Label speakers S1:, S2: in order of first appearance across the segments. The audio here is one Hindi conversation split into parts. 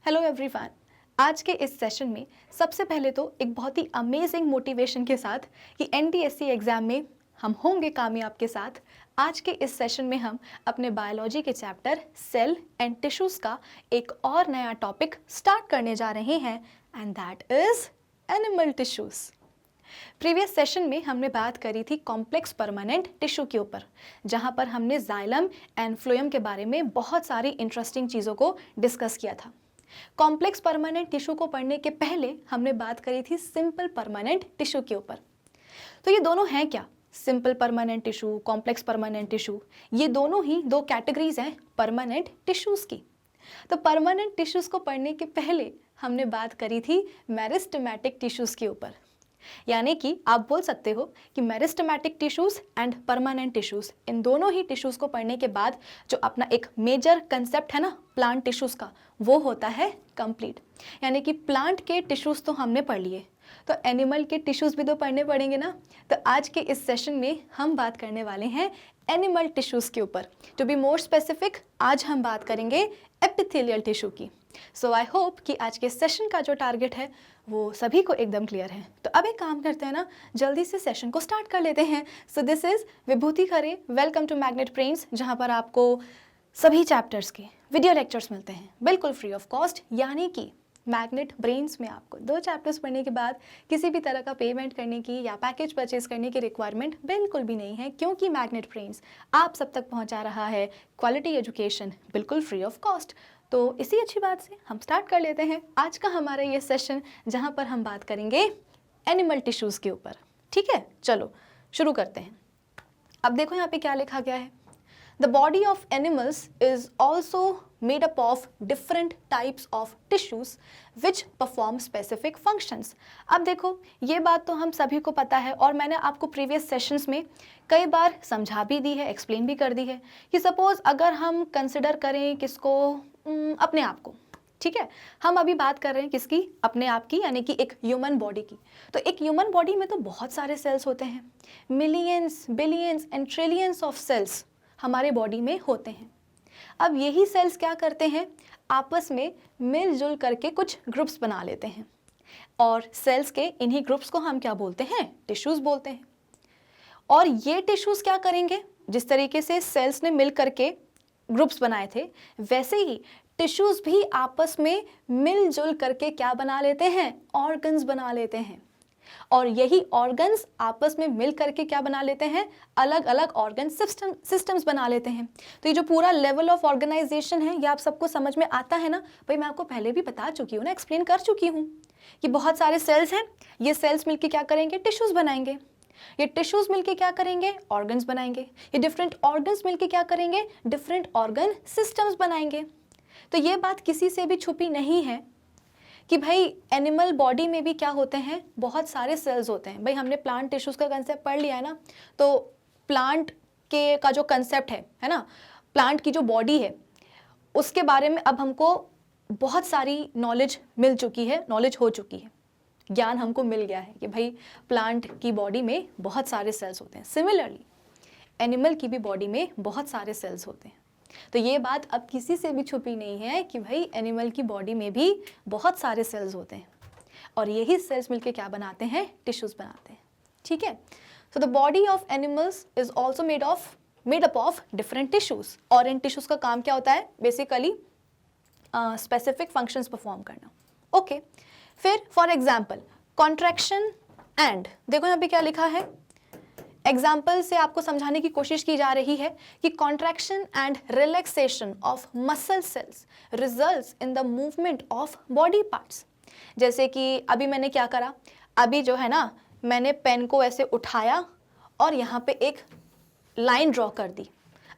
S1: Hello everyone. आज के इस सेशन में सबसे पहले तो एक बहुत ही अमेजिंग मोटिवेशन के साथ कि एनटीएससी एग्ज़ाम में हम होंगे कामयाब के साथ आज के इस सेशन में हम अपने बायोलॉजी के चैप्टर सेल एंड टिश्यूज़ का एक और नया टॉपिक स्टार्ट करने जा रहे हैं and that is animal tissues. Previous session में हमने बात करी थी कॉम्प्लेक्स परमानेंट टिश्यू के ऊपर, जहाँ पर हमने जाइलम एंड फ्लोएम के बारे में बहुत सारी इंटरेस्टिंग चीज़ों को डिस्कस किया था। कॉम्प्लेक्स परमानेंट टिश्यू को पढ़ने के पहले हमने बात करी थी सिंपल परमानेंट टिश्यू के ऊपर। तो ये दोनों हैं क्या? Simple permanent tissue, complex permanent tissue, ये दोनों ही दो कैटेगरीज हैं परमानेंट टिश्यूज़ की। तो परमानेंट टिश्यूज़ को पढ़ने के पहले हमने बात करी थी मेरिस्टेमेटिक टिश्यूज़ के ऊपर। यानी कि आप बोल सकते हो कि meristematic tissues and permanent tissues, इन दोनों ही टिश्यूज़ को पढ़ने के बाद जो अपना एक मेजर कंसेप्ट है ना प्लांट टिश्यूज़ का, वो होता है कंप्लीट। यानी कि प्लांट के टिश्यूज़ तो हमने पढ़ लिए, तो एनिमल के टिश्यूज़ भी तो पढ़ने पड़ेंगे ना। तो आज के इस सेशन में हम बात करने वाले हैं एनिमल टिश्यूज़ के ऊपर। टू बी मोर स्पेसिफिक, आज हम बात करेंगे एपिथेलियल टिश्यू की। सो आई होप कि आज के सेशन का जो टारगेट है वो सभी को एकदम क्लियर है। तो अब एक काम करते हैं ना, जल्दी से सेशन को स्टार्ट कर लेते हैं। So this is Vibhuti Khare, welcome to Magnet Brains, जहाँ पर आपको सभी चैप्टर्स के वीडियो लेक्चर्स मिलते हैं बिल्कुल फ्री ऑफ कॉस्ट। यानी कि मैग्नेट ब्रेन्स में आपको 2 चैप्टर्स पढ़ने के बाद किसी भी तरह का पेमेंट करने की या पैकेज परचेज करने की रिक्वायरमेंट बिल्कुल भी नहीं है, क्योंकि मैग्नेट ब्रेन्स आप सब तक पहुंचा रहा है क्वालिटी एजुकेशन बिल्कुल फ्री ऑफ कॉस्ट। तो इसी अच्छी बात से हम स्टार्ट कर लेते हैं आज का हमारा ये सेशन, जहां पर हम बात करेंगे एनिमल टिश्यूज़ के ऊपर। ठीक है, चलो शुरू करते हैं। अब देखो यहाँ पे क्या लिखा गया है। The body of animals is also made up of different types of tissues which perform specific functions. अब देखो, ये बात तो हम सभी को पता है और मैंने आपको प्रीवियस सेशंस में कई बार समझा भी दी है, एक्सप्लेन भी कर दी है कि सपोज अगर हम कंसिडर करें किसको, अपने आप को, ठीक है, हम अभी बात कर रहे हैं किसकी, अपने आप की, यानी कि एक ह्यूमन बॉडी की। तो एक ह्यूमन बॉडी में तो बहुत सारे सेल्स होते हैं, millions, billions and trillions of cells हमारे बॉडी में होते हैं। अब यही सेल्स क्या करते हैं, आपस में मिलजुल करके कुछ ग्रुप्स बना लेते हैं, और सेल्स के इन्हीं ग्रुप्स को हम क्या बोलते हैं, टिश्यूज़ बोलते हैं। और ये टिश्यूज़ क्या करेंगे, जिस तरीके से सेल्स ने मिल करके ग्रुप्स बनाए थे, वैसे ही टिश्यूज़ भी आपस में मिलजुल करके क्या बना लेते हैं, ऑर्गन्स बना लेते हैं। और यही ऑर्गन्स आपस में मिल करके क्या बना लेते हैं, अलग अलग ऑर्गन सिस्टम्स बना लेते हैं। तो ये जो पूरा लेवल ऑफ ऑर्गेनाइजेशन है, ये आप सबको समझ में आता है ना। भाई मैं आपको पहले भी बता चुकी हूँ ना, एक्सप्लेन कर चुकी हूँ कि बहुत सारे सेल्स हैं, ये सेल्स मिलके क्या करेंगे, टिश्यूज़ बनाएंगे। ये टिश्यूज़ मिलके क्या करेंगे, ऑर्गन्स बनाएंगे। ये डिफरेंट ऑर्गन्स मिलके क्या करेंगे, डिफरेंट ऑर्गन सिस्टम्स बनाएंगे। तो ये बात किसी से भी छुपी नहीं है कि भाई एनिमल बॉडी में भी क्या होते हैं, बहुत सारे सेल्स होते हैं। भाई हमने प्लांट टिश्यूज़ का कंसेप्ट पढ़ लिया है ना, तो प्लांट के का जो कंसेप्ट है ना, प्लांट की जो बॉडी है उसके बारे में अब हमको बहुत सारी नॉलेज मिल चुकी है, नॉलेज हो चुकी है, ज्ञान हमको मिल गया है कि भाई प्लांट की बॉडी में बहुत सारे सेल्स होते हैं। सिमिलरली एनिमल की भी बॉडी में बहुत सारे सेल्स होते हैं। तो ये बात अब किसी से भी छुपी नहीं है कि भाई एनिमल की बॉडी में भी बहुत सारे सेल्स होते हैं, और यही सेल्स मिलके क्या बनाते हैं, टिश्यूज़ बनाते हैं। ठीक है, so the body of animals is also made up of different tissues. और इन टिश्यूज़ का काम क्या होता है, बेसिकली स्पेसिफिक फंक्शंस परफॉर्म करना। ओके, फिर फॉर एग्जाम्पल कॉन्ट्रैक्शन एंड, देखो यहाँ पे क्या लिखा है, एग्जाम्पल से आपको समझाने की कोशिश की जा रही है कि contraction and relaxation of muscle sales results in the movement of body parts. जैसे कि अभी मैंने क्या करा, अभी जो है ना, मैंने पेन को ऐसे उठाया और यहाँ पे एक लाइन ड्रॉ कर दी,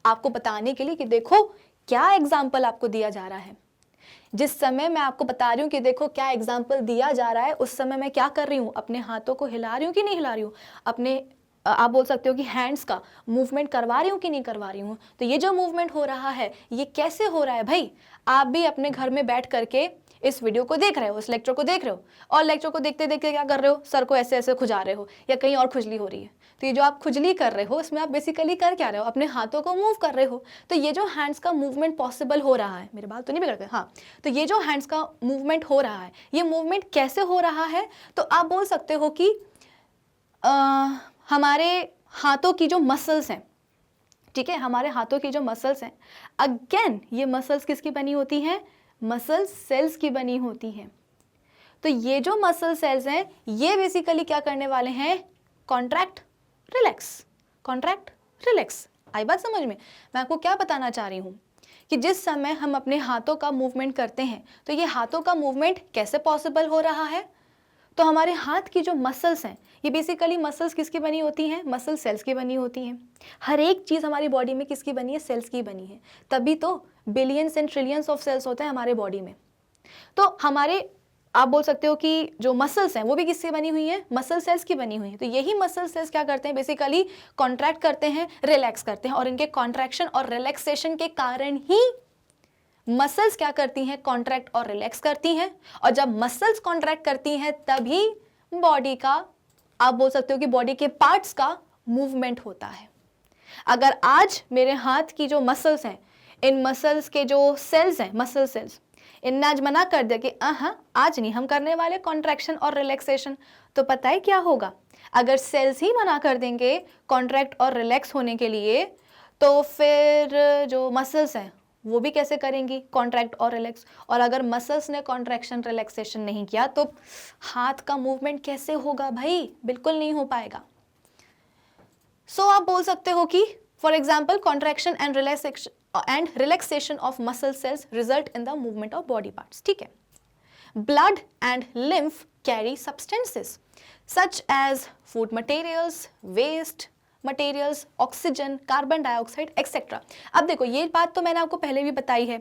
S1: आपको बताने के लिए कि देखो क्या एग्जाम्पल आपको दिया जा रहा है। जिस समय मैं आपको बता रही हूँ कि देखो क्या एग्जाम्पल दिया जा रहा है, उस समय मैं क्या कर रही हूँ, अपने हाथों को हिला रही हूँ कि नहीं हिला रही हूँ, अपने आप बोल सकते हो कि हैंड्स का मूवमेंट करवा रही हूँ कि नहीं करवा रही हूँ। तो ये जो मूवमेंट हो रहा है ये कैसे हो रहा है भाई? आप भी अपने घर में बैठ करके इस वीडियो को देख रहे हो, इस लेक्चर को देख रहे हो, और लेक्चर को देखते देखते क्या कर रहे हो, सर को ऐसे ऐसे खुजा रहे हो या कहीं और खुजली हो रही है। तो ये जो आप खुजली कर रहे हो इसमें आप बेसिकली कर क्या रहे हो, अपने हाथों को मूव कर रहे हो। तो ये जो हैंड्स का मूवमेंट पॉसिबल हो रहा है, मेरे बाल तो नहीं बिगड़ते, हाँ, तो ये जो हैंड्स का मूवमेंट हो रहा है ये मूवमेंट कैसे हो रहा है? तो आप बोल सकते हो कि हमारे हाथों की जो मसल्स हैं, ठीक है, हमारे हाथों की जो मसल्स हैं, अगेन ये मसल्स किसकी बनी होती हैं? मसल सेल्स की बनी होती हैं। तो ये जो मसल सेल्स हैं ये बेसिकली क्या करने वाले हैं? Contract relax, contract relax. आई बात समझ में? मैं आपको क्या बताना चाह रही हूँ कि जिस समय हम अपने हाथों का मूवमेंट करते हैं तो ये हाथों का मूवमेंट कैसे पॉसिबल हो रहा है? तो हमारे हाथ की जो मसल्स हैं ये बेसिकली मसल्स किसकी बनी होती हैं? मसल सेल्स की बनी होती हैं। हर एक चीज़ हमारी बॉडी में किसकी बनी है? सेल्स की बनी है। तभी तो billions and trillions of cells होते हैं हमारे बॉडी में। तो हमारे, आप बोल सकते हो कि जो मसल्स हैं वो भी किससे बनी हुई हैं? मसल सेल्स की बनी हुई हैं। तो यही मसल सेल्स क्या करते हैं? बेसिकली कॉन्ट्रैक्ट करते हैं, रिलैक्स करते हैं, और इनके कॉन्ट्रैक्शन और रिलैक्सेशन के कारण ही मसल्स क्या करती हैं? कॉन्ट्रैक्ट और रिलैक्स करती हैं। और जब मसल्स कॉन्ट्रैक्ट करती हैं तभी बॉडी का, आप बोल सकते हो कि बॉडी के पार्ट्स का मूवमेंट होता है। अगर आज मेरे हाथ की जो मसल्स हैं, इन मसल्स के जो सेल्स हैं, मसल सेल्स, इनने आज मना कर दिया कि आज नहीं हम करने वाले कॉन्ट्रैक्शन और रिलैक्सेशन, तो पता है क्या होगा? अगर सेल्स ही मना कर देंगे कॉन्ट्रैक्ट और रिलैक्स होने के लिए, तो फिर जो मसल्स हैं वो भी कैसे करेंगी कॉन्ट्रैक्ट और रिलैक्स? और अगर मसल्स ने कॉन्ट्रैक्शन रिलैक्सेशन नहीं किया तो हाथ का मूवमेंट कैसे होगा भाई? बिल्कुल नहीं हो पाएगा। सो आप बोल सकते हो कि for example contraction and relaxation of muscle cells result in the movement of body parts, ठीक है। Blood and lymph carry substances such as food materials, waste materials, oxygen, carbon dioxide etcetera. अब देखो ये बात तो मैंने आपको पहले भी बताई है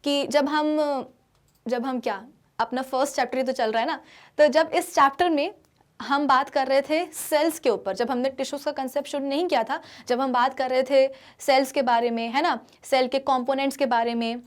S1: कि जब हम क्या, अपना फर्स्ट चैप्टर ही तो चल रहा है ना, तो जब इस चैप्टर में हम बात कर रहे थे सेल्स के ऊपर, जब हमने टिश्यूज का कंसेप्ट शुरू नहीं किया था, जब हम बात कर रहे थे सेल्स के बारे में, है ना, सेल के कंपोनेंट्स के बारे में,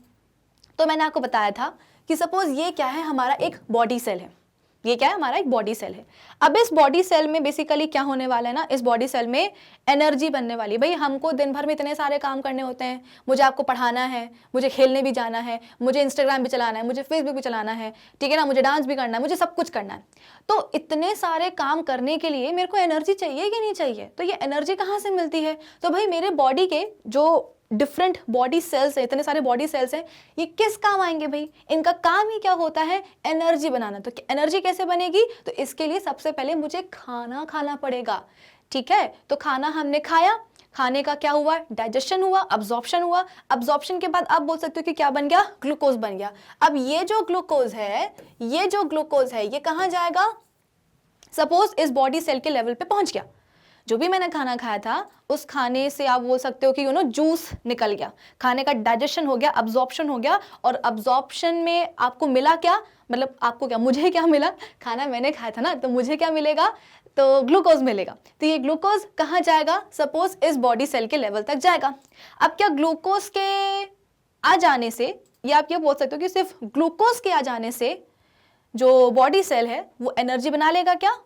S1: तो मैंने आपको बताया था कि सपोज ये क्या है, हमारा एक बॉडी सेल है। ये क्या है? हमारा एक बॉडी सेल है। अब इस बॉडी सेल में बेसिकली क्या होने वाला है ना, इस बॉडी सेल में एनर्जी बनने वाली है। भाई हमको दिन भर में इतने सारे काम करने होते हैं, मुझे आपको पढ़ाना है, मुझे खेलने भी जाना है, मुझे इंस्टाग्राम भी चलाना है, मुझे फेसबुक भी चलाना है, ठीक है ना, मुझे डांस भी करना है, मुझे सब कुछ करना है। तो इतने सारे काम करने के लिए मेरे को एनर्जी चाहिए कि नहीं चाहिए? तो ये एनर्जी कहाँ से मिलती है? तो भाई मेरे बॉडी के जो डिफरेंट बॉडी सेल्स है, इतने सारे बॉडी सेल्स हैं, ये किस काम आएंगे भाई? इनका काम ही क्या होता है? एनर्जी बनाना। तो एनर्जी कैसे बनेगी? तो इसके लिए सबसे पहले मुझे खाना खाना पड़ेगा, ठीक है। तो खाना हमने खाया, खाने का क्या हुआ? डाइजेशन हुआ, अब्जॉर्प्शन हुआ। अब्जॉर्प्शन के बाद आप बोल सकते हो कि क्या बन गया? ग्लूकोज बन गया। अब ये जो ग्लूकोज है ये कहाँ जाएगा? सपोज इस बॉडी सेल के लेवल पे पहुंच गया, जो भी मैंने खाना खाया था उस खाने से आप बोल सकते हो कि जूस निकल गया, खाने का डाइजेशन हो गया, अब्जॉर्प्शन हो गया। और अब्जॉर्प्शन में आपको मिला क्या? मतलब आपको क्या, मुझे क्या मिला? खाना मैंने खाया था ना, तो मुझे क्या मिलेगा? तो ग्लूकोज मिलेगा। तो ये ग्लूकोज कहाँ जाएगा? सपोज इस बॉडी सेल के लेवल तक जाएगा। अब क्या ग्लूकोज के आ जाने से, या आप ये बोल सकते हो कि सिर्फ ग्लूकोज के आ जाने से जो बॉडी सेल है वो एनर्जी बना लेगा क्या?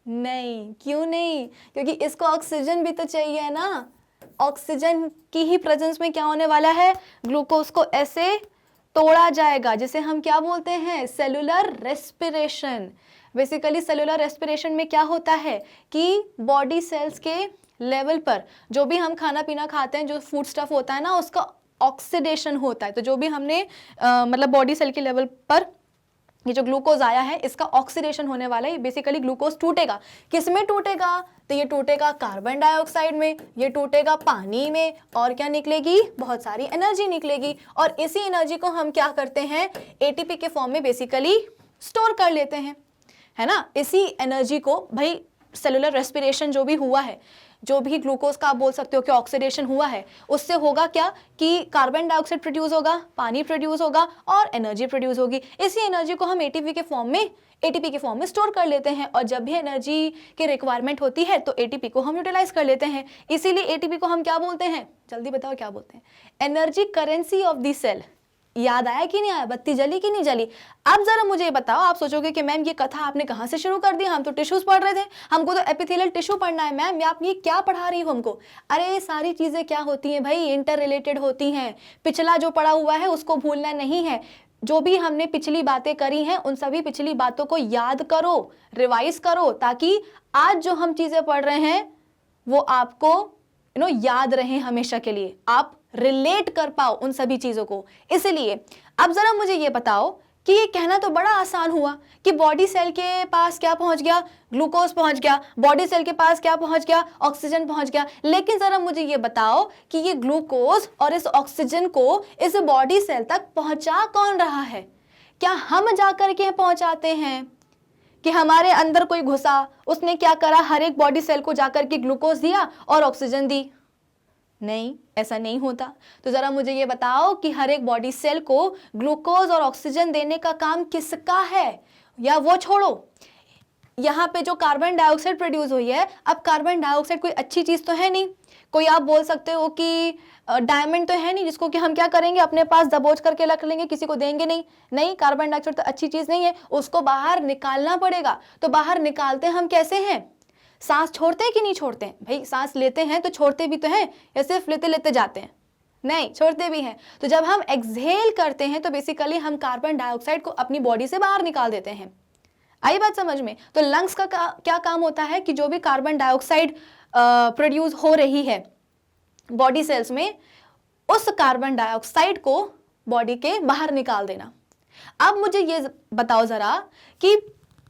S1: नहीं। क्यों नहीं? क्योंकि इसको ऑक्सीजन भी तो चाहिए ना। ऑक्सीजन की ही प्रेजेंस में क्या होने वाला है? ग्लूकोज को ऐसे तोड़ा जाएगा, जिसे हम क्या बोलते हैं? Cellular respiration. Basically cellular respiration में क्या होता है कि बॉडी सेल्स के लेवल पर जो भी हम खाना पीना खाते हैं, जो फूड स्टफ होता है ना, उसका ऑक्सीडेशन होता है। तो जो भी हमने मतलब बॉडी सेल के लेवल पर ये जो ग्लूकोज आया है इसका ऑक्सीडेशन होने वाला है। बेसिकली ग्लूकोज टूटेगा, किस में टूटेगा? तो ये टूटेगा कार्बन डाइऑक्साइड में, ये टूटेगा पानी में, और क्या निकलेगी? बहुत सारी एनर्जी निकलेगी। और इसी एनर्जी को हम क्या करते हैं? एटीपी के फॉर्म में बेसिकली स्टोर कर लेते हैं, है ना। इसी एनर्जी को भाई सेलुलर रेस्पिरेशन जो भी हुआ है, जो भी ग्लूकोज का आप बोल सकते हो कि ऑक्सीडेशन हुआ है, उससे होगा क्या कि कार्बन डाइऑक्साइड प्रोड्यूस होगा, पानी प्रोड्यूस होगा और एनर्जी प्रोड्यूस होगी। इसी एनर्जी को हम एटीपी के फॉर्म में स्टोर कर लेते हैं और जब भी एनर्जी की रिक्वायरमेंट होती है तो एटीपी को हम यूटिलाइज कर लेते हैं। इसीलिए एटीपी को हम क्या बोलते हैं, जल्दी बताओ क्या बोलते हैं? Energy currency of the cell. याद आया कि नहीं आया? बत्ती जली कि नहीं जली? अब जरा मुझे बताओ, आप सोचोगे कि मैम ये कथा आपने कहाँ से शुरू कर दी, हम तो टिश्यूज पढ़ रहे थे, हमको तो एपिथेलियल टिश्यू पढ़ना है मैम, या आप ये क्या पढ़ा रही हो हमको? अरे सारी चीजें क्या होती हैं भाई, इंटर रिलेटेड होती हैं। पिछला जो पढ़ा हुआ है उसको भूलना नहीं है। जो भी हमने पिछली बातें करी हैं उन सभी पिछली बातों को याद करो, रिवाइज करो, ताकि आज जो हम चीजें पढ़ रहे हैं वो आपको याद रहे हमेशा के लिए, आप रिलेट कर पाओ उन सभी चीजों को। इसलिए अब जरा मुझे ये बताओ कि ये कहना तो बड़ा आसान हुआ कि बॉडी सेल के पास क्या पहुंच गया, ग्लूकोज पहुंच गया, बॉडी सेल के पास क्या पहुंच गया, ऑक्सीजन पहुंच गया। लेकिन जरा मुझे ये बताओ कि ये ग्लूकोज और इस ऑक्सीजन को इस बॉडी सेल तक पहुंचा कौन रहा है? क्या हम जाकर के पहुंचाते हैं कि हमारे अंदर कोई घुसा, उसने क्या करा, हर एक बॉडी सेल को जाकर के ग्लूकोज दिया और ऑक्सीजन दी? नहीं, ऐसा नहीं होता। तो जरा मुझे ये बताओ कि हर एक बॉडी सेल को ग्लूकोज और ऑक्सीजन देने का काम किसका है? या वो छोड़ो, यहाँ पे जो कार्बन डाइऑक्साइड प्रोड्यूस हुई है, अब कार्बन डाइऑक्साइड कोई अच्छी चीज तो है नहीं, कोई आप बोल सकते हो कि डायमंड तो है नहीं जिसको कि हम क्या करेंगे, अपने पास दबोच करके रख लेंगे, किसी को देंगे नहीं। नहीं, कार्बन डाइऑक्साइड तो अच्छी चीज नहीं है, उसको बाहर निकालना पड़ेगा। तो बाहर निकालते हम कैसे हैं? सांस छोड़ते हैं कि नहीं छोड़ते हैं? भाई सांस लेते हैं तो छोड़ते भी तो हैं, या सिर्फ लेते लेते जाते हैं? नहीं, छोड़ते भी हैं। तो जब हम एक्सहेल करते हैं तो बेसिकली हम कार्बन डाइऑक्साइड को अपनी बॉडी से बाहर निकाल देते हैं। आई बात समझ में? तो लंग्स का क्या काम होता है कि जो भी कार्बन डाइऑक्साइड प्रोड्यूस हो रही है बॉडी सेल्स में, उस कार्बन डाइऑक्साइड को बॉडी के बाहर निकाल देना। अब मुझे ये बताओ जरा कि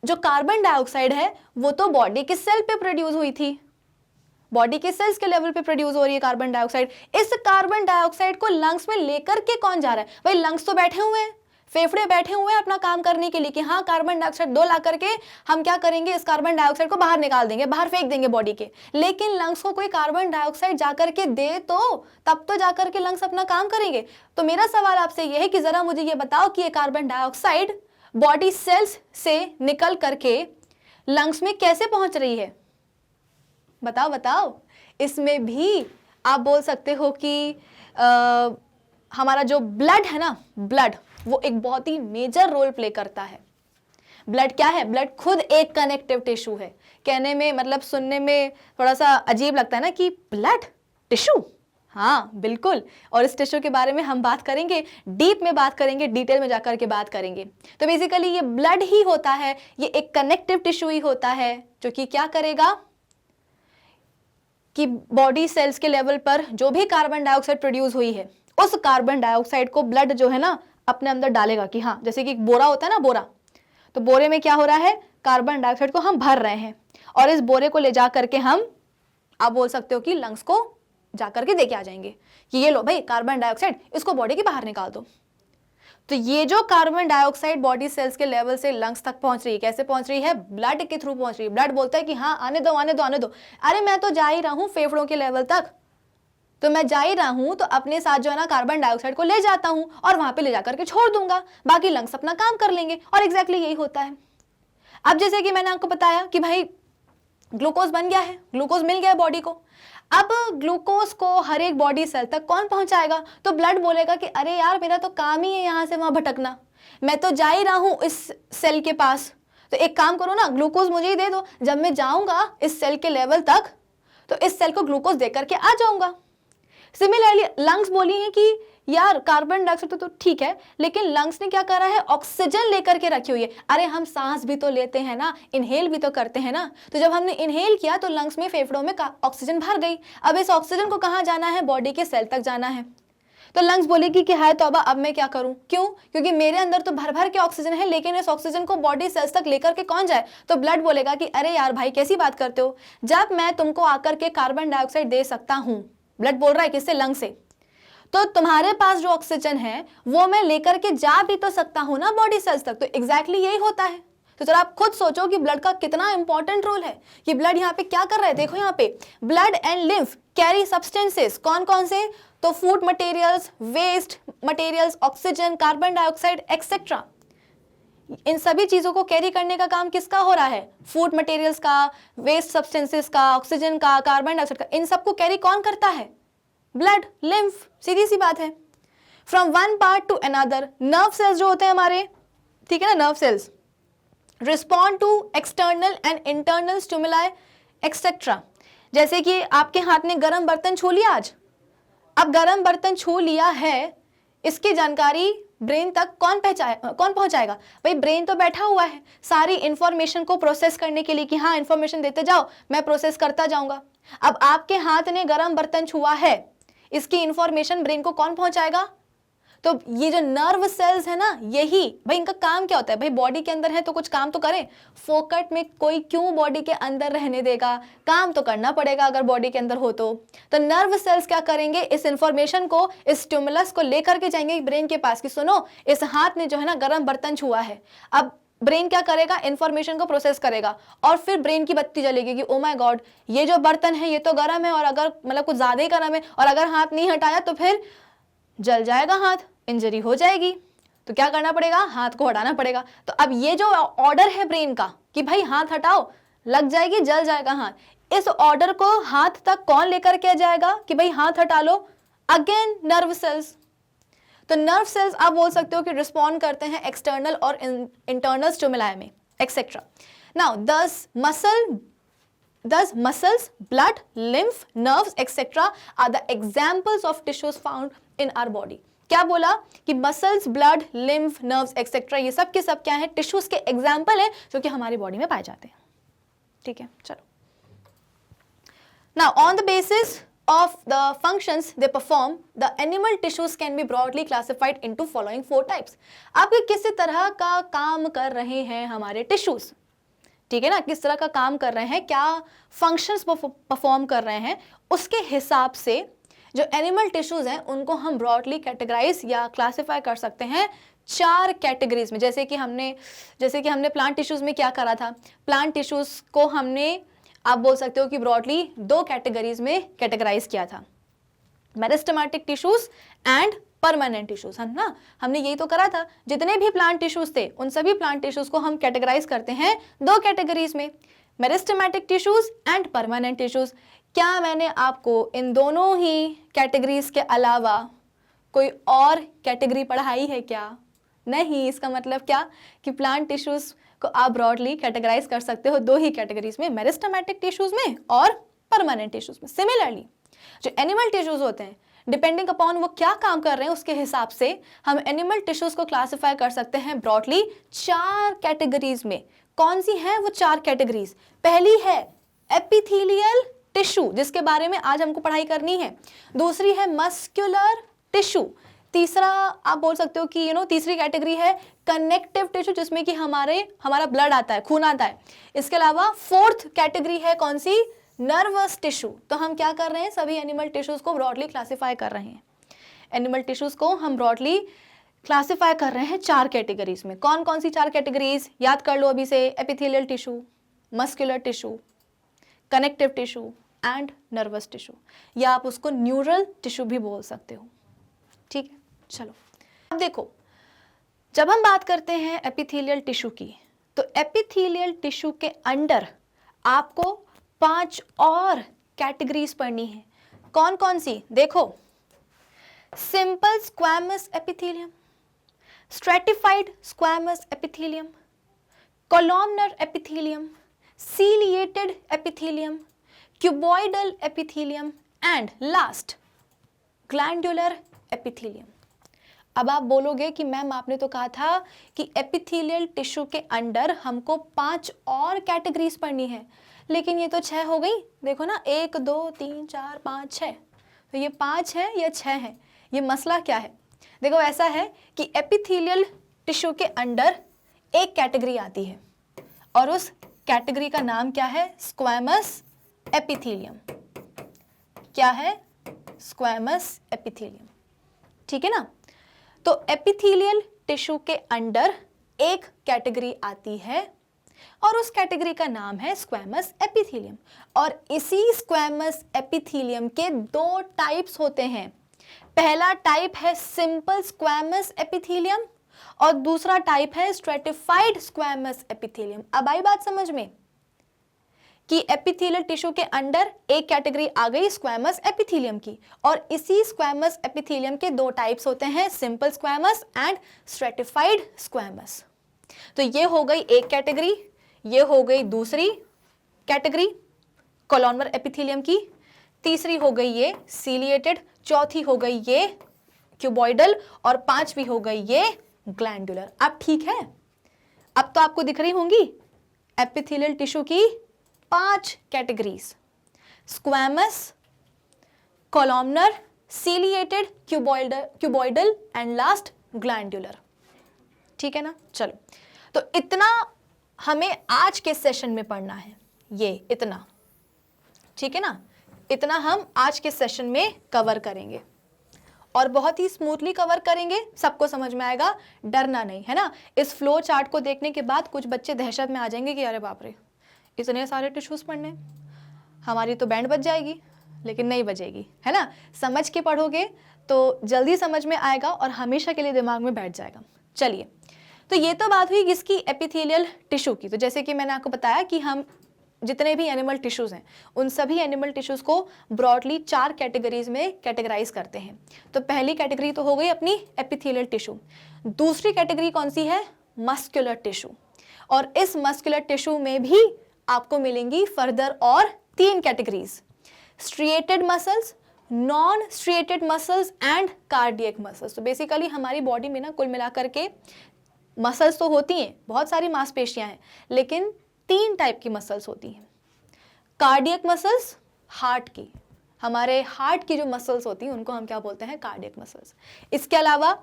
S1: जो कार्बन डाइऑक्साइड है वो तो बॉडी के सेल पे प्रोड्यूस हुई थी, बॉडी के सेल्स के लेवल पे प्रोड्यूस हो रही है कार्बन डाइऑक्साइड। इस कार्बन डाइऑक्साइड को लंग्स में लेकर के कौन जा रहा है? भाई लंग्स तो बैठे हुए हैं, फेफड़े बैठे हुए हैं अपना काम करने के लिए कि हाँ कार्बन डाइऑक्साइड दो ला करके हम क्या करेंगे, इस कार्बन डाइऑक्साइड को बाहर निकाल देंगे, बाहर फेंक देंगे बॉडी के। लेकिन लंग्स को कोई कार्बन डाइऑक्साइड जाकर के दे तो तब तो जाकर के लंग्स अपना काम करेंगे। तो मेरा सवाल आपसे यह है कि जरा मुझे ये बताओ कि ये कार्बन डाइऑक्साइड बॉडी सेल्स से निकल करके लंग्स में कैसे पहुंच रही है? बताओ बताओ। इसमें भी आप बोल सकते हो कि हमारा जो ब्लड है ना, ब्लड वो एक बहुत ही मेजर रोल प्ले करता है। ब्लड क्या है? ब्लड खुद एक कनेक्टिव टिश्यू है। कहने में मतलब सुनने में थोड़ा सा अजीब लगता है ना कि ब्लड टिश्यू, हाँ बिल्कुल। और इस टिश्यू के बारे में हम बात करेंगे, डीप में बात करेंगे, डिटेल में जाकर के बात करेंगे। तो बेसिकली ये ब्लड ही होता है, ये एक कनेक्टिव टिश्यू ही होता है जो कि क्या करेगा कि बॉडी सेल्स के लेवल पर जो भी कार्बन डाइऑक्साइड प्रोड्यूस हुई है उस कार्बन डाइऑक्साइड को ब्लड जो है ना अपने अंदर डालेगा। कि हाँ जैसे कि एक बोरा होता है ना, बोरा, तो बोरे में क्या हो रहा है, कार्बन डाइऑक्साइड को हम भर रहे हैं और इस बोरे को ले जा करके हम, आप बोल सकते हो कि लंग्स को जाकर के देके आ जाएंगे कि ये लो भाई कार्बन डाइऑक्साइड, इसको बॉडी के बाहर निकाल दो। तो ये जो कार्बन डाइऑक्साइड बॉडी सेल्स के लेवल से लंग्स तक पहुंच रही है, कैसे पहुंच रही है? ब्लड के थ्रू पहुंच रही है। ब्लड बोलता है कि हाँ आने दो आने दो आने दो। अरे मैं तो जा ही रहा हूं फेफड़ों के लेवल तक, तो मैं जा ही रहा हूं, तो अपने साथ जो है ना कार्बन डाइऑक्साइड को ले जाता हूं और वहां पे ले जाकर के छोड़ दूंगा, बाकी लंग्स अपना काम कर लेंगे। और एग्जैक्टली यही होता है। अब जैसे कि मैंने आपको बताया कि भाई ग्लूकोज बन गया है, ग्लूकोज मिल गया है बॉडी को। अब ग्लूकोज को हर एक बॉडी सेल तक कौन पहुंचाएगा? तो ब्लड बोलेगा कि अरे यार मेरा तो काम ही है यहाँ से वहां भटकना, मैं तो जा ही रहा हूं इस सेल के पास, तो एक काम करो ना, ग्लूकोज मुझे ही दे दो। जब मैं जाऊंगा इस सेल के लेवल तक तो इस सेल को ग्लूकोज दे करके आ जाऊंगा। सिमिलरली लंग्स बोली है कि यार कार्बन डाइऑक्साइड तो ठीक है, लेकिन लंग्स ने क्या करा है, ऑक्सीजन लेकर के रखी हुई है। अरे हम सांस भी तो लेते हैं ना, इनहेल भी तो करते हैं ना। तो जब हमने इनहेल किया तो लंग्स में, फेफड़ों में ऑक्सीजन भर गई। अब इस ऑक्सीजन को कहाँ जाना है? बॉडी के सेल तक जाना है। तो लंग्स बोलेगी कि हाय तौबा, अब मैं क्या करूं? क्यों? क्योंकि मेरे अंदर तो भर भर के ऑक्सीजन है, लेकिन इस ऑक्सीजन को बॉडी सेल्स तक लेकर के कौन जाए? तो ब्लड बोलेगा कि अरे यार भाई कैसी बात करते हो, जब मैं तुमको आकर के कार्बन डाइऑक्साइड दे सकता हूं, ब्लड बोल रहा है किससे? लंग से, तो तुम्हारे पास जो ऑक्सीजन है वो मैं लेकर के जा भी तो सकता हूं ना बॉडी सेल्स तक। तो एग्जैक्टली यही होता है। तो जरा आप खुद सोचो कि ब्लड का कितना इंपॉर्टेंट रोल है। ये ब्लड यहाँ पे क्या कर रहा है, देखो यहाँ पे blood and lymph carry substances, कौन कौन से, तो food materials, waste materials, oxygen, carbon dioxide etcetera. इन सभी चीजों को कैरी करने का काम किसका हो रहा है, फूड मटेरियल्स का, वेस्ट सब्सटेंसेस का, ऑक्सीजन का, कार्बन डाइऑक्साइड का, इन सबको कैरी कौन करता है, ब्लड, लिम्फ, सीधी सी बात है। From one part to another, nerve cells जो होते हैं हमारे, ठीक है ना, nerve cells respond to external and internal stimuli etcetera. जैसे कि आपके हाथ ने गर्म बर्तन छू लिया आज, अब गर्म बर्तन छू लिया है, इसकी जानकारी ब्रेन तक कौन पहुंचाएगा, भाई ब्रेन तो बैठा हुआ है सारी इंफॉर्मेशन को प्रोसेस करने के लिए कि हाँ इंफॉर्मेशन देते जाओ, मैं प्रोसेस करता जाऊंगा। अब आपके हाथ ने गर्म बर्तन छुआ है, इसकी इंफॉर्मेशन ब्रेन को कौन पहुंचाएगा, तो ये जो नर्व सेल्स है ना, यही भाई इनका काम क्या होता है, भाई बॉडी के अंदर है तो कुछ काम तो करें, फोकट में कोई क्यों बॉडी के अंदर रहने देगा, काम तो करना पड़ेगा अगर बॉडी के अंदर हो तो नर्व सेल्स क्या करेंगे, इस इंफॉर्मेशन को, इस स्टिमुलस को लेकर के जाएंगे ब्रेन के पास कि सुनो इस हाथ ने जो है ना गर्म बर्तन छुआ है। अब ब्रेन क्या करेगा, इंफॉर्मेशन को प्रोसेस करेगा और फिर ब्रेन की बत्ती जलेगी कि ओ माय गॉड ये जो बर्तन है ये तो गर्म है, और अगर मतलब कुछ ज्यादा ही गर्म है और अगर हाथ नहीं हटाया तो फिर जल जाएगा हाथ, इंजरी हो जाएगी, तो क्या करना पड़ेगा, हाथ को हटाना पड़ेगा। तो अब ये जो ऑर्डर है ब्रेन का कि भाई हाथ हटाओ, लग जाएगी, जल जाएगा हाथ, इस ऑर्डर को हाथ तक कौन लेकर के जाएगा कि भाई हाथ हटा लो, अगेन नर्व सेल्स। तो नर्व सेल्स आप बोल सकते हो कि रिस्पॉन्ड करते हैं एक्सटर्नल और इंटरनल स्टिमुलाई में etcetera. Now thus muscles, blood, lymph, nerves etc. are the examples of tissues found in our body। क्या बोला कि muscles, blood, lymph, nerves etcetera ये सब के सब क्या है, टिश्यूज के एग्जाम्पल है जो कि हमारी बॉडी में पाए जाते हैं। ठीक है, चलो now on the basis of the functions they perform, the animal tissues can be broadly classified into following 4 types। आपके किसी तरह का काम कर रहे हैं हमारे टिश्यूज, ठीक है ना, किस तरह का काम कर रहे हैं, क्या फंक्शंस परफॉर्म कर रहे हैं, उसके हिसाब से जो एनिमल टिश्यूज हैं उनको हम ब्रॉडली कैटेगराइज या क्लासिफाई कर सकते हैं 4 कैटेगरीज में। जैसे कि हमने प्लांट टिश्यूज में क्या करा था, प्लांट टिश्यूज को हमने आप बोल सकते हो कि ब्रॉडली 2 कैटेगरीज में कैटेगराइज किया था, meristematic tissues and permanent tissues, है ना, हमने यही तो करा था। जितने भी प्लांट टिश्यूज थे उन सभी प्लांट टिश्यूज को हम कैटेगराइज करते हैं 2 कैटेगरीज में, meristematic tissues and permanent tissues. क्या मैंने आपको इन दोनों ही कैटेगरीज के अलावा कोई और कैटेगरी पढ़ाई है क्या, नहीं। इसका मतलब क्या कि प्लांट टिश्यूज को आप ब्रॉडली कैटेगराइज कर सकते हो 2 ही कैटेगरीज में, मेरिस्टेमेटिक टिश्यूज में और परमानेंट टिश्यूज में। सिमिलरली जो एनिमल टिश्यूज होते हैं, डिपेंडिंग अपॉन वो क्या काम कर रहे हैं उसके हिसाब से हम एनिमल टिश्यूज को क्लासिफाई कर सकते हैं ब्रॉडली 4 कैटेगरीज में। कौन सी है वो 4 कैटेगरीज, पहली है एपिथेलियल टिश्यू जिसके बारे में आज हमको पढ़ाई करनी है, दूसरी है मस्कुलर टिश्यू, तीसरा आप बोल सकते हो कि तीसरी कैटेगरी है कनेक्टिव टिश्यू जिसमें कि हमारा ब्लड आता है, खून आता है। इसके अलावा 4th कैटेगरी है कौन सी, नर्वस टिश्यू। तो हम क्या कर रहे हैं, सभी एनिमल टिश्यूज को ब्रॉडली क्लासिफाई कर रहे हैं। एनिमल टिश्यूज को हम ब्रॉडली क्लासिफाई कर रहे हैं 4 कैटेगरीज में। कौन कौन सी 4 कैटेगरीज याद कर लो अभी से, epithelial tissue, muscular tissue, connective tissue and nervous tissue, या आप उसको न्यूरल टिश्यू भी बोल सकते हो। ठीक है, चलो अब देखो, जब हम बात करते हैं एपिथेलियल टिश्यू की, तो एपिथेलियल टिश्यू के अंडर आपको 5 और कैटेगरीज पढ़नी है। कौन कौन सी, देखो, simple squamous epithelium, stratified squamous epithelium, columnar epithelium, ciliated epithelium, cuboidal epithelium and last glandular epithelium. अब आप बोलोगे कि मैम आपने तो कहा था कि एपिथेलियल टिश्यू के अंडर हमको 5 और कैटेगरीज पढ़नी है, लेकिन ये तो 6 हो गई। देखो ना, 1 2 3 4 5 6, तो ये 5 है या 6 है, ये मसला क्या है। देखो ऐसा है कि एपिथेलियल टिश्यू के अंडर एक कैटेगरी आती है और उस कैटेगरी का नाम क्या है, स्क्वैमस एपिथेलियम। क्या है, स्क्वैमस एपिथेलियम, ठीक है ना। तो एपिथेलियल टिश्यू के अंडर एक कैटेगरी आती है और उस कैटेगरी का नाम है स्क्वैमस एपिथेलियम। और इसी स्क्वैमस एपिथेलियम के दो टाइप्स होते हैं। पहला टाइप है सिंपल स्क्वैमस एपिथेलियम और दूसरा टाइप है स्ट्रेटिफाइड स्क्वैमस एपिथेलियम। अब आई बात समझ में कि एपिथेलियल टिश्यू के अंडर एक कैटेगरी आ गई स्क्वैमस एपिथेलियम की, और इसी स्क्वैमस एपिथेलियम के दो टाइप्स होते हैं, simple squamous and stratified squamous. तो ये हो गई एक कैटेगरी, ये हो गई दूसरी कैटेगरी कॉलोनर एपिथेलियम की, तीसरी हो गई ये सीलिएटेड, चौथी हो गई ये क्यूबॉइडल और पांचवी हो गई ये ग्लैंडुलर। अब ठीक है, अब तो आपको दिख रही होंगी एपिथेलियल टिश्यू की 5 categories, squamous, columnar, ciliated, cuboidal and last glandular. ठीक है ना। चलो, तो इतना हमें आज के सेशन में पढ़ना है, ये इतना, ठीक है ना, इतना हम आज के सेशन में कवर करेंगे और बहुत ही स्मूथली कवर करेंगे, सबको समझ में आएगा, डरना नहीं है ना। इस फ्लो चार्ट को देखने के बाद कुछ बच्चे दहशत में आ जाएंगे कि अरे बाप रे इतने सारे टिश्यूज पढ़ने, हमारी तो बैंड बज जाएगी, लेकिन नहीं बजेगी, है ना। समझ के पढ़ोगे तो जल्दी समझ में आएगा और हमेशा के लिए दिमाग में बैठ जाएगा। चलिए, तो ये तो बात हुई किसकी, एपिथेलियल टिश्यू की। तो जैसे कि मैंने आपको बताया कि हम जितने भी एनिमल टिश्यूज हैं उन सभी एनिमल टिश्यूज को ब्रॉडली 4 कैटेगरीज में कैटेगराइज करते हैं। तो पहली कैटेगरी तो हो गई अपनी एपिथेलियल टिश्यू। दूसरी कैटेगरी कौन सी है, मस्कुलर टिश्यू। और इस मस्कुलर टिश्यू में भी आपको मिलेंगी फर्दर और 3 categories, striated muscles, non striated muscles and cardiac muscles. तो बेसिकली हमारी बॉडी में ना कुल मिलाकर के मसल्स तो होती हैं, बहुत सारी मांसपेशियां हैं, लेकिन 3 टाइप की मसल्स होती हैं। कार्डियक मसल्स, हार्ट की, हमारे हार्ट की जो मसल्स होती हैं उनको हम क्या बोलते हैं, कार्डियक मसल्स। इसके अलावा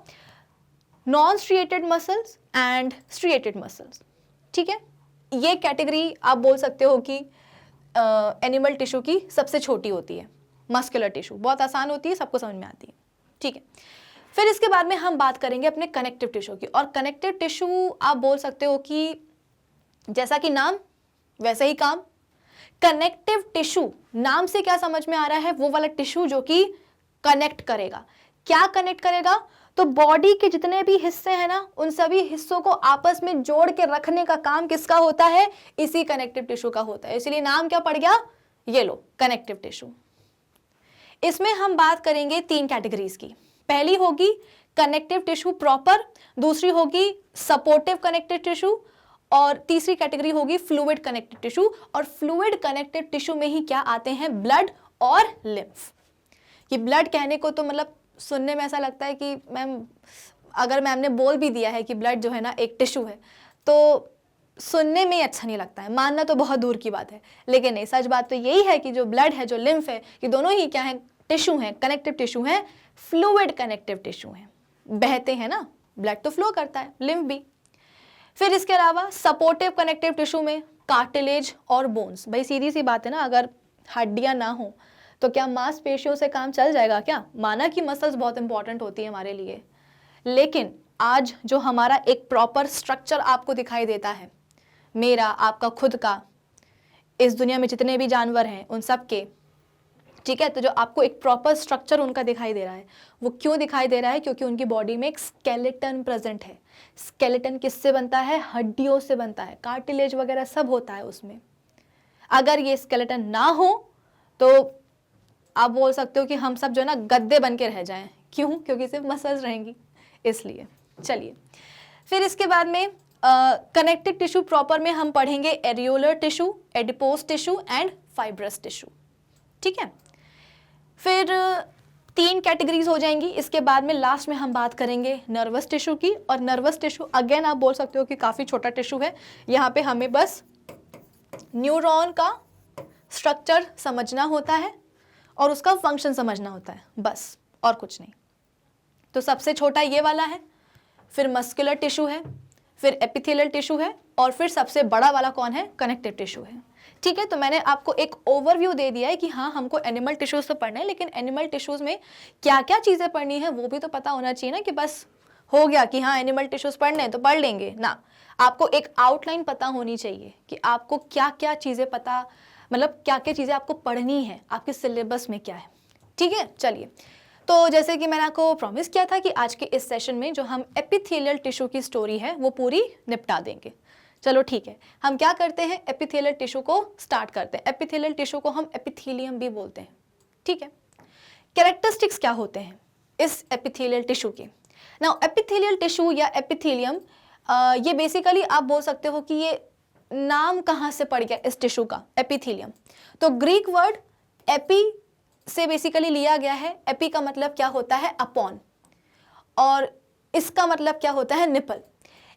S1: non striated muscles and striated muscles. ठीक है, ये कैटेगरी आप बोल सकते हो कि एनिमल टिश्यू की सबसे छोटी होती है। मस्कुलर टिश्यू बहुत आसान होती है, सबको समझ में आती है। ठीक है, फिर इसके बाद में हम बात करेंगे अपने कनेक्टिव टिश्यू की। और कनेक्टिव टिश्यू आप बोल सकते हो कि जैसा कि नाम वैसे ही काम। कनेक्टिव टिश्यू नाम से क्या समझ में आ रहा है, वो वाला टिश्यू जो कि कनेक्ट करेगा। क्या कनेक्ट करेगा, तो बॉडी के जितने भी हिस्से हैं ना उन सभी हिस्सों को आपस में जोड़ के रखने का काम किसका होता है, इसी कनेक्टिव टिश्यू का होता है। इसलिए नाम क्या पड़ गया, ये लो, कनेक्टिव टिश्यू। इसमें हम बात करेंगे 3 कैटेगरीज की। पहली होगी कनेक्टिव टिश्यू प्रॉपर, दूसरी होगी सपोर्टिव कनेक्टिव टिश्यू और तीसरी कैटेगरी होगी फ्लूइड कनेक्टिव टिश्यू। और फ्लूइड कनेक्टिव टिश्यू में ही क्या आते हैं, ब्लड और लिम्फ। ये ब्लड कहने को तो मतलब सुनने में ऐसा लगता है कि मैम, अगर मैम ने बोल भी दिया है कि ब्लड जो है ना एक टिश्यू है, तो सुनने में ही अच्छा नहीं लगता है, मानना तो बहुत दूर की बात है। लेकिन नहीं, सच बात तो यही है कि जो ब्लड है, जो लिम्फ है, ये दोनों ही क्या है, टिश्यू हैं, कनेक्टिव टिश्यू हैं, फ्लूइड कनेक्टिव टिश्यू हैं। बहते हैं ना, ब्लड तो फ्लो करता है, लिम्फ भी। फिर इसके अलावा सपोर्टिव कनेक्टिव टिश्यू में कार्टिलेज और बोन्स। भाई सीधी सी बात है ना, अगर हड्डियां ना हो तो क्या मांसपेशियों से काम चल जाएगा क्या। माना कि मसल्स बहुत इंपॉर्टेंट होती है हमारे लिए, लेकिन आज जो हमारा एक प्रॉपर स्ट्रक्चर आपको दिखाई देता है, मेरा, आपका खुद का, इस दुनिया में जितने भी जानवर हैं उन सब के, ठीक है, तो जो आपको एक प्रॉपर स्ट्रक्चर उनका दिखाई दे रहा है, वो क्यों दिखाई दे रहा है, क्योंकि उनकी बॉडी में एक स्केलेटन प्रेजेंट है। स्केलेटन किससे बनता है, हड्डियों से बनता है, कार्टिलेज वगैरह सब होता है उसमें। अगर ये स्केलेटन ना हो तो आप बोल सकते हो कि हम सब जो है ना गद्दे बन के रह जाएं। क्यों, क्योंकि सिर्फ मसल्स रहेंगी इसलिए। चलिए, फिर इसके बाद में कनेक्टिव टिश्यू प्रॉपर में हम पढ़ेंगे areolar tissue, adipose tissue and fibrous tissue. ठीक है, फिर 3 कैटेगरीज हो जाएंगी। इसके बाद में लास्ट में हम बात करेंगे नर्वस टिश्यू की। और नर्वस टिश्यू अगेन आप बोल सकते हो कि काफ़ी छोटा टिश्यू है, यहाँ पे हमें बस न्यूरॉन का स्ट्रक्चर समझना होता है और उसका फंक्शन समझना होता है, बस, और कुछ नहीं। तो सबसे छोटा ये वाला है, फिर मस्कुलर टिश्यू है, फिर एपिथेलियल टिश्यू है, और फिर सबसे बड़ा वाला कौन है, कनेक्टिव टिश्यू है। ठीक है, तो मैंने आपको एक ओवरव्यू दे दिया है कि हाँ हमको एनिमल टिश्यूज तो पढ़ना है, लेकिन एनिमल टिश्यूज में क्या क्या चीज़ें पढ़नी है वो भी तो पता होना चाहिए ना, कि बस हो गया कि हाँ एनिमल टिश्यूज पढ़ने हैं तो पढ़ लेंगे ना। आपको एक आउटलाइन पता होनी चाहिए कि आपको क्या क्या चीज़ें पता, मतलब क्या क्या चीज़ें आपको पढ़नी है, आपके सिलेबस में क्या है। ठीक है, चलिए। तो जैसे कि मैंने आपको प्रॉमिस किया था कि आज के इस सेशन में जो हम एपिथेलियल टिश्यू की स्टोरी है वो पूरी निपटा देंगे। चलो ठीक है, हम क्या करते हैं, एपिथेलियल टिश्यू को स्टार्ट करते हैं। एपिथेलियल टिश्यू को हम एपिथेलियम भी बोलते हैं। ठीक है, कैरेक्टरिस्टिक्स क्या होते हैं इस एपिथेलियल टिश्यू के। नाउ एपिथेलियल टिश्यू या एपिथेलियम, ये बेसिकली आप बोल सकते हो कि ये नाम कहाँ से पड़ गया इस टिश्यू का, एपिथेलियम। तो ग्रीक वर्ड एपी से बेसिकली लिया गया है। एपी का मतलब क्या होता है, अपॉन, और इसका मतलब क्या होता है, निपल।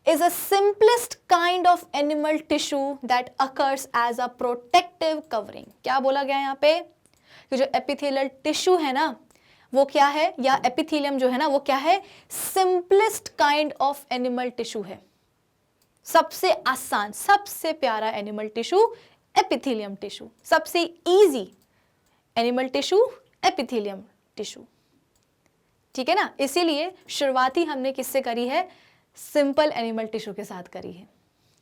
S1: Is a simplest kind of animal tissue that occurs as a protective covering. क्या बोला गया यहाँ पे कि जो एपिथेलियल टिश्यू है ना वो क्या है, या एपिथेलियम जो है ना वो क्या है, simplest kind of animal tissue है। सबसे आसान, सबसे प्यारा एनिमल टिश्यू एपिथेलियम टिश्यू, सबसे easy animal tissue epithelium tissue. ठीक है ना, इसीलिए शुरुआती हमने किससे करी है, सिंपल एनिमल टिश्यू के साथ करी है।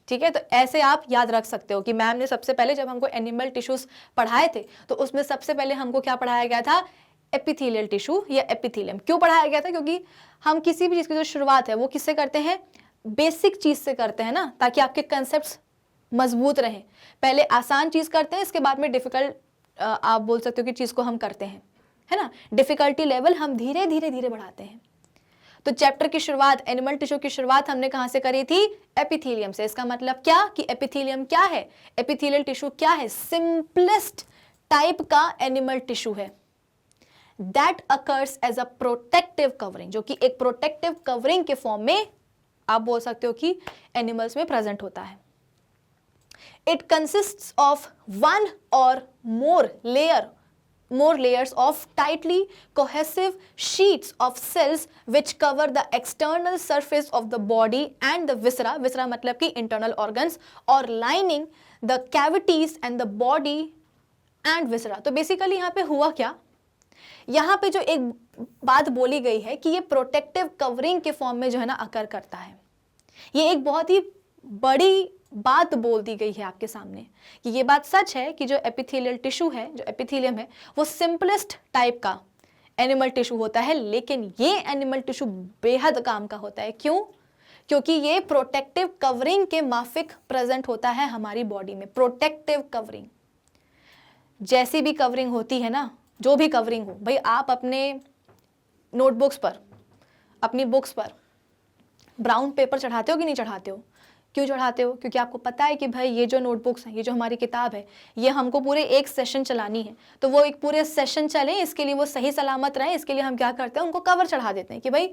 S1: ठीक है, तो ऐसे आप याद रख सकते हो कि मैम ने सबसे पहले जब हमको एनिमल टिश्यूज पढ़ाए थे तो उसमें सबसे पहले हमको क्या पढ़ाया गया था, एपिथेलियल टिश्यू या एपिथेलियम। क्यों पढ़ाया गया था, क्योंकि हम किसी भी चीज़ की जो शुरुआत है वो किससे करते हैं, बेसिक चीज़ से करते हैं ना, ताकि आपके कंसेप्ट मजबूत रहें। पहले आसान चीज़ करते हैं, इसके बाद में डिफिकल्ट आप बोल सकते हो कि चीज़ को हम करते हैं, है ना। डिफिकल्टी लेवल हम धीरे धीरे धीरे बढ़ाते हैं। तो चैप्टर की शुरुआत, एनिमल टिश्यू की शुरुआत हमने कहाँ से करी थी, एपिथेलियम से। इसका मतलब क्या कि एपिथेलियम क्या है, एपिथेलियल टिश्यू क्या है, सिंपलेस्ट टाइप का एनिमल टिश्यू है that occurs as a protective covering, जो कि एक प्रोटेक्टिव कवरिंग के फॉर्म में आप बोल सकते हो कि एनिमल्स में प्रेजेंट होता है। इट कंसिस्ट्स ऑफ वन और more layers of tightly cohesive sheets of cells which cover the external surface of the body and the viscera मतलब कि internal organs, और lining the cavities and the body and viscera। तो बेसिकली यहाँ पे हुआ क्या, यहाँ पे जो एक बात बोली गई है कि ये प्रोटेक्टिव कवरिंग के फॉर्म में जो है ना अकर करता है। ये एक बहुत ही बड़ी बात बोल दी गई है आपके सामने कि ये बात सच है कि जो एपिथेलियल टिश्यू है, जो एपिथेलियम है, वो सिंपलेस्ट टाइप का एनिमल टिश्यू होता है, लेकिन ये एनिमल टिश्यू बेहद काम का होता है। क्यों, क्योंकि ये प्रोटेक्टिव कवरिंग के माफिक प्रेजेंट होता है हमारी बॉडी में। प्रोटेक्टिव कवरिंग, जैसी भी कवरिंग होती है ना, जो भी कवरिंग हो, भाई आप अपने नोटबुक्स पर, अपनी बुक्स पर ब्राउन पेपर चढ़ाते हो कि नहीं चढ़ाते हो, क्यों चढ़ाते हो, क्योंकि आपको पता है कि भाई ये जो नोटबुक्स हैं, ये जो हमारी किताब है, ये हमको पूरे एक सेशन चलानी है, तो वो एक पूरे सेशन चले, इसके लिए वो सही सलामत रहे, इसके लिए हम क्या करते हैं, उनको कवर चढ़ा देते हैं कि भाई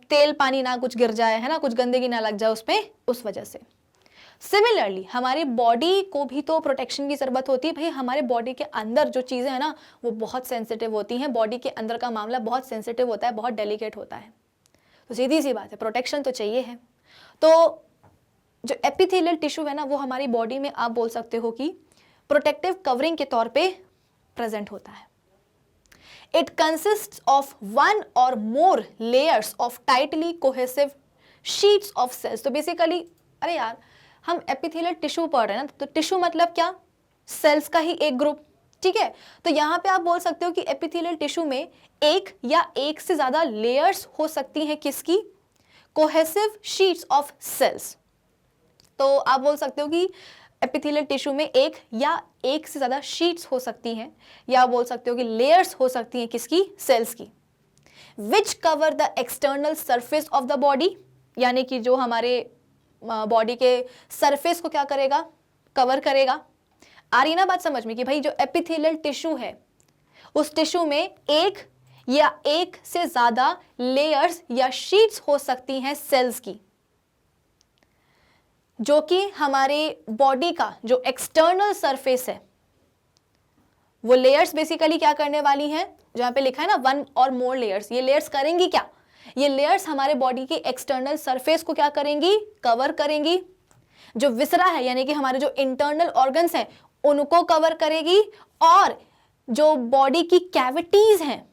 S1: तेल पानी ना कुछ गिर जाए, है ना, कुछ गंदगी ना लग जाए उस पर, उस वजह से। सिमिलरली हमारी बॉडी को भी तो प्रोटेक्शन की ज़रूरत होती है। भाई हमारे बॉडी के अंदर जो चीज़ें हैं ना वो बहुत सेंसिटिव होती हैं, बॉडी के अंदर का मामला बहुत सेंसिटिव होता है, बहुत डेलिकेट होता है, तो सीधी सी बात है प्रोटेक्शन तो चाहिए है। तो जो एपिथेलियल टिश्यू है ना वो हमारी बॉडी में आप बोल सकते हो कि प्रोटेक्टिव कवरिंग के तौर पे प्रेजेंट होता है। इट कंसिस्ट्स ऑफ वन और more layers of tightly cohesive sheets of cells. तो बेसिकली अरे यार हम एपिथेलियल टिश्यू पढ़ रहे हैं ना, तो टिश्यू मतलब क्या, सेल्स का ही एक ग्रुप। ठीक है, तो यहाँ पे आप बोल सकते हो कि एपिथेलियल टिश्यू में एक या एक से ज्यादा लेयर्स हो सकती हैं, किसकी, कोहेसिव शीट्स ऑफ सेल्स। तो आप बोल सकते हो कि एपिथेलियल टिश्यू में एक या एक से ज्यादा शीट्स हो सकती हैं, या आप बोल सकते हो कि लेयर्स हो सकती हैं, किसकी, सेल्स की, which cover the external surface of the body, यानी कि जो हमारे बॉडी के सरफेस को क्या करेगा, कवर करेगा। आ रही ना बात समझ में कि भाई जो एपिथेलियल टिश्यू है उस टिश्यू में एक या एक से ज्यादा लेयर्स या शीट्स हो सकती हैं सेल्स की, जो कि हमारे बॉडी का जो एक्सटर्नल सरफेस है वो लेयर्स बेसिकली क्या करने वाली हैं, जहां पे लिखा है ना वन और मोर लेयर्स, ये लेयर्स करेंगी क्या, ये लेयर्स हमारे बॉडी के एक्सटर्नल सरफेस को क्या करेंगी, कवर करेंगी। जो विसरा है यानी कि हमारे जो इंटरनल ऑर्गन्स हैं उनको कवर करेगी, और जो बॉडी की कैविटीज हैं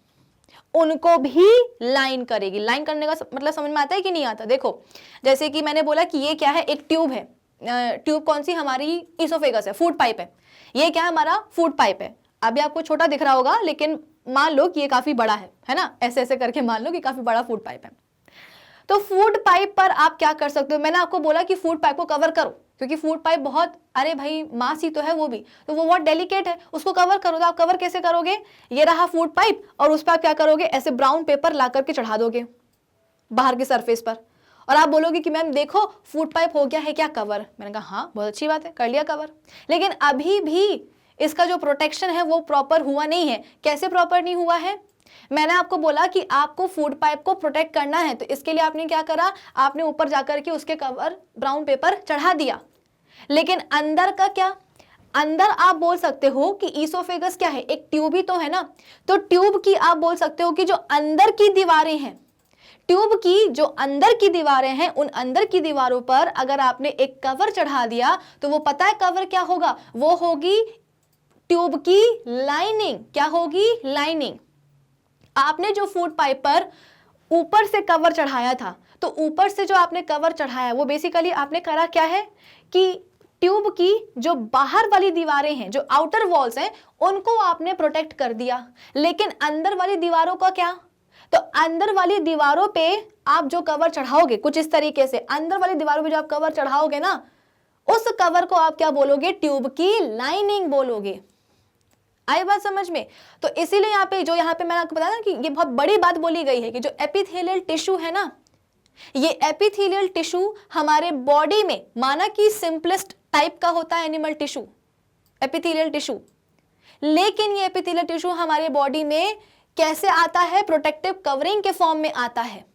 S1: उनको भी लाइन करेगी। लाइन करने का मतलब समझ में आता है कि नहीं आता? देखो जैसे कि मैंने बोला कि ये क्या है, एक ट्यूब है। ट्यूब कौन सी? हमारी इसोफेगस है, फूड पाइप है। ये क्या है? हमारा फूड पाइप है। अभी आपको छोटा दिख रहा होगा, लेकिन मान लो कि ये काफी बड़ा है ना, ऐसे ऐसे करके मान लो कि काफी बड़ा फूड पाइप है। तो फूड पाइप पर आप क्या कर सकते हो? मैंने आपको बोला कि फूड पाइप को कवर करो, क्योंकि फूड पाइप बहुत, अरे भाई मांस ही तो है वो भी, तो वो बहुत डेलिकेट है, उसको कवर करो। तो आप कवर कैसे करोगे? ये रहा फूड पाइप, और उस पर आप क्या करोगे? ऐसे ब्राउन पेपर ला करके चढ़ा दोगे बाहर की सरफेस पर, और आप बोलोगे कि मैम देखो फूड पाइप हो गया है क्या कवर। मैंने कहा हाँ बहुत अच्छी बात है, कर लिया कवर। लेकिन अभी भी इसका जो प्रोटेक्शन है वो प्रॉपर हुआ नहीं है। कैसे प्रॉपर नहीं हुआ है? मैंने आपको बोला कि आपको फूड पाइप को प्रोटेक्ट करना है, तो इसके लिए आपने क्या करा? आपने ऊपर जाकर के उसके कवर ब्राउन पेपर चढ़ा दिया। लेकिन अंदर का क्या? अंदर आप बोल सकते हो कि ईसोफेगस क्या है? एक ट्यूब ही तो है ना। तो ट्यूब की आप बोल सकते हो कि जो अंदर की दीवारें हैं, ट्यूब की जो अंदर की दीवारें हैं, उन अंदर की दीवारों पर अगर आपने एक कवर चढ़ा दिया तो वो पता है कवर क्या होगा? वो होगी ट्यूब की लाइनिंग। क्या होगी? लाइनिंग। आपने जो फूड पाइप पर ऊपर से कवर चढ़ाया था, तो ऊपर से जो आपने कवर चढ़ाया वो बेसिकली आपने करा क्या है कि ट्यूब की जो बाहर वाली दीवारें हैं, जो आउटर वॉल्स हैं, उनको आपने प्रोटेक्ट कर दिया। लेकिन अंदर वाली दीवारों का क्या? तो अंदर वाली दीवारों पे आप जो कवर चढ़ाओगे कुछ इस तरीके से, अंदर वाली दीवारों पे जो आप कवर चढ़ाओगे ना, उस कवर को आप क्या बोलोगे? ट्यूब की लाइनिंग बोलोगे। आई बात समझ में? तो इसीलिए यहाँ पे मैंने आपको बताया ना कि ये बहुत बड़ी बात बोली गई है कि जो एपिथेलियल टिश्यू है ना, ये एपिथेलियल टिश्यू हमारे बॉडी में, माना कि सिंपलेस्ट टाइप का होता है एनिमल टिश्यू, एपिथेलियल टिश्यू, लेकिन ये एपिथेलियल टिश्यू हमारे बॉडी में कैसे आता है? प्रोटेक्टिव कवरिंग के फॉर्म में आता है।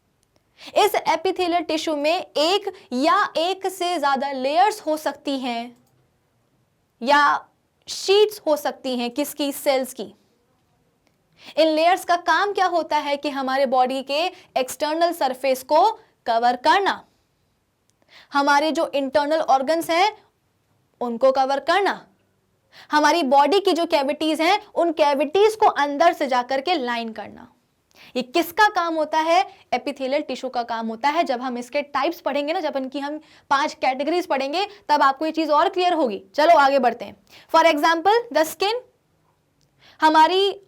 S1: इस एपिथेलियल टिश्यू में एक या एक से ज्यादा लेयर्स हो सकती हैं या शीट्स हो सकती हैं। किसकी? सेल्स की। इन लेयर्स का काम क्या होता है कि हमारे बॉडी के एक्सटर्नल सरफेस को कवर करना, हमारे जो इंटरनल ऑर्गन्स हैं उनको कवर करना, हमारी बॉडी की जो कैविटीज हैं उन कैविटीज को अंदर से जाकर के लाइन करना। ये किसका काम होता है? एपिथेलियल टिश्यू का काम होता है। जब हम इसके टाइप्स पढ़ेंगे ना, जब इनकी हम 5 कैटेगरीज पढ़ेंगे, तब आपको ये चीज और क्लियर होगी। चलो आगे बढ़ते हैं। फॉर एग्जाम्पल द स्किन, हमारी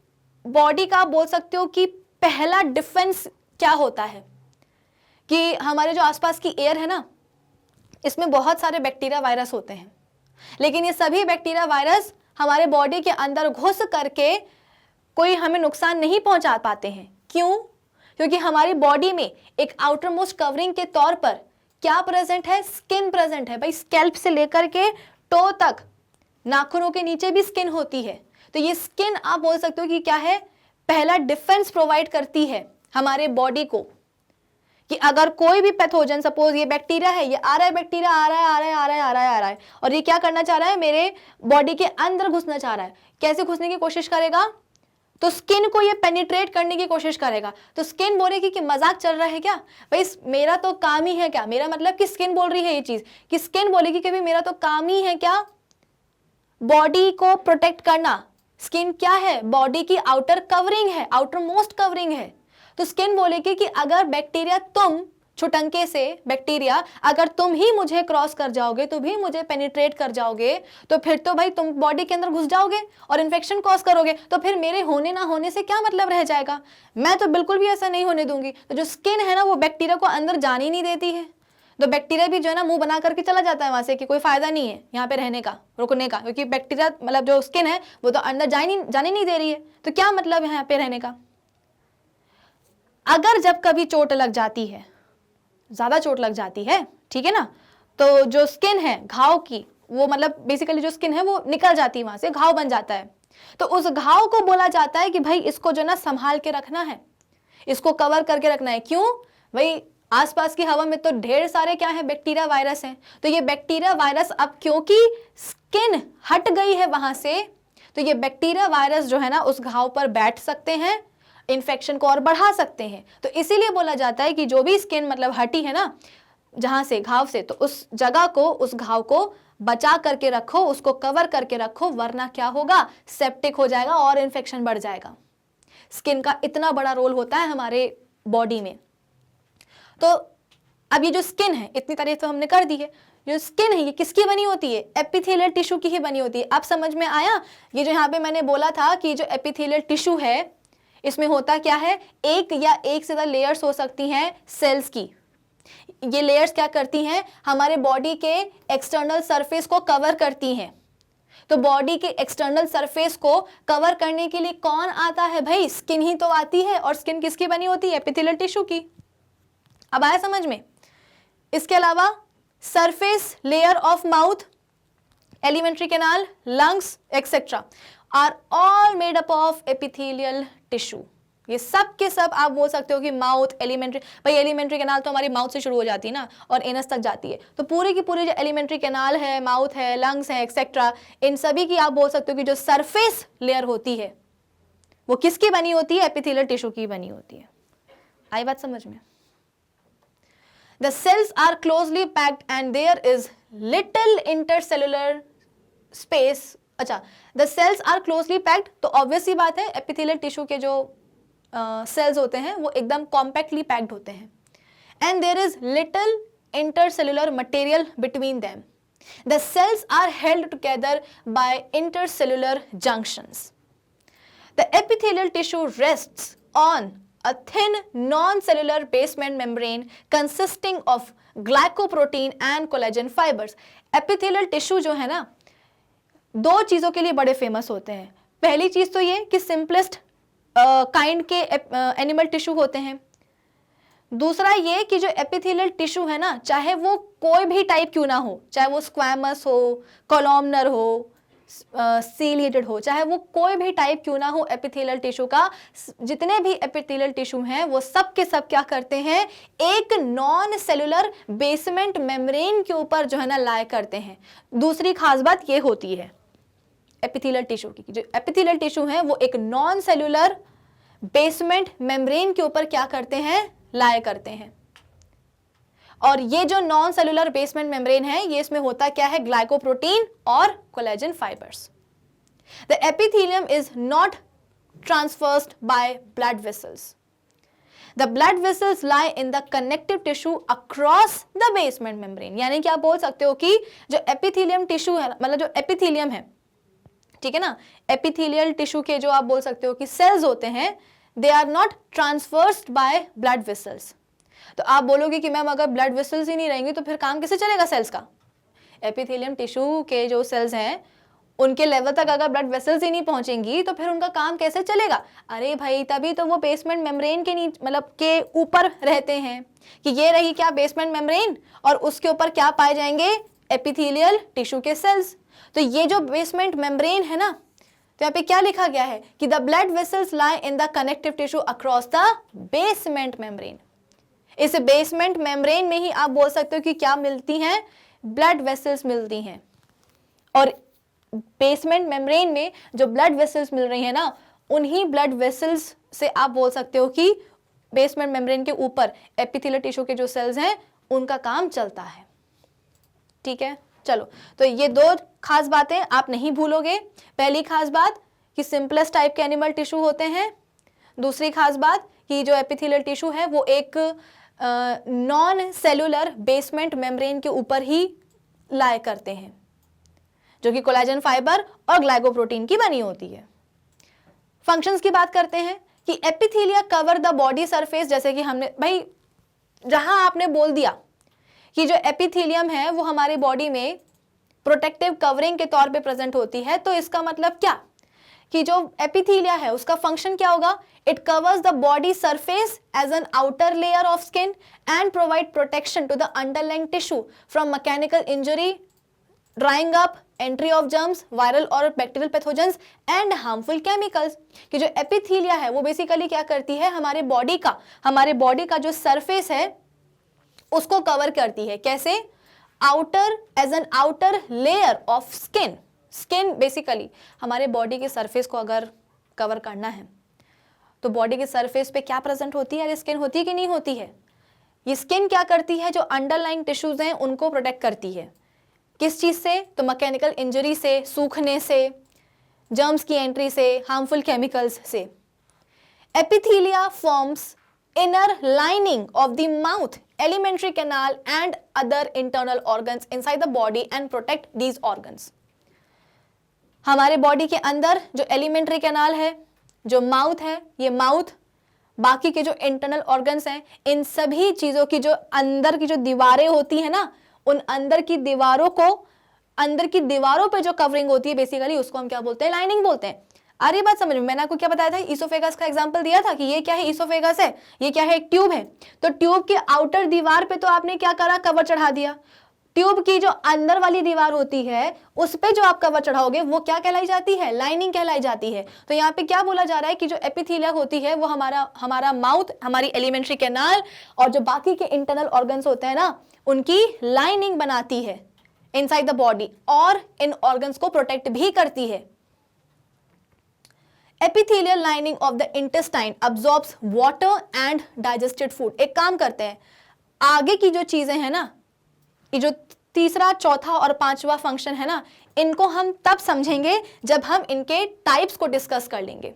S1: बॉडी का बोल सकते हो कि पहला डिफेंस क्या होता है कि हमारे जो आसपास की एयर है ना, इसमें बहुत सारे बैक्टीरिया वायरस होते हैं, लेकिन ये सभी बैक्टीरिया वायरस हमारे बॉडी के अंदर घुस करके कोई हमें नुकसान नहीं पहुंचा पाते हैं। क्यों? क्योंकि हमारी बॉडी में एक आउटर मोस्ट कवरिंग के तौर पर क्या प्रेजेंट है? स्किन प्रेजेंट है। भाई स्कैल्प से लेकर के टो तक, नाखूनों के नीचे भी स्किन होती है। तो ये स्किन आप बोल सकते हो कि क्या है? पहला डिफेंस प्रोवाइड करती है हमारे बॉडी को कि अगर कोई भी पैथोजन, सपोज ये बैक्टीरिया है, ये आ रहा है, बैक्टीरिया आ रहा है आ रहा है आ रहा है आ रहा है आ रहा है, और ये क्या करना चाह रहा है? मेरे बॉडी के अंदर घुसना चाह रहा है। कैसे घुसने की कोशिश करेगा? तो स्किन को ये पेनिट्रेट करने की कोशिश करेगा। तो स्किन बोलेगी कि मजाक चल रहा है क्या भाई, मेरा तो काम ही है क्या, मेरा मतलब कि स्किन बोल रही है ये चीज कि स्किन बोलेगी कि भाई मेरा तो काम ही है क्या, बॉडी को प्रोटेक्ट करना। स्किन क्या है? बॉडी की आउटर कवरिंग है, आउटर मोस्ट कवरिंग है। तो स्किन बोलेगी कि अगर बैक्टीरिया, तुम छुटंके से बैक्टीरिया, अगर तुम ही मुझे क्रॉस कर जाओगे, तुम ही मुझे पेनिट्रेट कर जाओगे, तो फिर तो भाई तुम बॉडी के अंदर घुस जाओगे और इन्फेक्शन कॉज करोगे, तो फिर मेरे होने ना होने से क्या मतलब रह जाएगा? मैं तो बिल्कुल भी ऐसा नहीं होने दूंगी। तो जो स्किन है ना, वो बैक्टीरिया को अंदर जाने ही नहीं देती है। तो बैक्टीरिया भी जो है ना मुंह बना करके चला जाता है वहां से कि कोई फायदा नहीं है यहाँ पे रहने का, रुकने का, क्योंकि बैक्टीरिया मतलब जो स्किन है वो तो अंदर जाने नहीं दे रही है। तो क्या मतलब यहाँ पे रहने का? अगर जब कभी चोट लग जाती है, ज्यादा चोट लग जाती है, ठीक है ना, तो जो स्किन है घाव की, वो मतलब बेसिकली जो स्किन है वो निकल जाती है, वहां से घाव बन जाता है। तो उस घाव को बोला जाता है कि भाई इसको जो ना संभाल के रखना है, इसको कवर करके रखना है। क्यों भाई? आसपास की हवा में तो ढेर सारे क्या है? बैक्टीरिया वायरस हैं। तो ये बैक्टीरिया वायरस अब क्योंकि स्किन हट गई है वहां से, तो ये बैक्टीरिया वायरस जो है ना उस घाव पर बैठ सकते हैं, इन्फेक्शन को और बढ़ा सकते हैं। तो इसीलिए बोला जाता है कि जो भी स्किन मतलब हटी है ना जहां से, घाव से, तो उस जगह को, उस घाव को बचा करके रखो, उसको कवर करके रखो, वरना क्या होगा? सेप्टिक हो जाएगा और इन्फेक्शन बढ़ जाएगा। स्किन का इतना बड़ा रोल होता है हमारे बॉडी में। तो अब ये जो स्किन है, इतनी तारीफ तो हमने कर दी है, जो स्किन है ये किसकी बनी होती है? एपिथेलियल टिश्यू की ही बनी होती है। आप समझ में आया? ये जो यहाँ पे मैंने बोला था कि जो एपिथेलियल टिश्यू है इसमें होता क्या है, एक या एक से ज्यादा लेयर्स हो सकती हैं सेल्स की। ये लेयर्स क्या करती हैं, हमारे बॉडी के एक्सटर्नल सरफेस को कवर करती हैं। तो बॉडी के एक्सटर्नल सरफेस को कवर करने के लिए कौन आता है भाई? स्किन ही तो आती है। और स्किन किसकी बनी होती है? एपिथेलियल टिश्यू की। अब आया समझ में? इसके अलावा surface layer of mouth, alimentary canal, lungs etcetera are all made up of epithelial tissue. ये सब के सब आप बोल सकते हो कि माउथ, एलिमेंट्री, भाई एलिमेंट्री कैनाल तो हमारी माउथ से शुरू हो जाती है ना और एनस तक जाती है, तो पूरी की पूरी जो एलिमेंट्री कैनाल है, माउथ है, लंग्स है एक्सेट्रा, इन सभी की आप बोल सकते हो कि जो सरफेस लेयर होती है वो किसकी बनी होती है? एपिथेलियल टिश्यू की बनी होती है। आई बात समझ में? The cells are closely packed and there is little intercellular space। अच्छा, the cells are closely packed, तो obvious सी बात है एपिथेलियल टिश्यू के जो सेल्स होते हैं वो एकदम कॉम्पैक्टली पैक्ड होते हैं। And there is little intercellular material between them. The cells are held together by intercellular junctions. The epithelial tissue rests on a thin non-cellular basement membrane consisting of glycoprotein and collagen fibers। epithelial tissue जो है ना, दो चीजों के लिए बड़े फेमस होते हैं। पहली चीज तो ये कि सिंपलेस्ट काइंड के एनिमल टिश्यू होते हैं। दूसरा ये कि जो एपिथेलियल टिश्यू है ना, चाहे वो कोई भी टाइप क्यों ना हो, चाहे वो स्क्वैमस हो, कॉलमनर हो, सीलिएटेड हो, चाहे वो कोई भी टाइप क्यों ना हो एपिथेलियल टिश्यू का, जितने भी एपिथेलियल टिश्यू हैं वो सब के सब क्या करते हैं, एक नॉन सेलुलर बेसमेंट मेम्ब्रेन के ऊपर जो है ना लाए करते हैं। दूसरी खास बात ये होती है एपिथेलियल टिश्यू की, जो एपिथेलियल टिश्यू है वो एक नॉन सेलुलर बेसमेंट मेम्ब्रेन के ऊपर क्या करते हैं, लाए करते हैं। और ये जो नॉन सेलुलर बेसमेंट मेम्ब्रेन है ये इसमें होता क्या है, ग्लाइकोप्रोटीन और collagen fibres. The epithelium is not transversed by blood vessels. The blood vessels lie in the connective tissue across the basement membrane. यानी कि आप बोल सकते हो कि जो एपिथेलियम टिश्यू है, मतलब जो एपिथेलियम है, ठीक है ना, एपिथेलियल टिश्यू के जो आप बोल सकते हो कि सेल्स होते हैं, they are not transversed by blood vessels. तो आप बोलोगे कि मैम अगर ब्लड वेसल्स ही नहीं रहेंगे तो फिर काम कैसे चलेगा सेल्स का? एपिथेलियम टिश्यू के जो सेल्स हैं उनके लेवल तक अगर ब्लड वेसल्स ही नहीं पहुंचेंगी तो फिर उनका काम कैसे चलेगा? अरे भाई तभी तो वो बेसमेंट मेम्ब्रेन के नीचे, मतलब के ऊपर रहते हैं, कि ये रही क्या बेसमेंट मेम्ब्रेन और उसके ऊपर क्या पाए जाएंगे, एपिथेलियल टिश्यू के सेल्स। तो ये जो बेसमेंट मेम्ब्रेन है ना, तो यहाँ पे क्या लिखा गया है कि the blood vessels lie in the connective tissue across the basement membrane. इस बेसमेंट मेम्ब्रेन में ही आप बोल सकते हो कि क्या मिलती हैं, ब्लड वेसल्स मिलती हैं। और बेसमेंट मेम्ब्रेन में जो ब्लड वेसल्स मिल रही है ना, उन्हीं ब्लड वेसल्स से आप बोल सकते हो कि बेसमेंट मेम्ब्रेन के ऊपर एपिथेलियल टिश्यू के जो सेल्स हैं उनका काम चलता है। ठीक है, चलो, तो ये दो खास बातें आप नहीं भूलोगे। पहली खास बात कि सिंपलेस्ट टाइप के एनिमल टिश्यू होते हैं। दूसरी खास बात कि जो एपिथेलियल टिश्यू है वो एक नॉन सेलुलर बेसमेंट मेम्ब्रेन के ऊपर ही लाए करते हैं, जो कि कोलेजन फाइबर और ग्लाइकोप्रोटीन की बनी होती है। फंक्शंस की बात करते हैं कि epithelia cover the body surface, जैसे कि हमने भाई जहां आपने बोल दिया कि जो एपिथेलियम है वो हमारे बॉडी में प्रोटेक्टिव कवरिंग के तौर पे प्रेजेंट होती है, तो इसका मतलब क्या कि जो एपिथेलिया है उसका फंक्शन क्या होगा, it covers the body surface as an outer layer of skin and provide protection to the underlying tissue from mechanical injury, drying up, entry of germs, viral और bacterial pathogens and harmful chemicals. कि जो एपिथेलिया है वो बेसिकली क्या करती है, हमारे बॉडी का जो सरफेस है उसको कवर करती है। कैसे? Outer, as an outer layer of skin. Skin basically हमारे बॉडी के सरफेस को अगर कवर करना है तो बॉडी के सरफेस पे क्या प्रेजेंट होती है, स्किन होती है कि नहीं होती है? ये स्किन क्या करती है, जो अंडरलाइंग टिश्यूज हैं उनको प्रोटेक्ट करती है। किस चीज से? तो मैकेनिकल इंजरी से, सूखने से, जर्म्स की एंट्री से, हार्मफुल केमिकल्स से। एपिथीलिया forms inner lining of the mouth, alimentary canal and other internal organs inside the body and protect these organs. हमारे बॉडी के अंदर जो एलिमेंट्री कैनाल है, जो माउथ है, ये माउथ, बाकी के जो इंटरनल ऑर्गन्स हैं, इन सभी चीजों की जो अंदर की जो दीवारें होती है ना, उन अंदर की दीवारों को, अंदर की दीवारों पे जो कवरिंग होती है बेसिकली उसको हम क्या बोलते हैं? लाइनिंग बोलते हैं। आ रही बात समझ में? मैंने आपको क्या बताया था? ईसोफेगस का एग्जांपल दिया था कि ये क्या है? ईसोफेगस है। ये क्या है? एक ट्यूब है। तो ट्यूब के आउटर दीवार पे तो आपने क्या करा? कवर चढ़ा दिया। ट्यूब की जो अंदर वाली दीवार होती है उस पे जो आप कवर चढ़ाओगे वो क्या कहलाई जाती है? लाइनिंग कहलाई जाती है। तो यहाँ पे क्या बोला जा रहा है कि जो एपिथीलिया होती है वो हमारा माउथ, हमारी एलिमेंट्री कैनाल और जो बाकी के इंटरनल ऑर्गन्स होते हैं ना, उनकी लाइनिंग बनाती है इनसाइड द बॉडी और इन ऑर्गन्स को प्रोटेक्ट भी करती है। epithelial lining of the intestine absorbs water and digested food। एक काम करते हैं, आगे की जो चीजें हैं ना, ये जो तीसरा, चौथा और पांचवा फंक्शन है ना, इनको हम तब समझेंगे जब हम इनके टाइप्स को डिस्कस कर लेंगे,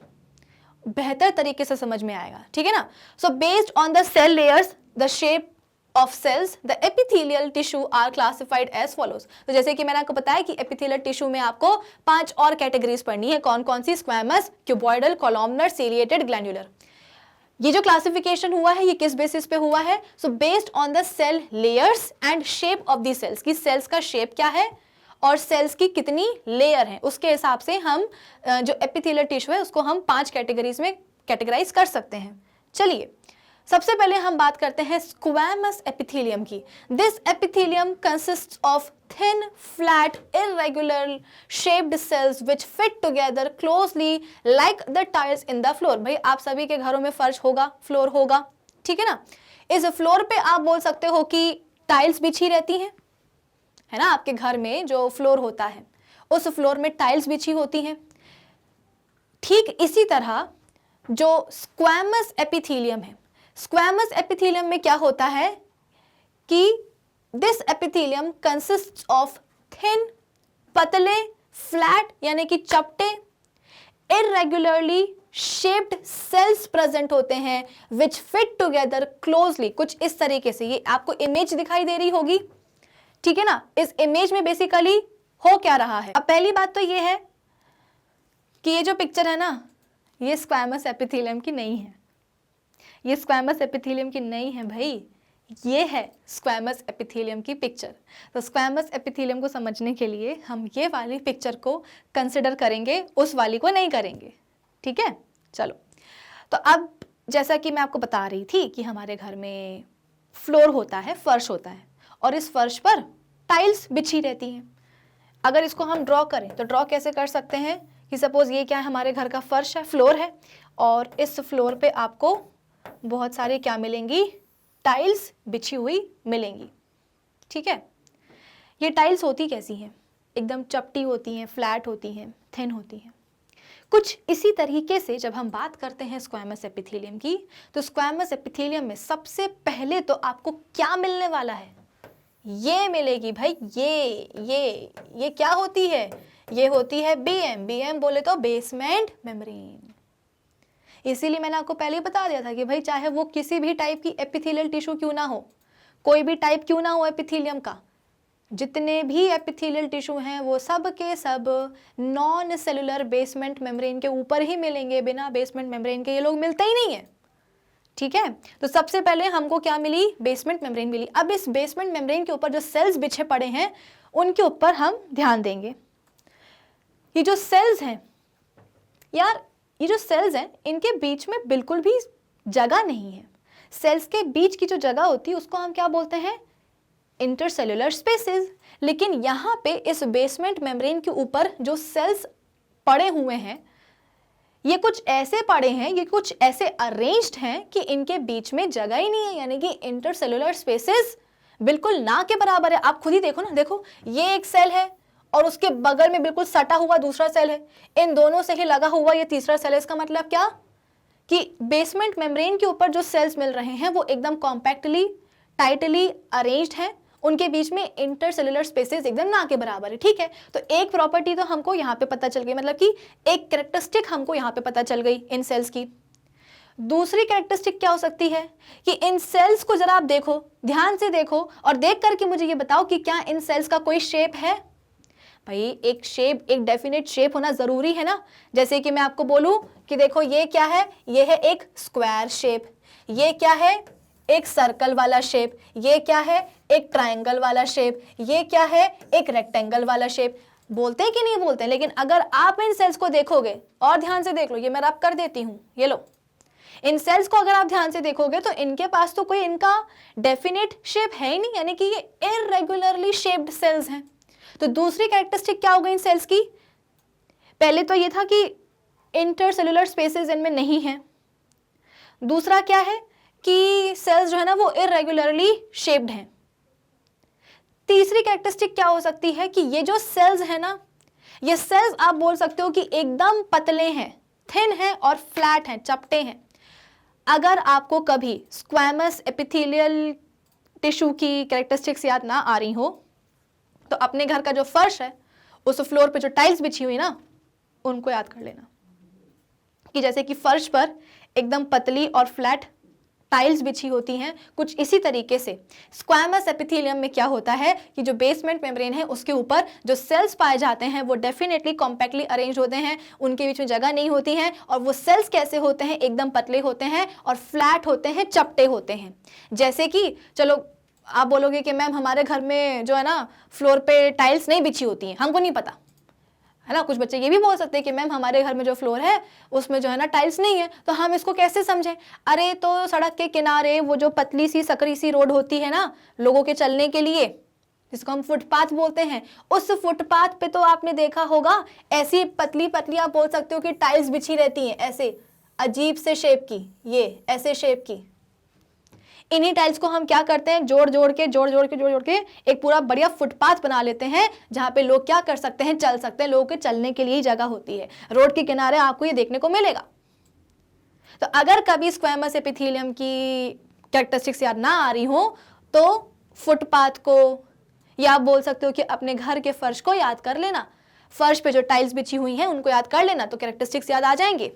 S1: बेहतर तरीके से समझ में आएगा, ठीक है ना। So based on the cell layers, the shape of cells, the epithelial tissue are classified as follows। तो जैसे कि मैंने आपको बताया कि एपिथेलियल टिश्यू में आपको 5 और कैटेगरीज पढ़नी है। कौन कौन सी? Squamous, cuboidal, columnar, ciliated, glandular. ये जो क्लासिफिकेशन हुआ है ये किस बेसिस पे हुआ है? So based on the cell layers and shape of the cells, की सेल्स का शेप क्या है और सेल्स की कितनी लेयर है, उसके हिसाब से हम जो एपिथेलियल टिश्यू है उसको हम 5 कैटेगरीज में कैटेगराइज कर सकते हैं। चलिए सबसे पहले हम बात करते हैं स्क्वैमस एपिथेलियम की। This epithelium consists of thin, flat, irregular shaped cells which fit together closely like the tiles in the floor. भाई आप सभी के घरों में फर्श होगा, फ्लोर होगा, ठीक है ना। इस फ्लोर पे आप बोल सकते हो कि टाइल्स बिछी रहती हैं, है ना। आपके घर में जो फ्लोर होता है उस फ्लोर में टाइल्स बिछी होती हैं। ठीक इसी तरह जो स्क्वैमस एपिथेलियम है, स्क्वैमस एपिथेलियम में क्या होता है कि this epithelium consists of thin, पतले, फ्लैट यानी कि चपटे, इररेगुलरली शेप्ड सेल्स प्रेजेंट होते हैं विच फिट टुगेदर क्लोजली। कुछ इस तरीके से, ये आपको इमेज दिखाई दे रही होगी, ठीक है ना। इस इमेज में बेसिकली हो क्या रहा है? अब पहली बात तो ये है कि ये जो पिक्चर है ना, ये स्क्वैमस एपिथेलियम की नहीं है। ये स्क्वैमस एपिथेलियम की नहीं है भाई, ये है स्क्वैमस एपिथेलियम की पिक्चर। तो स्क्वैमस एपिथेलियम को समझने के लिए हम ये वाली पिक्चर को कंसिडर करेंगे, उस वाली को नहीं करेंगे, ठीक है। चलो, तो अब जैसा कि मैं आपको बता रही थी कि हमारे घर में फ्लोर होता है, फर्श होता है, और इस फर्श पर टाइल्स बिछी रहती हैं। अगर इसको हम ड्रॉ करें तो ड्रॉ कैसे कर सकते हैं कि सपोज ये क्या है, हमारे घर का फर्श है, फ्लोर है, और इस फ्लोर पे आपको बहुत सारी क्या मिलेंगी? टाइल्स बिछी हुई मिलेंगी, ठीक है। ये टाइल्स होती कैसी हैं? एकदम चपटी होती हैं, फ्लैट होती हैं, थिन होती हैं। कुछ इसी तरीके से जब हम बात करते हैं स्क्वैमस एपिथेलियम की, तो स्क्वैमस एपिथेलियम में सबसे पहले तो आपको क्या मिलने वाला है? ये मिलेगी भाई, ये क्या होती है? ये होती है बीएम। बीएम बोले तो बेसमेंट मेम्ब्रेन। इसीलिए मैंने आपको पहले ही बता दिया था कि भाई चाहे वो किसी भी टाइप की एपिथेलियल टिश्यू क्यों ना हो, कोई भी टाइप क्यों ना हो एपिथेलियम का, जितने भी एपिथेलियल टिश्यू हैं वो सब के सब नॉन सेलुलर बेसमेंट मेम्ब्रेन के ऊपर ही मिलेंगे। बिना बेसमेंट मेम्ब्रेन के ये लोग मिलते ही नहीं है, ठीक है। तो सबसे पहले हमको क्या मिली? बेसमेंट मेम्ब्रेन मिली। अब इस बेसमेंट मेम्ब्रेन के ऊपर जो सेल्स बिछे पड़े हैं उनके ऊपर हम ध्यान देंगे। ये जो सेल्स हैं यार, ये जो सेल्स हैं इनके बीच में बिल्कुल भी जगह नहीं है। सेल्स के बीच की जो जगह होती है उसको हम क्या बोलते हैं? Intercellular spaces. लेकिन यहाँ पे इस बेसमेंट मेम्ब्रेन के ऊपर जो सेल्स पड़े हुए हैं, ये कुछ ऐसे पड़े हैं, ये कुछ ऐसे अरेंज्ड हैं कि इनके बीच में जगह ही नहीं है, यानी कि इंटरसेल्युलर स्पेसेस बिल्कुल ना के बराबर है। आप खुद ही देखो ना, देखो ये एक सेल है और उसके बगल में बिल्कुल सटा हुआ दूसरा सेल है, इन दोनों से ही लगा हुआ ये तीसरा सेल है। इसका मतलब क्या कि बेसमेंट मेम्ब्रेन के ऊपर जो सेल्स मिल रहे हैं वो एकदम कॉम्पैक्टली, टाइटली अरेंज्ड हैं, उनके बीच में इंटरसेल्युलर स्पेसेस एकदम ना के बराबर है, ठीक है। तो एक प्रॉपर्टी तो हमको यहाँ पे पता चल गई, मतलब कि एक कैरेक्टरिस्टिक हमको यहाँ पे पता चल गई इन सेल्स की। दूसरी कैरेक्टरिस्टिक क्या हो सकती है कि इन सेल्स को जरा आप देखो, ध्यान से देखो और देख करके मुझे ये बताओ कि क्या इन सेल्स का कोई शेप है। भाई एक शेप, एक डेफिनेट शेप होना जरूरी है ना। जैसे कि मैं आपको बोलूं कि देखो ये क्या है, ये है एक स्क्वायर शेप, ये क्या है एक सर्कल वाला शेप, ये क्या है एक ट्रायंगल वाला शेप, ये क्या है एक रेक्टेंगल वाला शेप। बोलते हैं कि नहीं बोलते, लेकिन अगर आप इन सेल्स को देखोगे और ध्यान से देख लो, ये मैं रब कर देती हूं, ये लो, इन सेल्स को अगर आप ध्यान से देखोगे तो इनके पास तो कोई इनका डेफिनेट शेप है ही नहीं, यानी कि ये इररेगुलरली शेप्ड सेल्स हैं। तो दूसरी कैरेक्टरिस्टिक क्या हो गई इन सेल्स की? पहले तो ये था कि इंटरसेलुलर स्पेसेस इनमें नहीं है। दूसरा क्या है कि सेल्स जो है ना वो इररेगुलरली शेप्ड हैं। तीसरी कैरेक्टरिस्टिक क्या हो सकती है कि ये जो सेल्स है ना, ये सेल्स आप बोल सकते हो कि एकदम पतले हैं, थिन हैं और फ्लैट हैं, चपटे हैं। अगर आपको कभी स्क्वैमस एपिथेलियल टिश्यू की कैरेक्टरिस्टिक्स याद ना आ रही हो तो अपने घर का जो फर्श है, उस फ्लोर पे जो टाइल्स बिछी हुई ना, उनको याद कर लेना कि जैसे कि फर्श पर एकदम पतली और फ्लैट टाइल्स बिछी होती हैं, कुछ इसी तरीके से स्क्वैमस एपिथेलियम में क्या होता है कि जो बेसमेंट मेम्ब्रेन है उसके ऊपर जो सेल्स पाए जाते हैं वो डेफिनेटली कॉम्पैक्टली अरेंज होते हैं, उनके बीच में जगह नहीं होती है। और वो सेल्स कैसे होते हैं? एकदम पतले होते हैं और फ्लैट होते हैं, चपटे होते हैं। जैसे कि चलो आप बोलोगे कि मैम हमारे घर में जो है ना फ्लोर पे टाइल्स नहीं बिछी होती हैं, हमको नहीं पता, है ना। कुछ बच्चे ये भी बोल सकते हैं कि मैम हमारे घर में जो फ्लोर है उसमें जो है ना टाइल्स नहीं है, तो हम इसको कैसे समझें? अरे तो सड़क के किनारे वो जो पतली सी सकरी सी रोड होती है ना लोगों के चलने के लिए, जिसको हम फुटपाथ बोलते हैं, उस फुटपाथ पे तो आपने देखा होगा ऐसी पतली पतली आप बोल सकते हो कि टाइल्स बिछी रहती हैं, ऐसे अजीब से शेप की, ये ऐसे शेप की। इन्हीं टाइल्स को हम क्या करते हैं, जोड़ जोड़ के एक पूरा बढ़िया फुटपाथ बना लेते हैं जहां पे लोग क्या कर सकते हैं, चल सकते हैं। लोगों के चलने के लिए ही जगह होती है, रोड के किनारे आपको ये देखने को मिलेगा। तो अगर कभी स्क्वैमस एपिथेलियम की कैरेक्टरिस्टिक्स याद ना आ रही हो तो फुटपाथ को, या आप बोल सकते हो कि अपने घर के फर्श को याद कर लेना, फर्श पे जो टाइल्स बिछी हुई हैं उनको याद कर लेना, तो कैरेक्टरिस्टिक्स याद आ जाएंगे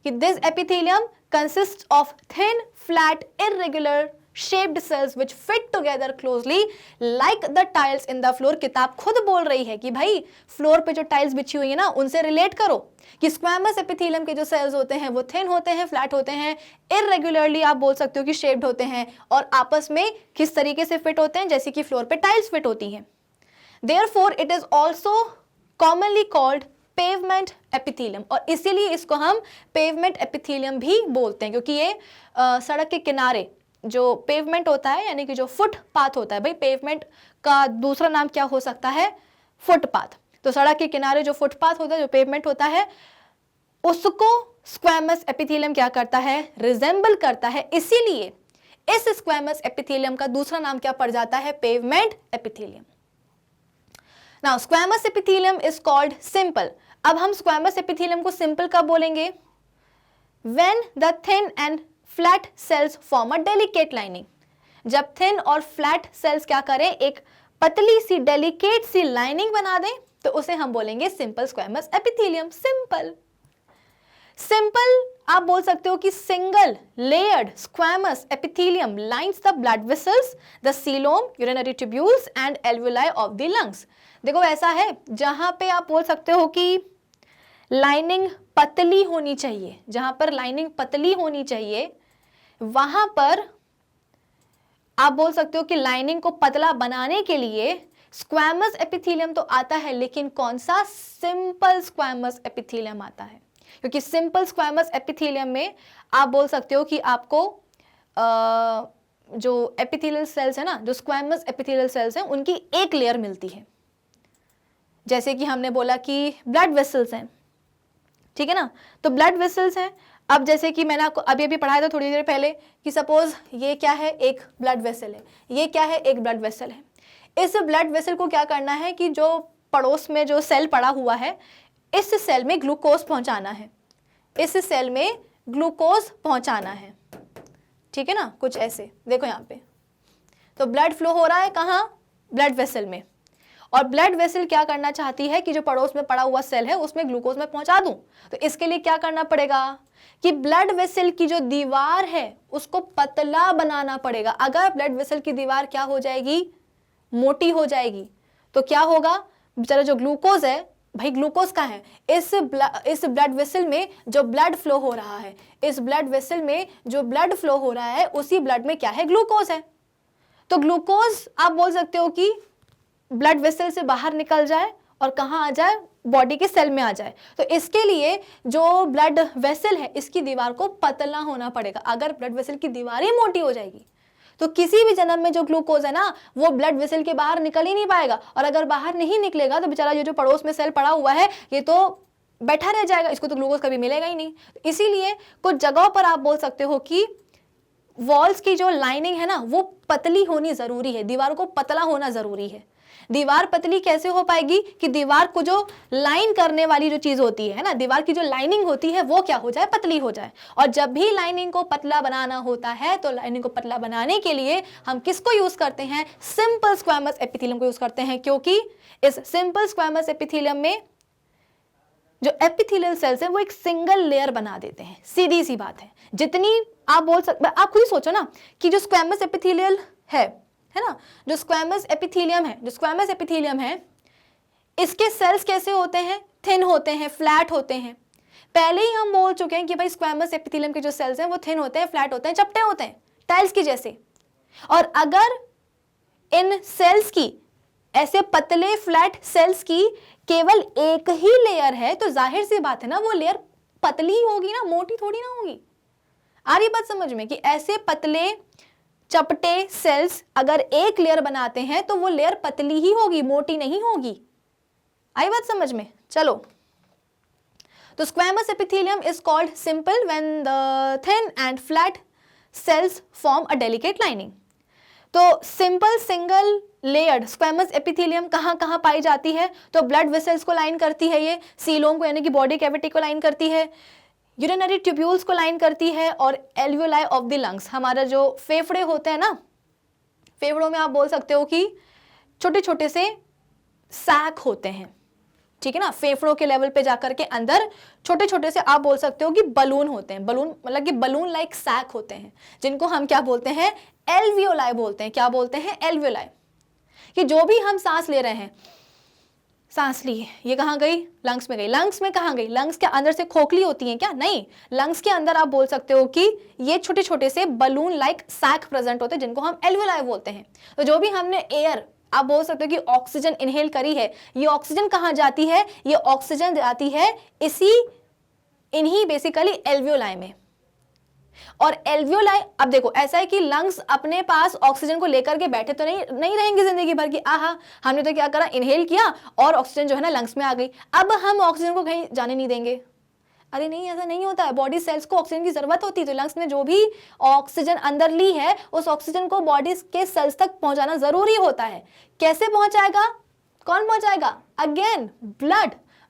S1: कि this epithelium consist of thin flat irregular shaped cells which fit together closely like the tiles in the floor। किताब खुद बोल रही है कि भाई फ्लोर पे जो टाइल्स बिछी हुई है ना उनसे रिलेट करो कि स्क्वैमस एपिथेलियम के जो सेल्स होते हैं वो थिन होते हैं, फ्लैट होते हैं, इररेगुलरली आप बोल सकते हो कि शेप्ड होते हैं और आपस में किस तरीके से फिट होते हैं, जैसे कि फ्लोर पे टाइल्स फिट होती हैं। Therefore it is also commonly called pavement epithelium, और इसीलिए इसको हम पेवमेंट एपिथेलियम भी बोलते हैं, क्योंकि ये सड़क के किनारे जो पेवमेंट होता है, यानी कि जो फुटपाथ होता है, भाई पेवमेंट का दूसरा नाम क्या हो सकता है? फुटपाथ। तो सड़क के किनारे जो फुटपाथ होता है, जो पेवमेंट होता है, उसको स्क्वैमस एपिथेलियम क्या करता है? रिजेंबल करता है। इसीलिए इस स्क्वैमस एपिथेलियम का दूसरा नाम क्या पड़ जाता है? Pavement epithelium. Now squamous epithelium is called simple. अब हम स्क्वैमस एपिथेलियम को सिंपल कब बोलेंगे? When the thin and flat cells form a delicate lining. जब थिन और फ्लैट सेल्स क्या करें, एक पतली सी डेलिकेट सी लाइनिंग बना दें, तो उसे हम बोलेंगे simple squamous epithelium. Simple simple आप बोल सकते हो कि single layered squamous epithelium lines the blood vessels, the coelom, urinary tubules and alveoli of the lungs. देखो ऐसा है जहां पे आप बोल सकते हो कि लाइनिंग पतली होनी चाहिए, जहां पर लाइनिंग पतली होनी चाहिए वहां पर आप बोल सकते हो कि लाइनिंग को पतला बनाने के लिए स्क्वैमस एपिथेलियम तो आता है, लेकिन कौन सा? सिंपल स्क्वैमस एपिथेलियम आता है, क्योंकि सिंपल स्क्वैमस एपिथेलियम में आप बोल सकते हो कि आपको जो एपिथेलियल सेल्स है ना, जो स्क्वैमस एपिथेलियल सेल्स हैं, उनकी एक लेयर मिलती है। जैसे कि हमने बोला कि ब्लड वेसल्स हैं, ठीक है ना, तो ब्लड वेसल्स हैं। अब जैसे कि मैंने आपको अभी अभी पढ़ाया था थोड़ी देर पहले कि सपोज ये क्या है? एक ब्लड वेसल है, ये क्या है? एक ब्लड वेसल है। इस ब्लड वेसल को क्या करना है कि जो पड़ोस में जो सेल पड़ा हुआ है, इस सेल में ग्लूकोज पहुंचाना है, इस सेल में ग्लूकोज पहुंचाना है, ठीक है ना, कुछ ऐसे देखो यहाँ पे। तो ब्लड फ्लो हो रहा है कहाँ? ब्लड वेसल में। और ब्लड वेसल क्या करना चाहती है कि जो पड़ोस में पड़ा हुआ सेल है उसमें ग्लूकोज में पहुंचा दूं। तो इसके लिए क्या करना पड़ेगा कि ब्लड वेसल की जो दीवार है उसको पतला बनाना पड़ेगा। अगर ब्लड वेसल की दीवार क्या हो जाएगी, मोटी हो जाएगी, तो क्या होगा, बेचारा जो ग्लूकोज है, भाई ग्लूकोज का है इस ब्लड वेसल में जो ब्लड फ्लो हो रहा है, इस ब्लड वेसल में जो ब्लड फ्लो हो रहा है उसी ब्लड में क्या है, ग्लूकोज है। तो ग्लूकोज आप बोल सकते हो कि ब्लड वेसल से बाहर निकल जाए और कहाँ आ जाए, बॉडी के सेल में आ जाए। तो इसके लिए जो ब्लड वेसल है इसकी दीवार को पतला होना पड़ेगा। अगर ब्लड वेसल की दीवार ही मोटी हो जाएगी तो किसी भी जन्म में जो ग्लूकोज है ना वो ब्लड वेसल के बाहर निकल ही नहीं पाएगा, और अगर बाहर नहीं निकलेगा तो बेचारा ये जो पड़ोस में सेल पड़ा हुआ है ये तो बैठा रह जाएगा, इसको तो ग्लूकोज कभी मिलेगा ही नहीं। इसीलिए कुछ जगहों पर आप बोल सकते हो कि वॉल्स की जो लाइनिंग है ना वो पतली होनी जरूरी है, दीवार को पतला होना जरूरी है। दीवार पतली कैसे हो पाएगी कि दीवार को जो लाइन करने वाली जो चीज होती है ना, दीवार की जो लाइनिंग होती है वो क्या हो जाए, पतली हो जाए। और जब भी लाइनिंग को पतला बनाना होता है तो लाइनिंग को पतला बनाने के लिए हम किसको यूज करते हैं, सिंपल स्क्वैमस एपिथेलियम को यूज करते हैं, क्योंकि इस सिंपल स्क्वैमस एपिथेलियम में जो एपिथेलियल सेल्स हैं वो एक सिंगल लेयर बना देते हैं। सीधी सी बात है, जितनी आप बोल सकते, आप खुद ही सोचो ना कि जो स्क्वैमस एपिथेलियल है ना, जो स्क्वैमस एपिथेलियम है इसके सेल्स कैसे होते हैं, थिन होते हैं, फ्लैट होते हैं। पहले ही हम बोल चुके हैं कि भाई स्क्वैमस एपिथेलियम के जो सेल्स हैं वो थिन होते हैं, फ्लैट होते हैं, चपटे होते हैं, टाइल्स की जैसे। और अगर इन सेल्स की, ऐसे पतले फ्लैट सेल्स की केवल एक ही लेयर है तो जाहिर सी बात है ना वो लेयर पतली होगी ना, मोटी थोड़ी ना होगी। आ रही बात समझ में कि ऐसे पतले चपटे सेल्स अगर एक लेयर बनाते हैं तो वो लेयर पतली ही होगी, मोटी नहीं होगी। आई बात समझ में? चलो, तो squamous epithelium is called simple when the thin and flat cells form a delicate lining. तो simple single layered squamous epithelium कहाँ कहाँ पाई जाती है, तो ब्लड वेसल्स को लाइन करती है, ये सीलोम को यानी कि बॉडी कैविटी को लाइन करती है, यूरिनरी ट्यूब्यूल्स को लाइन करती है, और एल्वियोलाई ऑफ द लंग्स, हमारा जो फेफड़े होते हैं ना, फेफड़ों में आप बोल सकते हो कि छोटे छोटे से सैक होते हैं, ठीक है ना, फेफड़ों के लेवल पे जाकर के अंदर छोटे छोटे से आप बोल सकते हो कि बलून होते हैं, बलून मतलब कि बलून लाइक सैक होते हैं, जिनको हम क्या बोलते हैं, एल्वियोलाई बोलते हैं। क्या बोलते हैं, एल्वियोलाई। कि जो भी हम सांस ले रहे हैं, सांस ली, ये कहाँ गई, लंग्स में गई, लंग्स में कहाँ गई, लंग्स के अंदर से खोखली होती है क्या, नहीं, लंग्स के अंदर आप बोल सकते हो कि ये छोटे छोटे से बलून लाइक सैक प्रेजेंट होते हैं, जिनको हम एल्वियोलाई बोलते हैं। तो जो भी हमने एयर, आप बोल सकते हो कि ऑक्सीजन इनहेल करी है, ये ऑक्सीजन कहाँ जाती है, ये ऑक्सीजन जाती है इन्हीं बेसिकली एल्वियोलाई में। और एल्वियोलाई, अब देखो ऐसा है कि लंग्स अपने पास ऑक्सीजन को लेकर के बैठे तो नहीं रहेंगे जिंदगी भर की, आहा हमने तो क्या करा, इनहेल किया और ऑक्सीजन जो है ना लंग्स में आ गई, अब हम ऑक्सीजन को कहीं जाने नहीं देंगे। अरे नहीं, ऐसा नहीं होता है, बॉडी सेल्स को ऑक्सीजन की जरूरत होती है, तो लंग्स में जो भी ऑक्सीजन अंदर ली है उस ऑक्सीजन को बॉडी के सेल्स तक पहुंचाना जरूरी होता है। कैसे पहुंचाएगा, कौन पहुंचाएगा, अगेन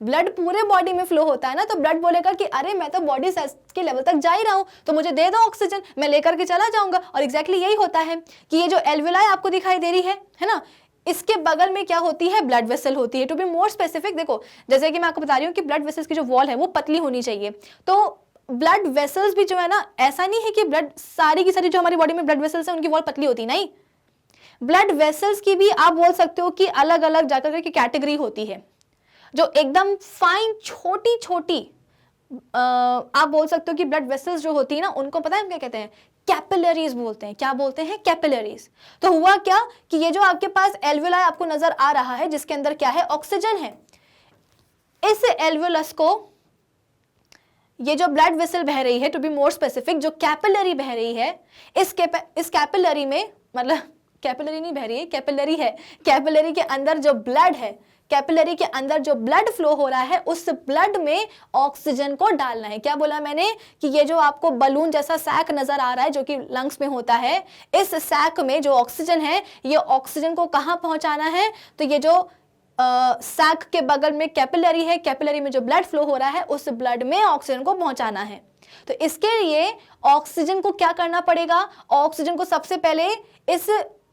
S1: ब्लड पूरे बॉडी में फ्लो होता है ना, तो ब्लड बोलेगा कि अरे मैं तो बॉडी सेल्स के लेवल तक जा ही रहा हूं, तो मुझे दे दो ऑक्सीजन, मैं लेकर के चला जाऊंगा। और एग्जैक्टली यही होता है कि ये जो एल्वियोलाई आपको दिखाई दे रही है ना, इसके बगल में क्या होती है, ब्लड वेसल होती है। टू बी मोर स्पेसिफिक, देखो जैसे कि मैं आपको बता रही हूँ कि ब्लड वेसल्स की जो वॉल है वो पतली होनी चाहिए, तो ब्लड वेसल्स भी जो है ना, ऐसा नहीं है कि ब्लड सारी की सारी जो हमारी बॉडी में ब्लड वेसल्स है उनकी वॉल पतली होती, नहीं, ब्लड वेसल्स की भी आप बोल सकते हो कि अलग अलग जाकर के कैटेगरी होती है। जो एकदम फाइन छोटी छोटी आप बोल सकते हो कि ब्लड वेसल्स जो होती है ना, उनको पता है हम क्या कहते हैं, कैपिलरीज बोलते हैं। क्या बोलते हैं, कैपिलरीज। तो हुआ क्या कि ये जो आपके पास एल्वियोलाई आपको नजर आ रहा है जिसके अंदर क्या है, ऑक्सीजन है, इस एल्वियोलस को ये जो ब्लड वेसल बह रही है, टू बी मोर स्पेसिफिक जो कैपिलरी बह रही है, इस कैपिलरी में, मतलब कैपिलरी नहीं बह रही है, कैपिलरी है, कैपिलरी के अंदर जो ब्लड है, कैपिलरी के अंदर जो ब्लड फ्लो हो रहा है उस ब्लड में ऑक्सीजन को डालना है। क्या बोला मैंने कि ये जो आपको बलून जैसा सैक नजर आ रहा है जो कि लंग्स में होता है, इस सैक में जो ऑक्सीजन है, ये ऑक्सीजन को कहां पहुंचाना है, तो ये जो सैक के बगल में कैपिलरी है, कैपिलरी में जो ब्लड फ्लो हो रहा है उस ब्लड में ऑक्सीजन को पहुंचाना है। तो इसके लिए ऑक्सीजन को क्या करना पड़ेगा, ऑक्सीजन को सबसे पहले इस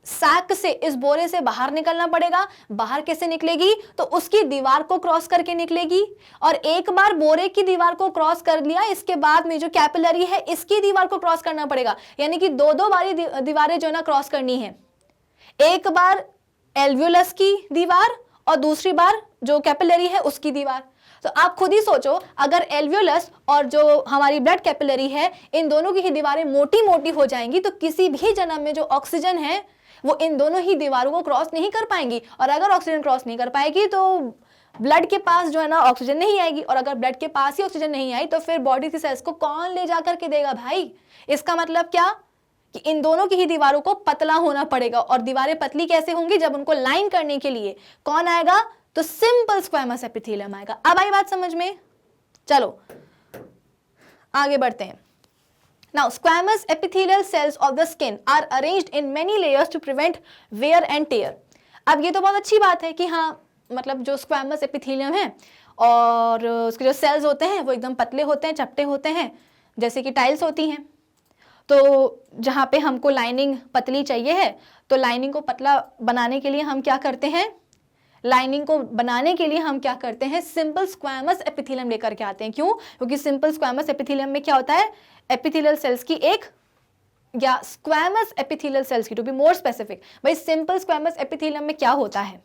S1: सैक से, इस बोरे से बाहर निकलना पड़ेगा। बाहर कैसे निकलेगी? तो उसकी दीवार को क्रॉस करके निकलेगी, और एक बार बोरे की दीवार को क्रॉस कर लिया, इसके बाद में जो कैपिलरी है इसकी दीवार को क्रॉस करना पड़ेगा। यानी कि दो दो बारी दीवारें जो है ना क्रॉस करनी है। एक बार एल्वियोलस की दीवार और दूसरी बार जो कैपिलरी है उसकी दीवार। तो आप खुद ही सोचो, अगर एल्वियोलस और जो हमारी ब्लड कैपिलरी है, इन दोनों की ही दीवारें मोटी मोटी हो जाएंगी, तो किसी भी जन्म में जो ऑक्सीजन है वो इन दोनों ही दीवारों को क्रॉस नहीं कर पाएंगी। और अगर ऑक्सीजन क्रॉस नहीं कर पाएगी तो ब्लड के पास जो है ना ऑक्सीजन नहीं आएगी, और अगर ब्लड के पास ही ऑक्सीजन नहीं आई तो फिर बॉडी की सेल्स को कौन ले जा करके देगा भाई? इसका मतलब क्या कि इन दोनों की ही दीवारों को पतला होना पड़ेगा। और दीवारें पतली कैसे होंगी? जब उनको लाइन करने के लिए कौन आएगा? तो सिंपल स्क्वैमस एपिथेलियम आएगा। अब आई बात समझ में? चलो आगे बढ़ते हैं। Now, squamous epithelial cells of the skin are arranged in many layers to prevent wear and tear. अब ये तो बहुत अच्छी बात है कि हाँ, मतलब जो स्क्वैमस एपिथेलियम है और उसके जो सेल्स होते हैं वो एकदम पतले होते हैं, चपटे होते हैं, जैसे कि टाइल्स होती हैं। तो जहाँ पे हमको लाइनिंग पतली चाहिए है, तो लाइनिंग को पतला बनाने के लिए हम क्या करते हैं? लाइनिंग को बनाने के लिए हम क्या करते हैं? सिंपल स्क्वैमस एपिथेलियम लेकर के आते हैं। क्यों? क्योंकि सिंपल स्क्वैमस एपिथेलियम में क्या होता है? एपिथेलियल सेल्स की एक, या स्क्वैमस एपिथेलियल सेल्स की, टू बी मोर स्पेसिफिक। भाई सिंपल स्क्वैमस एपिथेलियम में क्या होता है?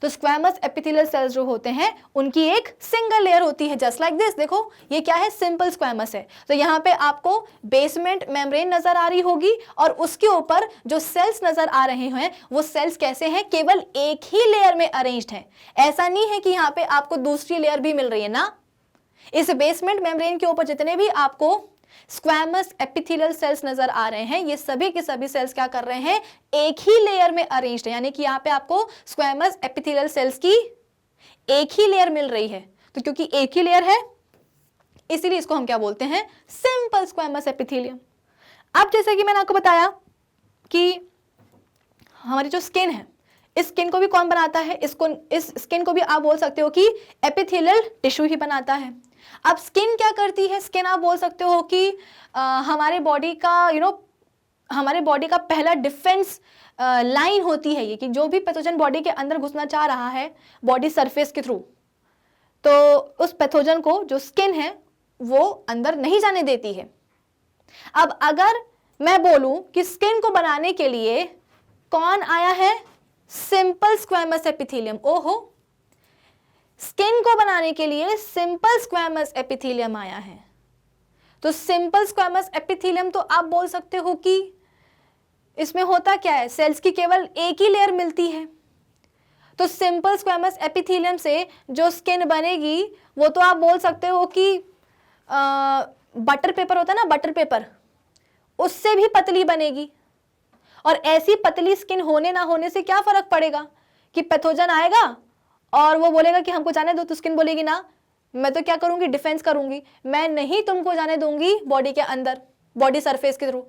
S1: तो स्क्वैमस एपिथेलियल सेल्स जो होते हैं उनकी एक सिंगल लेयर होती है, जस्ट लाइक दिस। देखो ये क्या है? सिंपल स्क्वैमस है। तो यहाँ पे आपको बेसमेंट मेम्ब्रेन नजर आ रही होगी, और उसके ऊपर जो सेल्स नजर आ रहे हैं वो सेल्स कैसे हैं? केवल एक ही लेयर में अरेंज्ड हैं। ऐसा नहीं है कि यहाँ पे आपको दूसरी लेयर भी मिल रही है ना। इस बेसमेंट मेम्ब्रेन के ऊपर जितने भी आपको स्क्वैमस एपिथेलियल सेल्स नजर आ रहे हैं, ये सभी के सभी सेल्स क्या कर रहे हैं? एक ही लेयर में अरेंज्ड है। यानी कि यहाँ पे आपको स्क्वैमस एपिथेलियल सेल्स की एक ही लेयर मिल रही है। तो क्योंकि एक ही लेयर है इसीलिए इसको हम क्या बोलते हैं? Simple squamous epithelium. अब जैसे कि मैंने आपको बताया कि हमारी जो स्किन है, इस स्किन को भी कौन बनाता है? इस स्किन को भी आप बोल सकते हो कि एपिथेलियल टिश्यू ही बनाता है। अब स्किन क्या करती है? स्किन आप बोल सकते हो कि हमारे बॉडी का हमारे बॉडी का पहला डिफेंस लाइन होती है ये, कि जो भी पैथोजन बॉडी के अंदर घुसना चाह रहा है बॉडी सरफेस के थ्रू, तो उस पैथोजन को जो स्किन है वो अंदर नहीं जाने देती है। अब अगर मैं बोलूं कि स्किन को बनाने के लिए कौन आया है? Simple squamous epithelium. ओहो, स्किन को बनाने के लिए सिंपल स्क्वैमस एपिथेलियम आया है। तो सिंपल स्क्वैमस एपिथेलियम तो आप बोल सकते हो कि इसमें होता क्या है? सेल्स की केवल एक ही लेयर मिलती है। तो सिंपल स्क्वैमस एपिथेलियम से जो स्किन बनेगी वो तो आप बोल सकते हो कि बटर पेपर होता है ना, बटर पेपर, उससे भी पतली बनेगी। और ऐसी पतली स्किन होने ना होने से क्या फर्क पड़ेगा? कि पैथोजन आएगा और वो बोलेगा कि हमको जाने दो, तो स्किन बोलेगी ना, मैं तो क्या करूंगी? डिफेंस करूंगी, मैं नहीं तुमको जाने दूंगी बॉडी के अंदर, बॉडी सरफेस के थ्रू।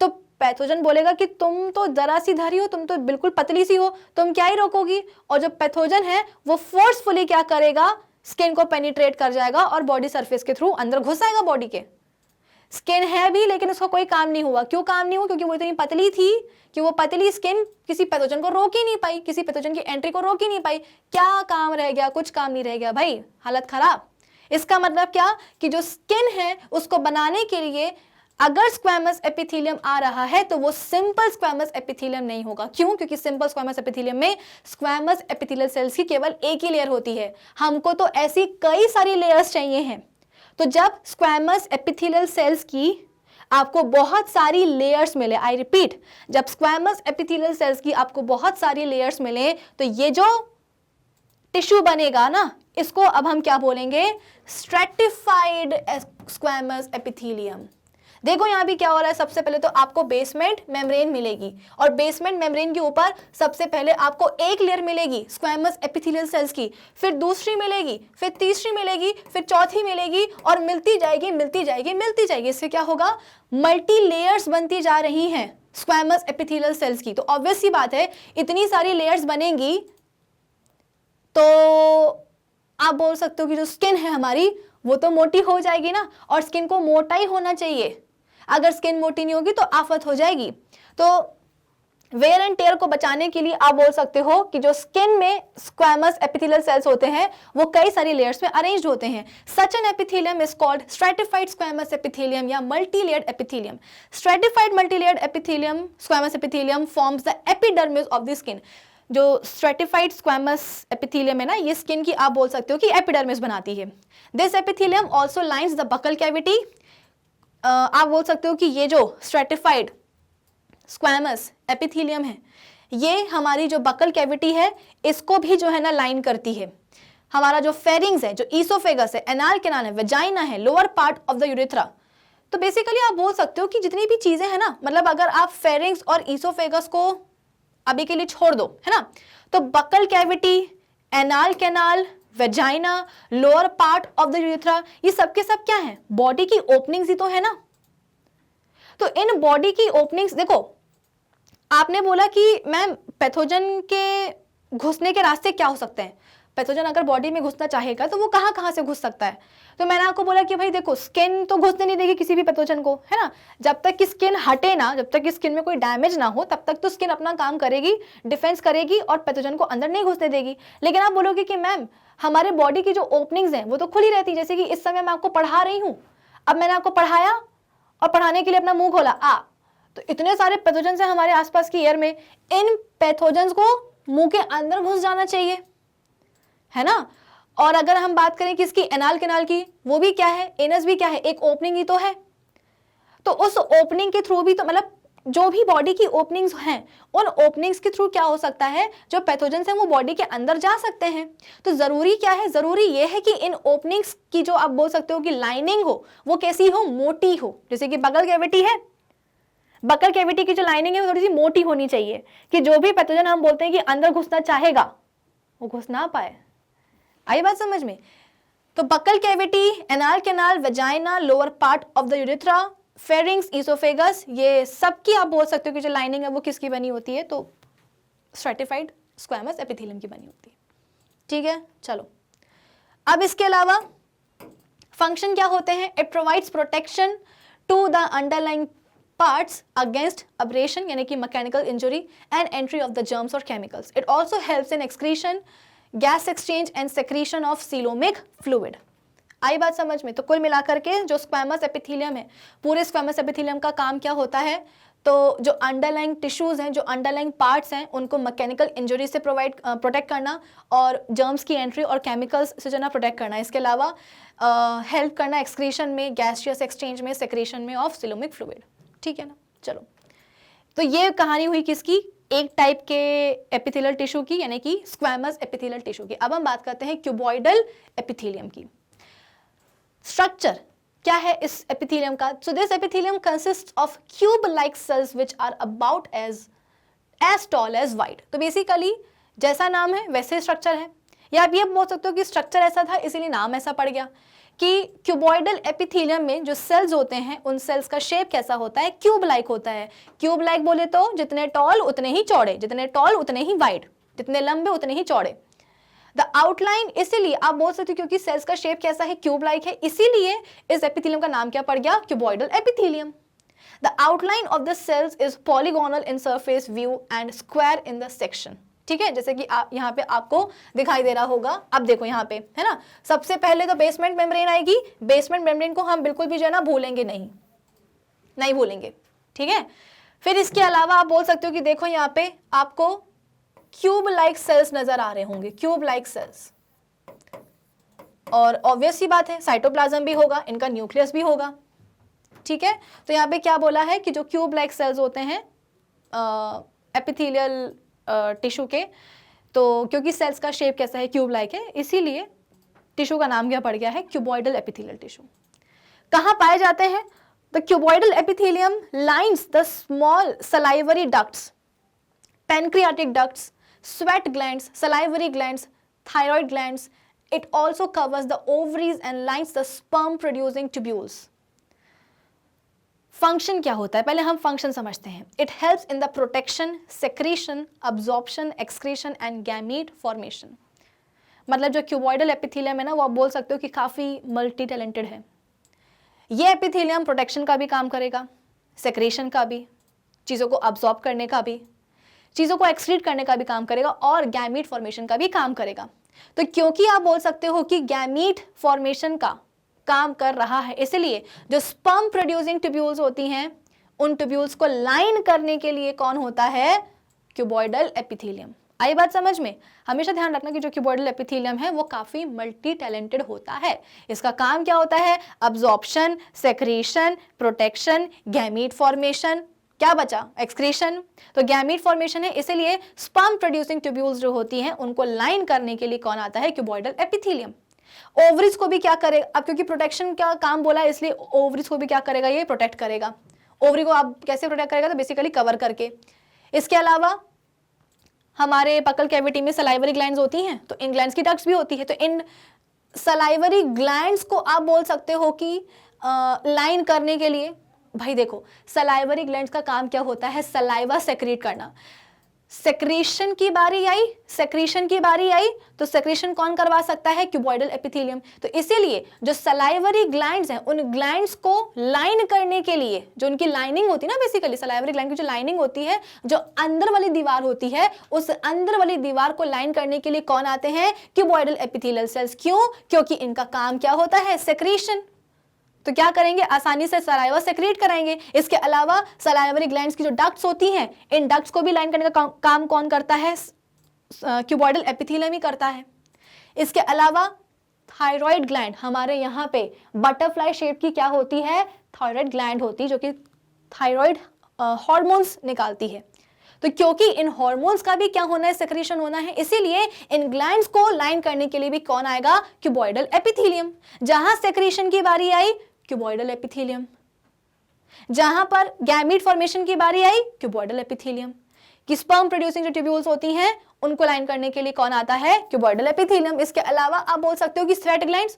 S1: तो पैथोजन बोलेगा कि तुम तो जरा सी धरी हो, तुम तो बिल्कुल पतली सी हो, तुम क्या ही रोकोगी? और जो पैथोजन है वो फोर्सफुली क्या करेगा? स्किन को पेनिट्रेट कर जाएगा और बॉडी सरफेस के थ्रू अंदर घुस आएगा बॉडी के। स्किन है भी लेकिन उसका कोई काम नहीं हुआ। क्यों काम नहीं हुआ? क्योंकि वो इतनी पतली थी कि वो पतली स्किन किसी पैथोजन को रोक ही नहीं पाई, किसी पैथोजन की एंट्री को रोक ही नहीं पाई। क्या काम रह गया? कुछ काम नहीं रह गया भाई, हालत खराब। इसका मतलब क्या? कि जो स्किन है उसको बनाने के लिए अगर स्क्वैमस एपिथेलियम आ रहा है तो वो सिंपल स्क्वैमस एपिथेलियम नहीं होगा। क्यों? क्योंकि सिंपल स्क्वैमस एपिथेलियम में स्क्वैमस एपिथेलियल सेल्स की केवल एक ही लेयर होती है। हमको तो ऐसी कई सारी लेयर्स चाहिए हैं। तो जब स्क्वैमस एपिथेलियल सेल्स की आपको बहुत सारी लेयर्स मिले, आई रिपीट, जब स्क्वैमस एपिथेलियल सेल्स की आपको बहुत सारी लेयर्स मिले, तो ये जो टिश्यू बनेगा ना, इसको अब हम क्या बोलेंगे? Stratified squamous epithelium. देखो यहाँ भी क्या हो रहा है? सबसे पहले तो आपको बेसमेंट मेम्ब्रेन मिलेगी, और बेसमेंट मेम्ब्रेन के ऊपर सबसे पहले आपको एक लेयर मिलेगी स्क्वैमस एपिथेलियल सेल्स की, फिर दूसरी मिलेगी, फिर तीसरी मिलेगी, फिर चौथी मिलेगी, और मिलती जाएगी मिलती जाएगी मिलती जाएगी। इससे क्या होगा? मल्टी लेयर्स बनती जा रही हैं स्क्वैमस एपिथेलियल सेल्स की। तो ऑब्वियस सी बात है, इतनी सारी लेयर्स बनेंगी तो आप बोल सकते हो कि जो स्किन है हमारी वो तो मोटी हो जाएगी ना, और स्किन को मोटा ही होना चाहिए। अगर स्किन मोटी नहीं होगी तो आफत हो जाएगी। तो वेयर एंड टेयर को बचाने के लिए आप बोल सकते हो कि जो स्किन में स्क्वैमस एपिथेलियल सेल्स होते हैं वो कई सारी लेयर्स में अरेंज्ड होते हैं. Such an epithelium is called stratified squamous epithelium या multilayered epithelium. Stratified multilayered epithelium squamous epithelium forms the epidermis of the skin. जो स्ट्रेटिफाइड स्क्वैमस एपिथेलियम है ना, ये स्किन की आप बोल सकते हो कि एपिडर्मिस बनाती है. This epithelium also lines the buccal cavity. आप बोल सकते हो कि ये जो स्ट्रेटिफाइड स्क्वैमस एपिथेलियम है ये हमारी जो बकल कैविटी है इसको भी जो है ना लाइन करती है. हमारा जो फेरिंग्स है, जो ईसोफेगस है, एनाल कैनाल है, वेजाइना है, lower part of the urethra. तो बेसिकली आप बोल सकते हो कि जितनी भी चीजें हैं ना, मतलब अगर आप फेरिंग्स और ईसोफेगस को अभी के लिए छोड़ दो है ना, तो buccal cavity, anal canal, vagina, lower part of the urethra, ये सब के सब क्या है? बॉडी की ओपनिंग्स ही तो है ना. तो इन बॉडी की ओपनिंग्स देखो, आपने बोला कि मैम पैथोजन के घुसने के रास्ते क्या हो सकते हैं. पैथोजन अगर बॉडी में घुसना चाहेगा तो वो कहाँ कहाँ से घुस सकता है. तो मैंने आपको बोला कि भाई देखो, स्किन तो घुसने नहीं देगी किसी भी पैथोजन को, है ना. जब तक कि स्किन हटे ना, जब तक कि स्किन में कोई डैमेज ना हो, तब तक तो स्किन अपना काम करेगी, डिफेंस करेगी और पैथोजन को अंदर नहीं घुसने देगी. लेकिन आप बोलोगे कि मैम हमारे बॉडी की जो ओपनिंग्स हैं वो तो खुली रहती है. जैसे कि इस समय मैं आपको पढ़ा रही हूँ, अब मैंने आपको पढ़ाया और पढ़ाने के लिए अपना मुंह खोला, तो इतने सारे पैथोजेंस हैं हमारे आसपास की एयर में, इन पैथोजेंस को मुंह के अंदर घुस जाना चाहिए, है ना. और अगर हम बात करें किसकी, एनाल कैनाल की, वो भी क्या है, एनस भी क्या है, एक ओपनिंग ही तो है. तो उस ओपनिंग के थ्रू भी तो मतलब जो भी बॉडी की ओपनिंग्स हैं उन ओपनिंग्स के थ्रू क्या हो सकता है, जो पैथोजेंस हैं वो बॉडी के अंदर जा सकते हैं. तो जरूरी क्या है, जरूरी ये है कि इन ओपनिंग्स की जो आप बोल सकते हो कि लाइनिंग हो वो कैसी हो, मोटी हो. जैसे कि बकल कैविटी है, बकल कैविटी की जो लाइनिंग है वो थोड़ी सी मोटी होनी चाहिए कि जो भी पैथोजन हम बोलते हैं कि अंदर घुसना चाहेगा वो घुस ना पाए. आई बात समझ में. तो buccal cavity, anal canal, vagina, lower part of the urethra, pharynx, oesophagus, ये सब की आप बोल सकते हो कि जो लाइनिंग है वो किसकी बनी होती है, तो स्ट्रेटिफाइड स्क्वैमस एपिथेलियम की बनी होती है. ठीक है, चलो. अब इसके अलावा फंक्शन क्या होते हैं. It provides protection to the underlying parts against abrasion यानी कि mechanical injury and entry of the germs or chemicals. It also helps in excretion, gas exchange and secretion of coelomic fluid. आई बात समझ में. तो कुल मिलाकर के जो स्क्वैमस एपिथेलियम है, पूरे स्क्वैमस एपिथेलियम का काम क्या होता है, तो जो अंडरलाइंग टिश्यूज हैं, जो अंडरलाइंग पार्ट्स हैं, उनको मैकेनिकल इंजरी से प्रोटेक्ट करना और जर्म्स की एंट्री और केमिकल्स से जो ना प्रोटेक्ट करना. इसके अलावा हेल्प करना एक्सक्रीशन में, गैसियस एक्सचेंज में, सेक्रेशन में ऑफ सिलोमिक फ्लूइड. ठीक है ना. चलो, तो ये कहानी हुई किसकी, एक टाइप के एपिथेलियल टिश्यू की, यानी कि स्क्वैमस एपिथेलियल टिश्यू की. अब हम बात करते हैं क्यूबॉइडल एपिथेलियम की. स्ट्रक्चर क्या है इस एपिथेलियम का. So this epithelium consist of cube like cells which are about as tall as wide. तो बेसिकली जैसा नाम है वैसे स्ट्रक्चर है, या आप ये बोल सकते हो कि स्ट्रक्चर ऐसा था इसीलिए नाम ऐसा पड़ गया कि क्यूबॉइडल एपिथेलियम में जो सेल्स होते हैं उन सेल्स का शेप कैसा होता है, क्यूब लाइक होता है. क्यूब लाइक बोले तो जितने टॉल उतने ही चौड़े, जितने टॉल उतने ही वाइड, जितने लंबे उतने ही चौड़े. द आउटलाइन, इसीलिए आप बोल सकते हो क्योंकि सेल्स का शेप कैसा है, क्यूब लाइक है, इसीलिए इस एपिथेलियम का नाम क्या पड़ गया, cuboidal epithelium. The outline of the cells is polygonal in surface view and square in the section. ठीक है, जैसे कि आप यहाँ पे आपको दिखाई दे रहा होगा. अब देखो यहाँ पे है ना, सबसे पहले तो बेसमेंट मेम्ब्रेन आएगी. बेसमेंट मेम्ब्रेन को हम बिल्कुल भी जो है ना भूलेंगे नहीं भूलेंगे. ठीक है, फिर इसके अलावा आप बोल सकते हो कि देखो यहाँ पे आपको क्यूब लाइक सेल्स नजर आ रहे होंगे, क्यूब लाइक सेल्स. और ऑब्वियस सी बात है साइटोप्लाज्म भी होगा, इनका न्यूक्लियस भी होगा. ठीक है, तो यहाँ पे क्या बोला है कि जो क्यूब लाइक सेल्स होते हैं एपिथेलियल टिश्यू के, तो क्योंकि सेल्स का शेप कैसा है, क्यूब लाइक है, इसीलिए टिश्यू का नाम क्या पड़ गया है, क्यूबॉइडल एपिथेलियल टिश्यू. कहाँ पाए जाते हैं, the cuboidal epithelium lines the small salivary ducts, pancreatic ducts, sweat glands, salivary glands, thyroid glands. It also covers the ovaries and lines the sperm producing tubules. Function क्या होता है, पहले हम फंक्शन समझते हैं. It helps in the protection, secretion, absorption, excretion and gamete formation. मतलब जो क्यूबॉइडल एपिथेलियम है ना, वो आप बोल सकते हो कि काफ़ी मल्टी टैलेंटेड है. ये एपिथेलियम प्रोटेक्शन का भी काम करेगा, सेक्रेशन का भी, चीज़ों को अब्जॉर्ब करने का भी, चीज़ों को एक्सक्रीट करने का भी काम करेगा और गैमीट फॉर्मेशन का भी काम करेगा। तो क्योंकि आप बोल सकते हो कि गैमीट फॉर्मेशन का काम कर रहा है, इसलिए जो स्पर्म प्रोड्यूसिंग ट्यूब्यूल्स होती हैं उन ट्यूब्यूल्स को लाइन करने के लिए कौन होता है? Cuboidal epithelium. आई बात समझ में? हमेशा ध्यान रखना कि जो क्यूबॉइडल एपिथेलियम है वो काफी मल्टी टैलेंटेड होता है। इसका काम क्या होता है? Absorption, secretion, protection, gamete formation, क्या बचा? एक्सक्रीशन। तो गैमीट फॉर्मेशन है, इसीलिए स्पर्म प्रोड्यूसिंग ट्यूब्यूल्स जो होती हैं उनको लाइन करने के लिए कौन आता है? Cuboidal epithelium. ओवरीज को भी क्या करेगा? अब क्योंकि प्रोटेक्शन का काम बोला है इसलिए ओवरीज को भी क्या करेगा? ये प्रोटेक्ट करेगा। ओवरी को आप कैसे प्रोटेक्ट करेगा? तो बेसिकली कवर करके। इसके अलावा हमारे बकल कैविटी में सलाइवरी ग्लैंड्स होती हैं, तो इन ग्लैंड्स की डक्ट्स भी होती है। तो इन सलाइवरी ग्लैंड्स को आप बोल सकते हो कि लाइन करने के लिए, भाई देखो सलाइवरी ग्लैंड्स का काम क्या होता है? सलाइवा सेक्रेट करना। सेक्रेशन की बारी आई, सेक्रेशन की बारी आई तो सेक्रेशन कौन करवा सकता है? Cuboidal epithelium. तो इसीलिए जो सलाइवरी ग्लैंड्स हैं उन ग्लैंड्स को लाइन करने के लिए, जो उनकी लाइनिंग होती है ना, बेसिकली सलाइवरी ग्लैंड की जो लाइनिंग होती है, जो अंदर वाली दीवार होती है, उस अंदर वाली दीवार को लाइन करने के लिए कौन आते हैं? Cuboidal epithelial cells. क्यों? क्योंकि इनका काम क्या होता है? सेक्रेशन। तो क्या करेंगे? आसानी से सलाइवा सेक्रेट कराएंगे। इसके अलावा सलाइवरी ग्लैंड्स की जो डक्ट्स होती हैं, इन डक्ट्स को भी लाइन करने का काम कौन करता है? क्यूबॉइडल एपिथेलियम ही करता है। इसके अलावा थायराइड ग्लैंड, हमारे यहाँ पे बटरफ्लाई शेप की क्या होती है? थायराइड ग्लैंड होती है, जो कि थायराइड हार्मोन्स निकालती है। तो क्योंकि इन हार्मोन्स का भी क्या होना है? सेक्रेशन होना है, इसीलिए इन ग्लैंड्स को लाइन करने के लिए भी कौन आएगा? Cuboidal epithelium. जहां सेक्रेशन की बारी आई, क्यूबॉइडल एपिथेलियम। जहां पर गैमीट फॉर्मेशन की बारी आई, क्यूबॉइडल एपिथेलियम। कि स्पर्म प्रोड्यूसिंग जो ट्यूब्यूल्स होती हैं उनको लाइन करने के लिए कौन आता है? Cuboidal epithelium. इसके अलावा आप बोल सकते हो कि स्वेट ग्लैंड्स,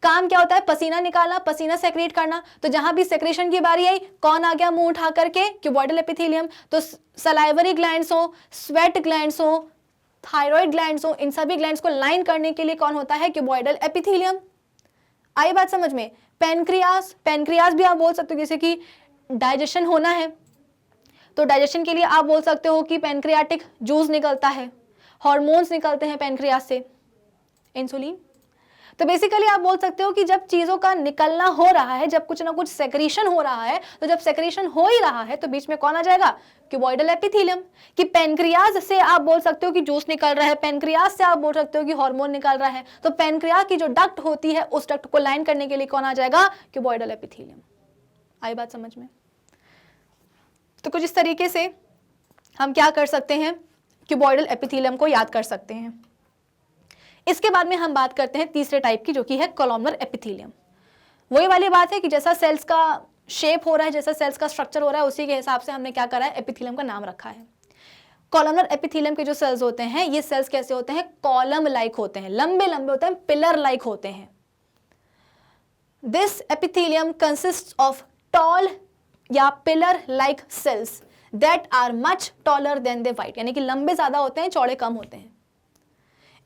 S1: काम क्या होता है? पसीना निकालना, पसीना सेक्रेट करना। तो जहां भी सेक्रेशन की बारी आई, कौन आ गया मुंह उठा करके? Cuboidal epithelium. तो सलाइवरी ग्लैंड्स हो, स्वेट ग्लैंड्स हो, थायराइड ग्लैंड्स हो, इन सभी ग्लैंड्स को लाइन करने के लिए कौन होता है? Cuboidal epithelium. आई बात समझ में? पेनक्रियास, पेनक्रियास भी आप बोल सकते हो, जैसे कि डाइजेशन होना है तो डाइजेशन के लिए आप बोल सकते हो कि पेनक्रियाटिक जूस निकलता है, हार्मोन्स निकलते हैं पेनक्रियास से, इंसुलिन। तो बेसिकली आप बोल सकते हो कि जब चीजों का निकलना हो रहा है, जब कुछ ना कुछ सेक्रेशन हो रहा है, तो जब सेक्रेशन हो ही रहा है तो बीच में कौन आ जाएगा? Cuboidal epithelium. कि पेनक्रियाज से आप बोल सकते हो कि जूस निकल रहा है, पेनक्रियाज से आप बोल सकते हो कि हार्मोन निकल रहा है, तो पेनक्रियाज की जो डक्ट होती है उस डक्ट को लाइन करने के लिए कौन आ जाएगा? Cuboidal epithelium. आई बात समझ में? तो कुछ इस तरीके से हम क्या कर सकते हैं? क्यूबॉइडल एपिथेलियम को याद कर सकते हैं। इसके बाद में हम बात करते हैं तीसरे टाइप की, जो कि है कॉलमनर एपिथेलियम। वही वाली बात है कि जैसा सेल्स का शेप हो रहा है, जैसा सेल्स का स्ट्रक्चर हो रहा है, उसी के हिसाब से हमने क्या करा है? एपिथेलियम का नाम रखा है। कॉलमनर एपिथेलियम के जो सेल्स होते हैं, ये सेल्स कैसे होते हैं? कॉलम लाइक होते हैं, लंबे लंबे होते हैं, पिलर लाइक होते हैं। This epithelium consist of tall या pillar like cells that are much taller than they wide, यानी कि लंबे ज्यादा होते हैं, चौड़े कम होते हैं।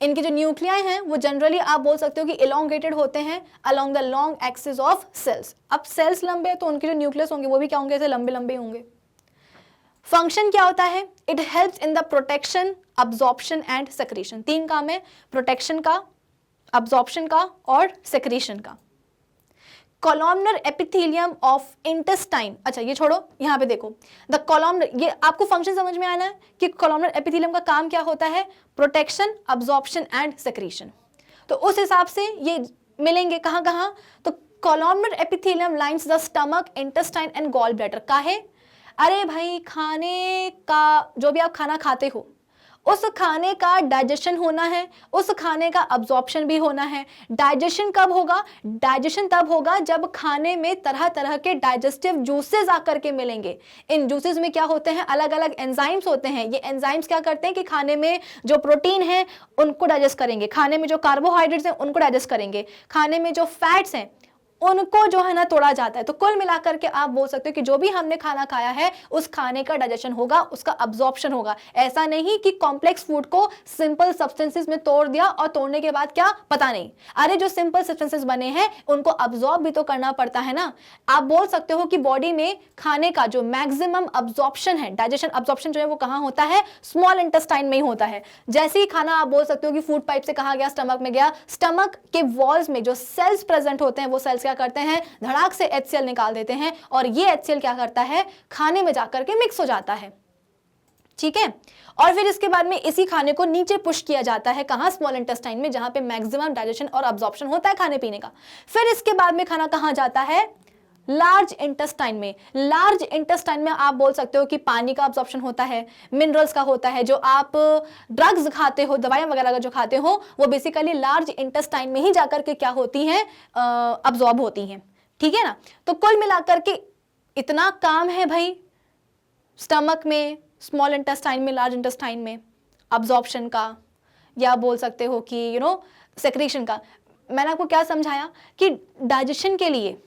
S1: इनके जो न्यूक्लियाई हैं वो जनरली आप बोल सकते हो कि इलोंगेटेड होते हैं along the long axis of cells. अब सेल्स लंबे हैं तो उनके जो न्यूक्लियस होंगे वो भी क्या होंगे? ऐसे लंबे लंबे होंगे। फंक्शन क्या होता है? It helps in the protection, absorption and secretion. तीन काम है, प्रोटेक्शन का, अब्जॉर्प्शन का और सेक्रेशन का। कॉलमनर एपिथेलियम ऑफ इंटेस्टाइन, अच्छा ये छोड़ो, यहाँ पे देखो द कॉलमनर, ये आपको फंक्शन समझ में आना है कि कॉलमनर एपिथेलियम का काम क्या होता है? Protection, absorption and secretion. तो उस हिसाब से ये मिलेंगे कहाँ कहाँ? तो columnar epithelium lines the stomach, intestine and gall bladder. काहे? अरे भाई, खाने का, जो भी आप खाना खाते हो उस खाने का डाइजेशन होना है, उस खाने का अब्जॉर्प्शन भी होना है। डाइजेशन कब होगा? डाइजेशन तब होगा जब खाने में तरह तरह के डाइजेस्टिव जूसेस आकर के मिलेंगे। इन जूसेस में क्या होते हैं? अलग अलग एंजाइम्स होते हैं। ये एंजाइम्स क्या करते हैं कि खाने में जो प्रोटीन है उनको डाइजेस्ट करेंगे, खाने में जो कार्बोहाइड्रेट्स हैं उनको डाइजेस्ट करेंगे, खाने में जो फैट्स हैं उनको जो है ना तोड़ा जाता है। तो कुल मिलाकर के आप बोल सकते हो कि जो भी हमने खाना खाया है उस खाने का डाइजेशन होगा, उसका अब्जॉर्प्शन होगा। ऐसा नहीं कि कॉम्प्लेक्स फूड को सिंपल सब्सटेंसेस में तोड़ दिया और तोड़ने के बाद क्या पता नहीं, अरे जो सिंपल सब्सटेंसेस बने हैं उनको अब्जॉर्ब भी तो करना पड़ता है ना। आप बोल सकते हो कि बॉडी में खाने का जो मैक्सिमम अब्जॉर्प्शन है, डाइजेशन अब्जॉर्प्शन जो है वो कहां होता है, स्मॉल इंटेस्टाइन में ही होता है। जैसे ही खाना आप बोल सकते हो कि फूड पाइप से कहां गया, स्टमक में गया, स्टमक के वॉल्स में जो सेल्स प्रेजेंट होते हैं वो सेल्स क्या करते हैं, धड़ाक से HCl निकाल देते हैं और ये HCl क्या करता है, खाने में जाकर के मिक्स हो जाता है। ठीक है, और फिर इसके बाद में इसी खाने को नीचे पुश किया जाता है, कहां, स्मॉल इंटेस्टाइन में, जहां पे मैक्सिमम डाइजेशन और अब्जॉर्प्शन होता है खाने पीने का। फिर इसके बाद में खाना कहां जाता है, लार्ज इंटेस्टाइन में। लार्ज इंटेस्टाइन में आप बोल सकते हो कि पानी का अब्जॉर्प्शन होता है, मिनरल्स का होता है। जो आप ड्रग्स खाते हो, दवाइयां वगैरह जो खाते हो, वो बेसिकली लार्ज इंटेस्टाइन में ही जाकर के क्या होती हैं, अब्जॉर्ब होती हैं। ठीक है ना। तो कुल मिलाकर के इतना काम है भाई स्टमक में, स्मॉल इंटेस्टाइन में, लार्ज इंटेस्टाइन में अब्जॉर्प्शन का, या बोल सकते हो कि सेक्रेशन का। मैंने आपको क्या समझाया कि डाइजेशन के लिए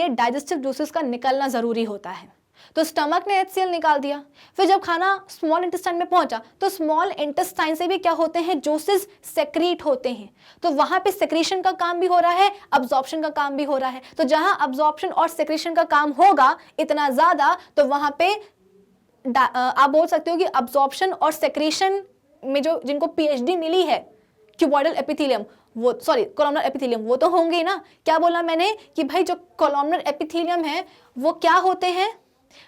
S1: डाइजेस्टिव जूसेस का निकलना जरूरी होता है। तो स्टमक ने HCl निकाल दिया, फिर जब खाना स्मॉल इंटेस्टाइन में पहुंचा तो स्मॉल इंटेस्टाइन से भी क्या होते हैं, जूसेस सेक्रीट होते हैं। तो वहां पे सेक्रीशन का काम भी हो रहा है, अब्जॉर्प्शन का काम भी हो रहा है। तो जहां अब्जॉर्प्शन और सेक्रीशन का काम होगा इतना ज्यादा, तो वहां पे आप बोल सकते हो कि अब्जॉर्प्शन और सेक्रीशन में जो जिनको PhD मिली है, क्यूबॉइडल एपिथेलियम, वो कोलमनर एपिथेलियम, वो तो होंगे ही ना। क्या बोला मैंने कि भाई जो कोलमनर एपिथेलियम है वो क्या होते हैं,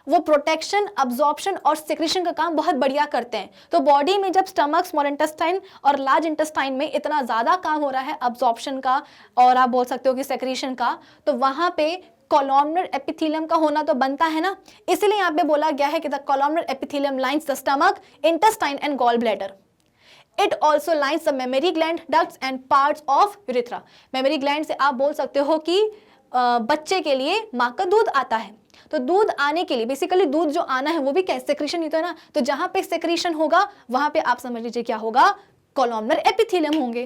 S1: वो प्रोटेक्शन, अब्जॉर्प्शन और सेक्रेशन का काम बहुत बढ़िया करते हैं। तो बॉडी में जब स्टमक, स्मॉल इंटेस्टाइन और लार्ज इंटेस्टाइन में इतना ज्यादा काम हो रहा है अब्जॉर्प्शन का और आप बोल सकते हो कि सेक्रेशन का, तो वहां पे कोलमनर एपिथेलियम का होना तो बनता है ना। इसलिए यहाँ पे बोला गया है कि the columnar epithelium lines the stomach, intestine and gall bladder. It also lines the mammary gland, ducts and parts of urethra. Memory gland से आप बोल सकते हो कि बच्चे के लिए माँ का दूध आता है। तो दूध आने के लिए बेसिकली दूध जो आना है वो भी क्या, सेक्रेशन ही तो है ना। तो जहां पे सेक्रेशन होगा वहां पे आप समझ लीजिए क्या होगा, कोलमनर एपिथेलियम होंगे।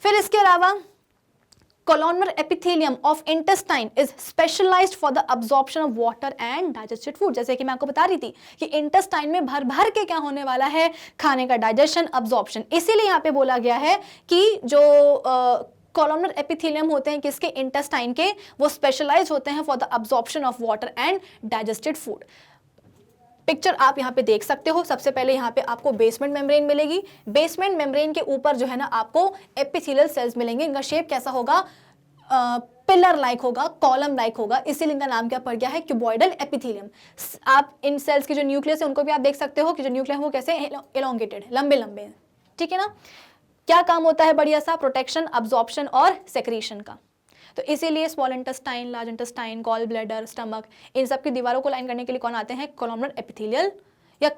S1: फिर इसके अलावा columnar epithelium of intestine is specialized for the absorption of water and digested food। जैसे कि मैं आपको बता रही थी कि इंटेस्टाइन में भर भर के क्या होने वाला है, खाने का डाइजेशन, अब्जॉर्प्शन। इसीलिए यहाँ पे बोला गया है कि जो कॉलमनर एपिथेलियम होते हैं किसके, इंटेस्टाइन के, वो स्पेशलाइज होते हैं for the absorption of water and digested food. Picture आप यहाँ पे देख सकते हो। सबसे पहले यहाँ पे आपको बेसमेंट मेम्ब्रेन मिलेगी। बेसमेंट मेम्ब्रेन के ऊपर जो है ना आपको एपिथेलियल सेल्स मिलेंगे। इनका शेप कैसा होगा, पिलर लाइक होगा, कॉलम लाइक होगा, इसीलिए इनका नाम क्या पड़ गया है, क्यूबॉइडल एपिथेलियम। आप इन सेल्स की जो न्यूक्लियस है उनको भी आप देख सकते हो कि जो न्यूक्लियस है वो कैसे एलोंगेटेड, लंबे लंबे हैं। ठीक है ना। क्या काम होता है बढ़िया सा, प्रोटेक्शन, अब्जॉर्प्शन और सेक्रेशन का। तो इसीलिए small intestine, large intestine, gall bladder, stomach, इन सब की दीवारों को लाइन करने के लिए कौन आते हैं, कोलमनर एपिथेलियल या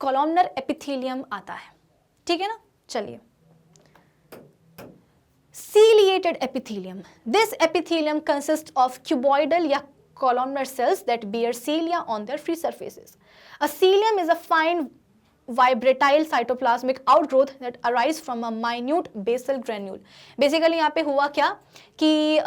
S1: कोलमनर एपिथेलियम आता है। ठीक है ना। चलिए, ciliated epithelium. This epithelium consists of cuboidal या columnar cells that bear cilia on their free surfaces. A cilium is a fine vibratile cytoplasmic outgrowth that arise from a minute basal granule. Basically यहाँ पे हुआ क्या कि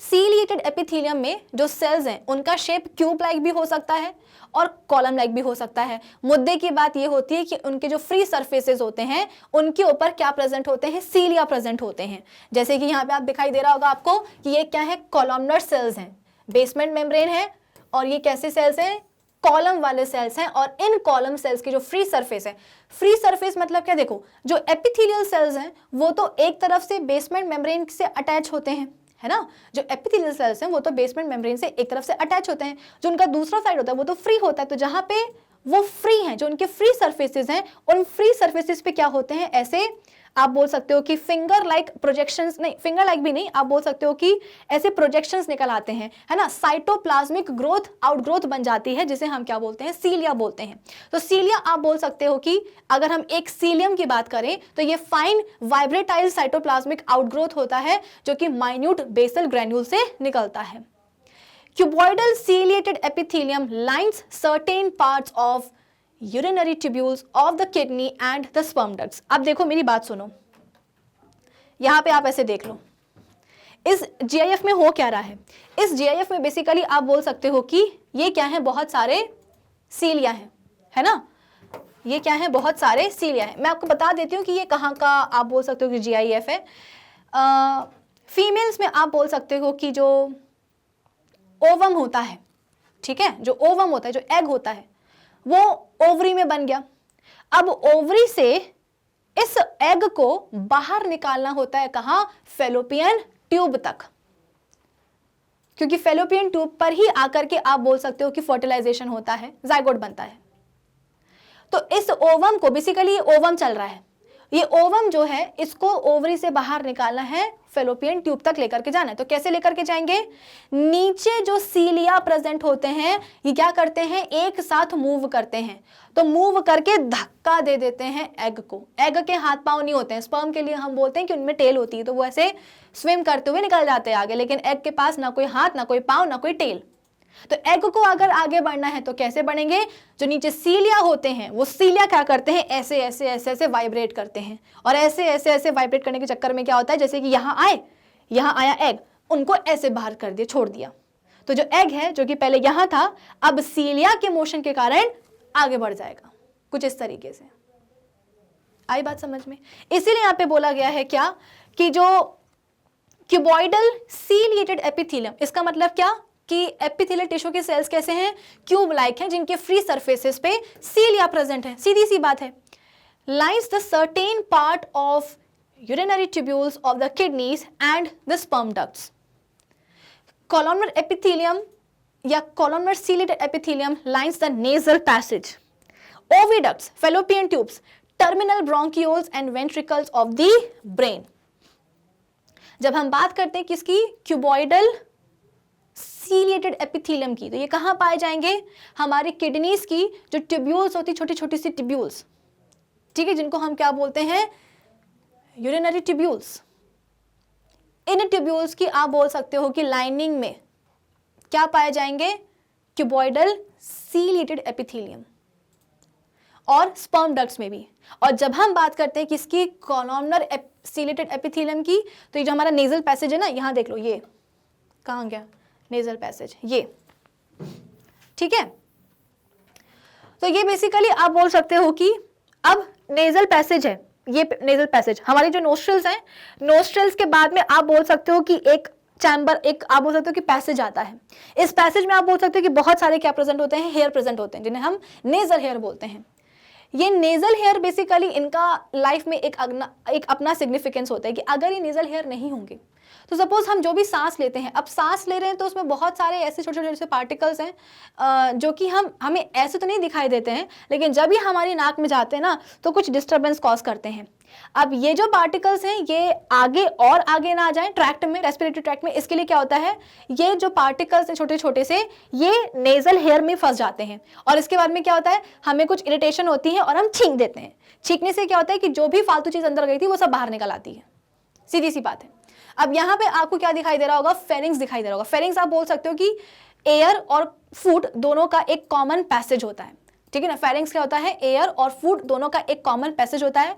S1: ciliated epithelium में जो सेल्स हैं उनका शेप क्यूब लाइक भी हो सकता है और कॉलम लाइक भी हो सकता है। मुद्दे की बात ये होती है कि उनके जो फ्री सरफेसेस होते हैं उनके ऊपर क्या प्रेजेंट होते हैं, सीलिया प्रेजेंट होते हैं। जैसे कि यहाँ पे आप दिखाई दे रहा होगा आपको कि ये क्या है, कॉलमनर सेल्स हैं, बेसमेंट मेम्ब्रेन है और ये कैसे सेल्स हैं, कॉलम वाले सेल्स हैं। और इन कॉलम सेल्स की जो फ्री सरफेस है, फ्री सरफेस मतलब क्या, देखो जो एपिथेलियल सेल्स हैं वो तो एक तरफ से बेसमेंट मेम्ब्रेन से अटैच होते हैं, है ना। जो एपिथेलियल सेल्स हैं वो तो बेसमेंट मेम्ब्रेन से एक तरफ से अटैच होते हैं, जो उनका दूसरा साइड होता है वो तो फ्री होता है। तो जहां पे वो फ्री हैं, जो उनके फ्री सरफेसेस हैं, उन फ्री सरफेसेस पे क्या होते हैं, ऐसे आप बोल सकते हो कि फिंगर लाइक प्रोजेक्शंस, नहीं फिंगर लाइक भी नहीं, आप बोल सकते हो कि ऐसे प्रोजेक्शंस निकल आते हैं, है ना। साइटोप्लाज्मिक ग्रोथ, आउटग्रोथ बन जाती है जिसे हम क्या बोलते हैं, सीलिया बोलते हैं। तो सीलिया आप बोल सकते हो कि अगर हम एक सीलियम की बात करें तो ये फाइन वाइब्रेटाइल साइटोप्लाज्मिक आउटग्रोथ होता है जो कि माइन्यूट बेसल ग्रैन्यूल से निकलता है। Cuboidal ciliated epithelium lines certain parts of urinary tubules of the kidney and the sperm ducts. अब देखो मेरी बात सुनो, यहां पे आप ऐसे देख लो, इस जीआईएफ में हो क्या रहा है? इस जीआईएफ में बेसिकली आप बोल सकते हो कि ये क्या है, बहुत सारे सीलिया हैं, है ना, ये क्या है, बहुत सारे सीलिया हैं। मैं आपको बता देती हूँ कि ये कहाँ का आप बोल सकते हो कि जीआईएफ है। फीमेल्स में आप बोल सकते हो कि जो ओवम होता है, ठीक है, जो ओवम होता है, जो एग होता है, वो ओवरी में बन गया। अब ओवरी से इस एग को बाहर निकालना होता है, कहां, फेलोपियन ट्यूब तक, क्योंकि फेलोपियन ट्यूब पर ही आकर के आप बोल सकते हो कि फर्टिलाइजेशन होता है, जाइगोट बनता है। तो इस ओवम को, बेसिकली ये ओवम चल रहा है, ये ओवम जो है इसको ओवरी से बाहर निकालना है, फेलोपियन ट्यूब तक लेकर के जाना है। तो कैसे लेकर के जाएंगे? नीचे जो सीलिया प्रेजेंट होते हैं ये क्या करते हैं, एक साथ मूव करते हैं। तो मूव करके धक्का दे देते हैं एग को। एग के हाथ पांव नहीं होते हैं, स्पर्म के लिए हम बोलते हैं कि उनमें टेल होती है, तो वो ऐसे स्विम करते हुए निकल जाते हैं आगे, लेकिन एग के पास ना कोई हाथ, ना कोई पांव, ना कोई टेल। तो एग को अगर आगे बढ़ना है तो कैसे बढ़ेंगे? जो नीचे सीलिया होते हैं वो सीलिया क्या करते हैं, ऐसे ऐसे ऐसे ऐसे वाइब्रेट करते हैं, और ऐसे ऐसे ऐसे वाइब्रेट करने के चक्कर में क्या होता है, जैसे कि यहाँ आए, यहाँ आया एग, उनको ऐसे बाहर कर दिया, छोड़ दिया। तो जो एग है जो कि पहले यहाँ था, अब सीलिया के मोशन के कारण आगे बढ़ जाएगा, कुछ इस तरीके से। आई बात समझ में? इसीलिए यहाँ पे बोला गया है क्या, कि जो क्यूबॉइडल सीलिएटेड एपिथेलियम, इसका मतलब क्या कि एपिथेलियल टिश्यू के सेल्स कैसे हैं, क्यूब लाइक हैं, जिनके फ्री सरफेसेस पे सीलिया प्रेजेंट है, सीधी सी बात है। Lies the certain part of urinary tubules of the kidneys and the sperm ducts. Columnar epithelium या columnar ciliated epithelium lines the nasal passage, oviducts, fallopian tubes, terminal bronchioles and ventricles of the brain. जब हम बात करते हैं किसकी, क्यूबॉइडल सीलिएटेड एपिथेलियम की, तो ये कहां पाए जाएंगे, हमारी किडनीज की जो ट्यूब्यूल्स होती, छोटी छोटी सी ट्यूब्यूल्स, ठीक है, जिनको हम क्या बोलते हैं, यूरिनरी ट्यूब्यूल्स। इन ट्यूब्यूल्स की आप बोल सकते हो कि लाइनिंग में क्या पाए जाएंगे, क्यूबॉइडल सीलिएटेड एपिथेलियम, और स्पर्म डक्ट्स में भी। और जब हम बात करते हैं किसकी, कॉलमनर सीलिएटेड एपिथेलियम की, तो ये जो हमारा नेजल पैसेज है ना, यहां देख लो, ये कहां गया, नेजल पैसेज, ये, ठीक है। तो ये बेसिकली आप बोल सकते हो कि अब नेजल पैसेज है, ये नेजल पैसेज, हमारी जो नोस्ट्रल्स हैं, नोस्ट्रल्स के बाद में आप बोल सकते हो कि एक चैम्बर, एक आप बोल सकते हो कि पैसेज आता है। इस पैसेज में आप बोल सकते हो कि बहुत सारे क्या प्रेजेंट होते हैं, हेयर प्रेजेंट होते हैं, जिन्हें हम नेजल हेयर बोलते हैं। ये नेजल हेयर बेसिकली इनका लाइफ में एक अपना सिग्निफिकेंस होता है कि अगर ये नेजल हेयर नहीं होंगे तो सपोज हम जो भी सांस लेते हैं, अब सांस ले रहे हैं तो उसमें बहुत सारे ऐसे छोटे छोटे से पार्टिकल्स हैं जो कि हमें ऐसे तो नहीं दिखाई देते हैं, लेकिन जब ये हमारी नाक में जाते हैं ना तो कुछ डिस्टर्बेंस कॉज करते हैं। अब ये जो पार्टिकल्स हैं ये आगे और आगे ना आ जाएं ट्रैक्ट में, रेस्पिरेटरी ट्रैक्ट में, इसके लिए क्या होता है, ये जो पार्टिकल्स हैं छोटे छोटे से, ये नेजल हेयर में फंस जाते हैं, और इसके बाद में क्या होता है, हमें कुछ इरिटेशन होती है और हम छींक देते हैं। छींकने से क्या होता है कि जो भी फालतू चीज अंदर गई थी वो सब बाहर निकल आती है, सीधी सी बात है। अब यहाँ पे आपको क्या दिखाई दे रहा होगा, फेरिंग्स दिखाई दे रहा होगा। फेरिंग्स आप बोल सकते हो कि एयर और फूड दोनों का एक कॉमन पैसेज होता है, ठीक है ना। फेरिंग्स क्या होता है, एयर और फूड दोनों का एक कॉमन पैसेज होता है।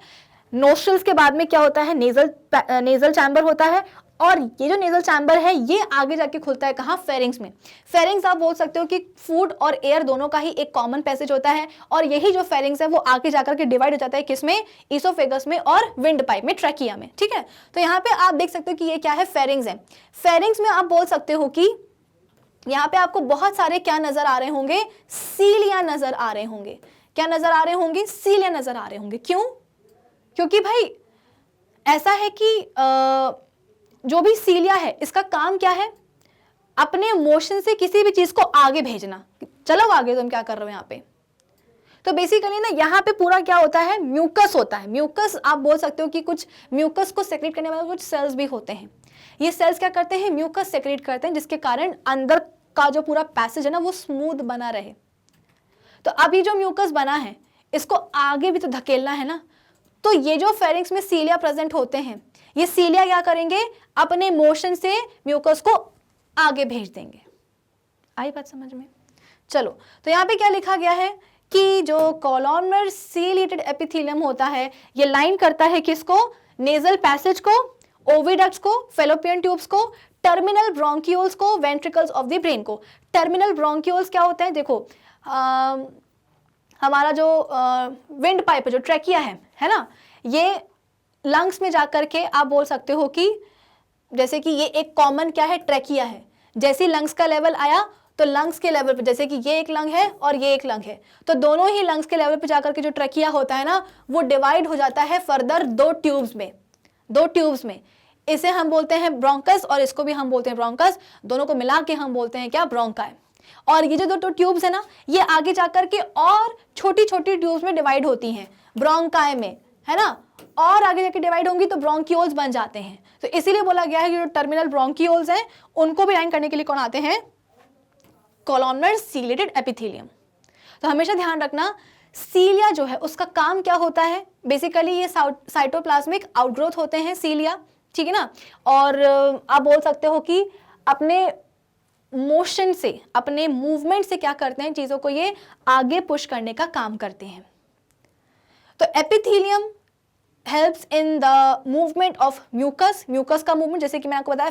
S1: नोस्ट्रल्स के बाद में क्या होता है, नेजल चैम्बर होता है, और ये जो नेजल चैम्बर है ये आगे जाके खुलता है कहाँ, फेरिंग्स में। फेरिंग्स आप बोल सकते हो कि फूड और एयर दोनों का ही एक कॉमन पैसेज होता है, और यही जो फेरिंग्स है वो आगे जाकर के डिवाइड हो जाता है किसमें, ईसोफेगस में और विंड पाइप में, ट्रैकिया में, ठीक है। तो यहाँ पे आप देख सकते हो कि ये क्या है, फेरिंग्स है। फेरिंग्स में आप बोल सकते हो कि यहाँ पे आपको बहुत सारे क्या नजर आ रहे होंगे, सीलिया नजर आ रहे होंगे। क्या नजर आ रहे होंगे, सीलिया नजर आ रहे होंगे। क्यों? क्योंकि भाई ऐसा है कि जो भी सीलिया है इसका काम क्या है, अपने मोशन से किसी भी चीज को आगे भेजना, चलो आगे तुम क्या कर रहे हो यहाँ पे। तो बेसिकली ना यहाँ पे पूरा क्या होता है, म्यूकस होता है। म्यूकस आप बोल सकते हो कि कुछ म्यूकस को सेक्रेट करने वाले कुछ सेल्स भी होते हैं। ये सेल्स क्या करते हैं, म्यूकस सेक्रेट करते हैं, जिसके कारण अंदर का जो पूरा पैसेज है ना वो स्मूथ बना रहे। तो अभी जो म्यूकस बना है इसको आगे भी तो धकेलना है ना, तो ये जो फेरिंग्स में सीलिया प्रेजेंट होते हैं, ये सीलिया क्या करेंगे, अपने मोशन से म्यूकस को आगे भेज देंगे। आई बात समझ में? चलो, तो यहाँ पे क्या लिखा गया है कि जो कॉलमनर सीलिएटेड एपिथेलियम होता है ये लाइन करता है किसको, नेजल पैसेज को, ओविडक्ट्स को, फेलोपियन ट्यूब्स को, टर्मिनल ब्रोंकियोल्स को, वेंट्रिकल्स ऑफ द ब्रेन को। टर्मिनल ब्रोंकियोल्स क्या होते हैं? देखो हमारा जो विंड पाइप जो ट्रैकिया है ना, ये लंग्स में जाकर के आप बोल सकते हो कि जैसे कि ये एक कॉमन क्या है, ट्रैकिया है। जैसे ही लंग्स का लेवल आया तो लंग्स के लेवल पे, जैसे कि ये एक लंग है और ये एक लंग है, तो दोनों ही लंग्स के लेवल पे जाकर के जो ट्रैकिया होता है ना, वो डिवाइड हो जाता है फर्दर दो ट्यूब्स में। इसे हम बोलते हैं ब्रोंकस और इसको भी हम बोलते हैं ब्रोंकस। दोनों को मिला के हम बोलते हैं क्या? ब्रोंकाई। और ये जो दो ट्यूब्स है ना, ये आगे जाकर के और छोटी छोटी ट्यूब्स में डिवाइड होती हैं ब्रोंकाई में, है ना, और आगे जाके डिवाइड होंगी तो ब्रोंकियोल्स बन जाते हैं। तो इसीलिए बोला गया है कि जो टर्मिनल ब्रोंकियोल्स हैं उनको भी लाइन करने के लिए कौन आते हैं? Columnar ciliated epithelium. तो हमेशा ध्यान रखना, सीलिया जो है उसका काम क्या होता है? बेसिकली ये साइटोप्लाज्मिक आउटग्रोथ होते हैं सीलिया, ठीक है ना। और आप बोल सकते हो कि अपने मोशन से, अपने मूवमेंट से क्या करते हैं? चीजों को ये आगे पुश करने का काम करते हैं। तो epithelium helps in the movement of mucus. Mucus का मूवमेंट, जैसे कि मैंने आपको बताया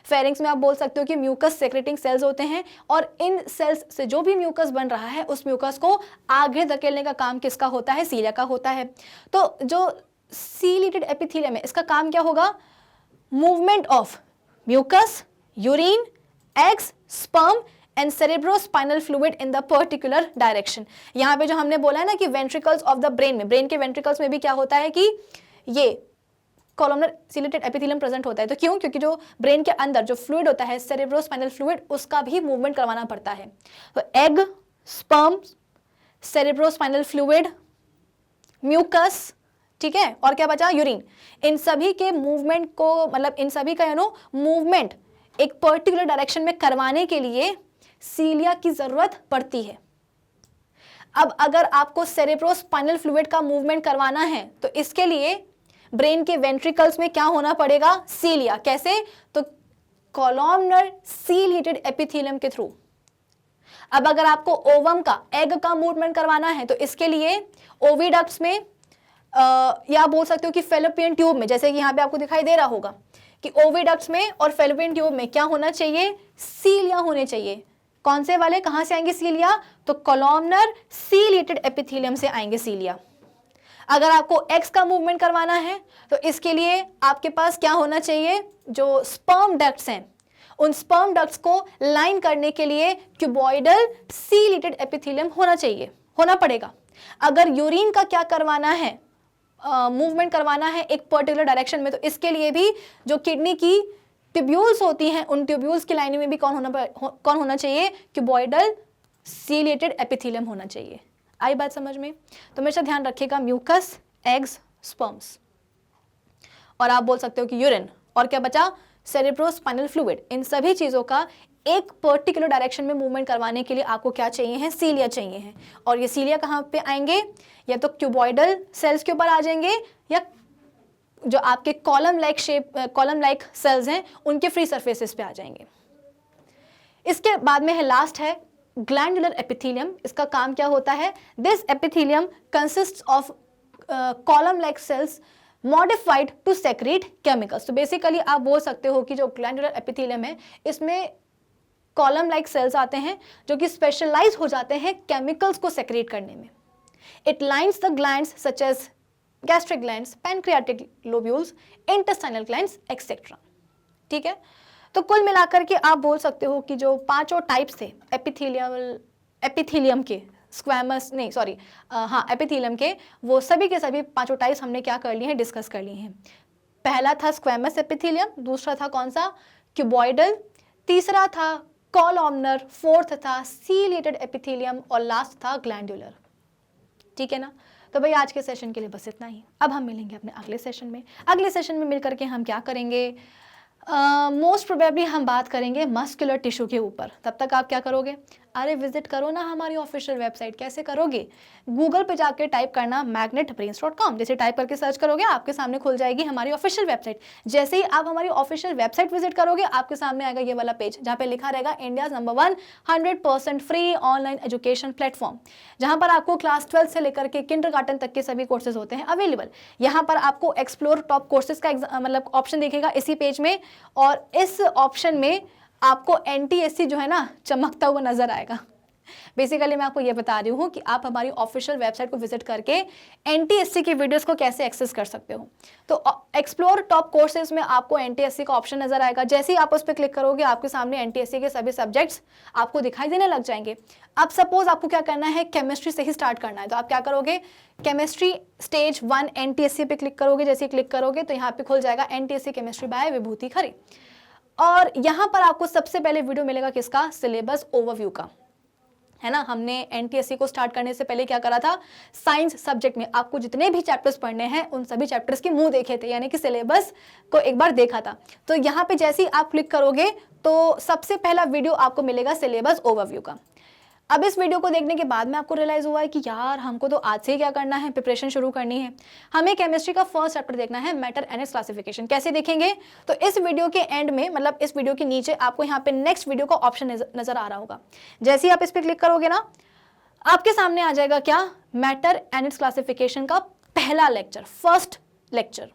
S1: फेरिंग्स में आप बोल सकते हो कि म्यूकस सेक्रेटिंग सेल्स होते हैं, और इन सेल्स से जो भी म्यूकस बन रहा है उस म्यूकस को आगे धकेलने का काम किसका होता है? सीलिया का होता है। तो जो सीलिएटेड एपिथेलियम है इसका काम क्या होगा? Movement of mucus, urine, eggs, sperm and cerebrospinal fluid in the particular direction. यहाँ पे जो हमने बोला है ना कि वेंट्रिकल्स ऑफ द ब्रेन में, ब्रेन के वेंट्रिकल्स में भी क्या होता है कि ये कॉलमनर सीलिएटेड एपिथेलियम प्रेजेंट होता है। तो क्यों? क्योंकि जो ब्रेन के अंदर जो फ्लूइड होता है सेरेब्रोस्पाइनल फ्लूइड, उसका भी मूवमेंट करवाना पड़ता है। तो egg, sperm, cerebrospinal fluid, mucus, ठीक है, और क्या बचा? यूरिन। इन सभी के मूवमेंट को, मतलब इन सभी का मूवमेंट एक पर्टिकुलर डायरेक्शन में करवाने के लिए सीलिया की जरूरत पड़ती है। अब अगर आपको सेरेब्रोस्पाइनल फ्लूइड का मूवमेंट करवाना है तो इसके लिए ब्रेन के वेंट्रिकल्स में क्या होना पड़ेगा? सीलिया। कैसे? तो कॉलमनर सीलिएटेड एपिथेलियम के थ्रू। अब अगर आपको ओवम का, एग का मूवमेंट करवाना है तो इसके लिए ओविडक्ट्स में या बोल सकते हो कि फेलोपियन ट्यूब में, जैसे कि यहाँ पे आपको दिखाई दे रहा होगा कि ओविडक्ट्स में और फेलोपियन ट्यूब में क्या होना चाहिए? सीलिया होने चाहिए। कौन से वाले? कहां से आएंगे सीलिया? तो कॉलमनर सीलिएटेड एपिथेलियम से आएंगे सीलिया। अगर आपको एक्स का मूवमेंट करवाना है तो इसके लिए आपके पास क्या होना चाहिए? जो स्पर्म डक्ट्स हैं, उन स्पर्म डक्ट्स को लाइन करने के लिए क्यूबॉइडल सीलिएटेड एपिथेलियम होना पड़ेगा। अगर यूरिन का क्या करवाना है, मूवमेंट करवाना है एक पर्टिकुलर डायरेक्शन में, तो इसके लिए भी जो किडनी की ट्यूब्यूल्स होती हैं उन ट्यूब्यूल्स की लाइनिंग में भी कौन होना चाहिए? क्यूबॉइडल सीलिएटेड एपिथेलियम होना चाहिए। आई बात समझ में? तो हमेशा ध्यान रखिएगा, म्यूकस, एग्स, स्पर्म्स, और आप बोल सकते हो कि यूरिन, और क्या बचा? Cerebrospinal fluid. इन सभी चीजों का एक पर्टिकुलर डायरेक्शन में मूवमेंट करवाने के लिए आपको क्या चाहिए है? सीलिया चाहिए है। और ये सीलिया कहाँ पे आएंगे? या तो क्यूबॉइडल सेल्स के ऊपर आ जाएंगे, या जो आपके कॉलम लाइक सेल्स हैं उनके फ्री सरफेसेस पे आ जाएंगे। इसके बाद में है, लास्ट है ग्लैंडुलर एपिथेलियम। इसका काम क्या होता है? This epithelium consists of column like cells modified to secrete chemicals. तो बेसिकली आप बोल सकते हो कि जो ग्लैंडुलर एपिथेलियम है इसमें कॉलम लाइक सेल्स आते हैं जो कि स्पेशलाइज हो जाते हैं केमिकल्स को सेक्रेट करने में। It lines the glands such as gastric glands, pancreatic lobules, intestinal glands etcetera. ठीक है, तो कुल मिलाकर के आप बोल सकते हो कि जो पांचों टाइप्स थे एपिथेलियम के, एपिथेलियम के, वो सभी के सभी पांचों टाइप्स हमने क्या कर लिए हैं? डिस्कस कर लिए हैं। पहला था स्क्वैमस एपिथेलियम, दूसरा था कौन सा? क्यूबॉइडल, तीसरा था कॉलमनर, फोर्थ था सीलिएटेड एपिथेलियम, और लास्ट था ग्लैंडुलर। ठीक है ना? तो भाई आज के सेशन के लिए बस इतना ही। अब हम मिलेंगे अपने अगले सेशन में। अगले सेशन में मिलकर के हम क्या करेंगे? मोस्ट प्रोबेबली हम बात करेंगे मस्कुलर टिश्यू के ऊपर। तब तक आप क्या करोगे? अरे विजिट करो ना हमारी ऑफिशियल वेबसाइट। कैसे करोगे? गूगल पे जाके टाइप करना magnetbrains.com, जैसे टाइप करके सर्च करोगे आपके सामने खुल जाएगी हमारी ऑफिशियल वेबसाइट। जैसे ही आप हमारी ऑफिशियल वेबसाइट विजिट करोगे आपके सामने आएगा ये वाला पेज जहाँ पे लिखा रहेगा India number 1 100% free online education platform, जहाँ पर आपको क्लास 12 से लेकर के किंडरगार्टन तक के सभी कोर्सेज होते हैं अवेलेबल। यहाँ पर आपको एक्सप्लोर टॉप कोर्सेज का मतलब ऑप्शन दिखेगा इसी पेज में, और इस ऑप्शन में आपको एनटीएससी जो है ना चमकता हुआ नजर आएगा। बेसिकली मैं आपको ये बता रही हूँ कि आप हमारी ऑफिशियल वेबसाइट को विजिट करके एनटीएससी की वीडियोस को कैसे एक्सेस कर सकते हो। तो एक्सप्लोर टॉप कोर्सेज में आपको एनटीएससी का ऑप्शन नजर आएगा। जैसे ही आप उस पर क्लिक करोगे आपके सामने एनटीएससी के सभी सब्जेक्ट्स आपको दिखाई देने लग जाएंगे। अब सपोज आपको क्या करना है, केमिस्ट्री से ही स्टार्ट करना है, तो आप क्या करोगे, केमिस्ट्री स्टेज 1 एनटीएससी पे क्लिक करोगे। जैसे क्लिक करोगे तो यहाँ पे खुल जाएगा एनटीएससी केमिस्ट्री बाय विभूति खरे, और यहाँ पर आपको सबसे पहले वीडियो मिलेगा किसका, सिलेबस ओवरव्यू का, है ना। हमने एनटीएससी को स्टार्ट करने से पहले क्या करा था, साइंस सब्जेक्ट में आपको जितने भी चैप्टर्स पढ़ने हैं उन सभी चैप्टर्स के मुंह देखे थे, यानी कि सिलेबस को एक बार देखा था। तो यहाँ पे जैसे ही आप क्लिक करोगे तो सबसे पहला वीडियो आपको मिलेगा सिलेबस ओवरव्यू का। अब इस वीडियो को देखने के बाद में आपको रियलाइज हुआ है कि यार हमको तो आज से ही क्या करना है, प्रिपरेशन शुरू करनी है। हमें केमिस्ट्री का फर्स्ट चैप्टर देखना है, मैटर एंड इट्स क्लासिफिकेशन। कैसे देखेंगे, तो इस वीडियो के एंड में, मतलब इस वीडियो के नीचे आपको यहाँ पे नेक्स्ट वीडियो का ऑप्शन नजर आ रहा होगा। जैसे ही आप इस पर क्लिक करोगे ना आपके सामने आ जाएगा क्या, मैटर एंड इट्स क्लासिफिकेशन का पहला लेक्चर, फर्स्ट लेक्चर।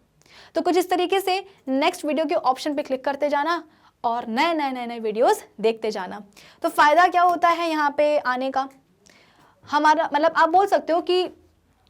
S1: तो कुछ इस तरीके से नेक्स्ट वीडियो के ऑप्शन पे क्लिक करते जाना और नए नए नए नए वीडियोस देखते जाना। तो फायदा क्या होता है यहाँ पे आने का, हमारा मतलब आप बोल सकते हो कि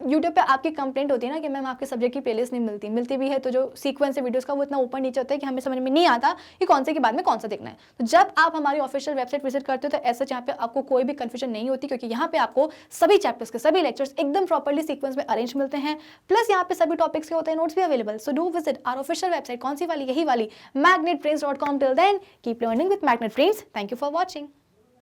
S1: YouTube पे आपकी कंप्लेंट होती है ना कि मैम आपके सब्जेक्ट की प्लेलिस्ट नहीं मिलती भी है तो जो सीक्वेंस है वीडियोस का वो इतना ऊपर नीचे होता है कि हमें समझ में नहीं आता कि कौन से के बाद में कौन सा देखना है। तो जब आप हमारी ऑफिशियल वेबसाइट विजिट करते हो तो ऐसा यहाँ पे आपको कोई भी कंफ्यूजन नहीं होती, क्योंकि यहाँ पे आपको सभी चैप्टर्स के सभी लेक्चर्स एकदम प्रॉपर्ली सीक्वेंस में अरेंज मिलते हैं, प्लस यहाँ पे सभी टॉपिक्स के होते हैं नोट्स भी available. So do visit our official website, कौन सी वाली, यही वाली magnetbrains.com। Till then keep learning with Magnet Brains. Thank you for watching.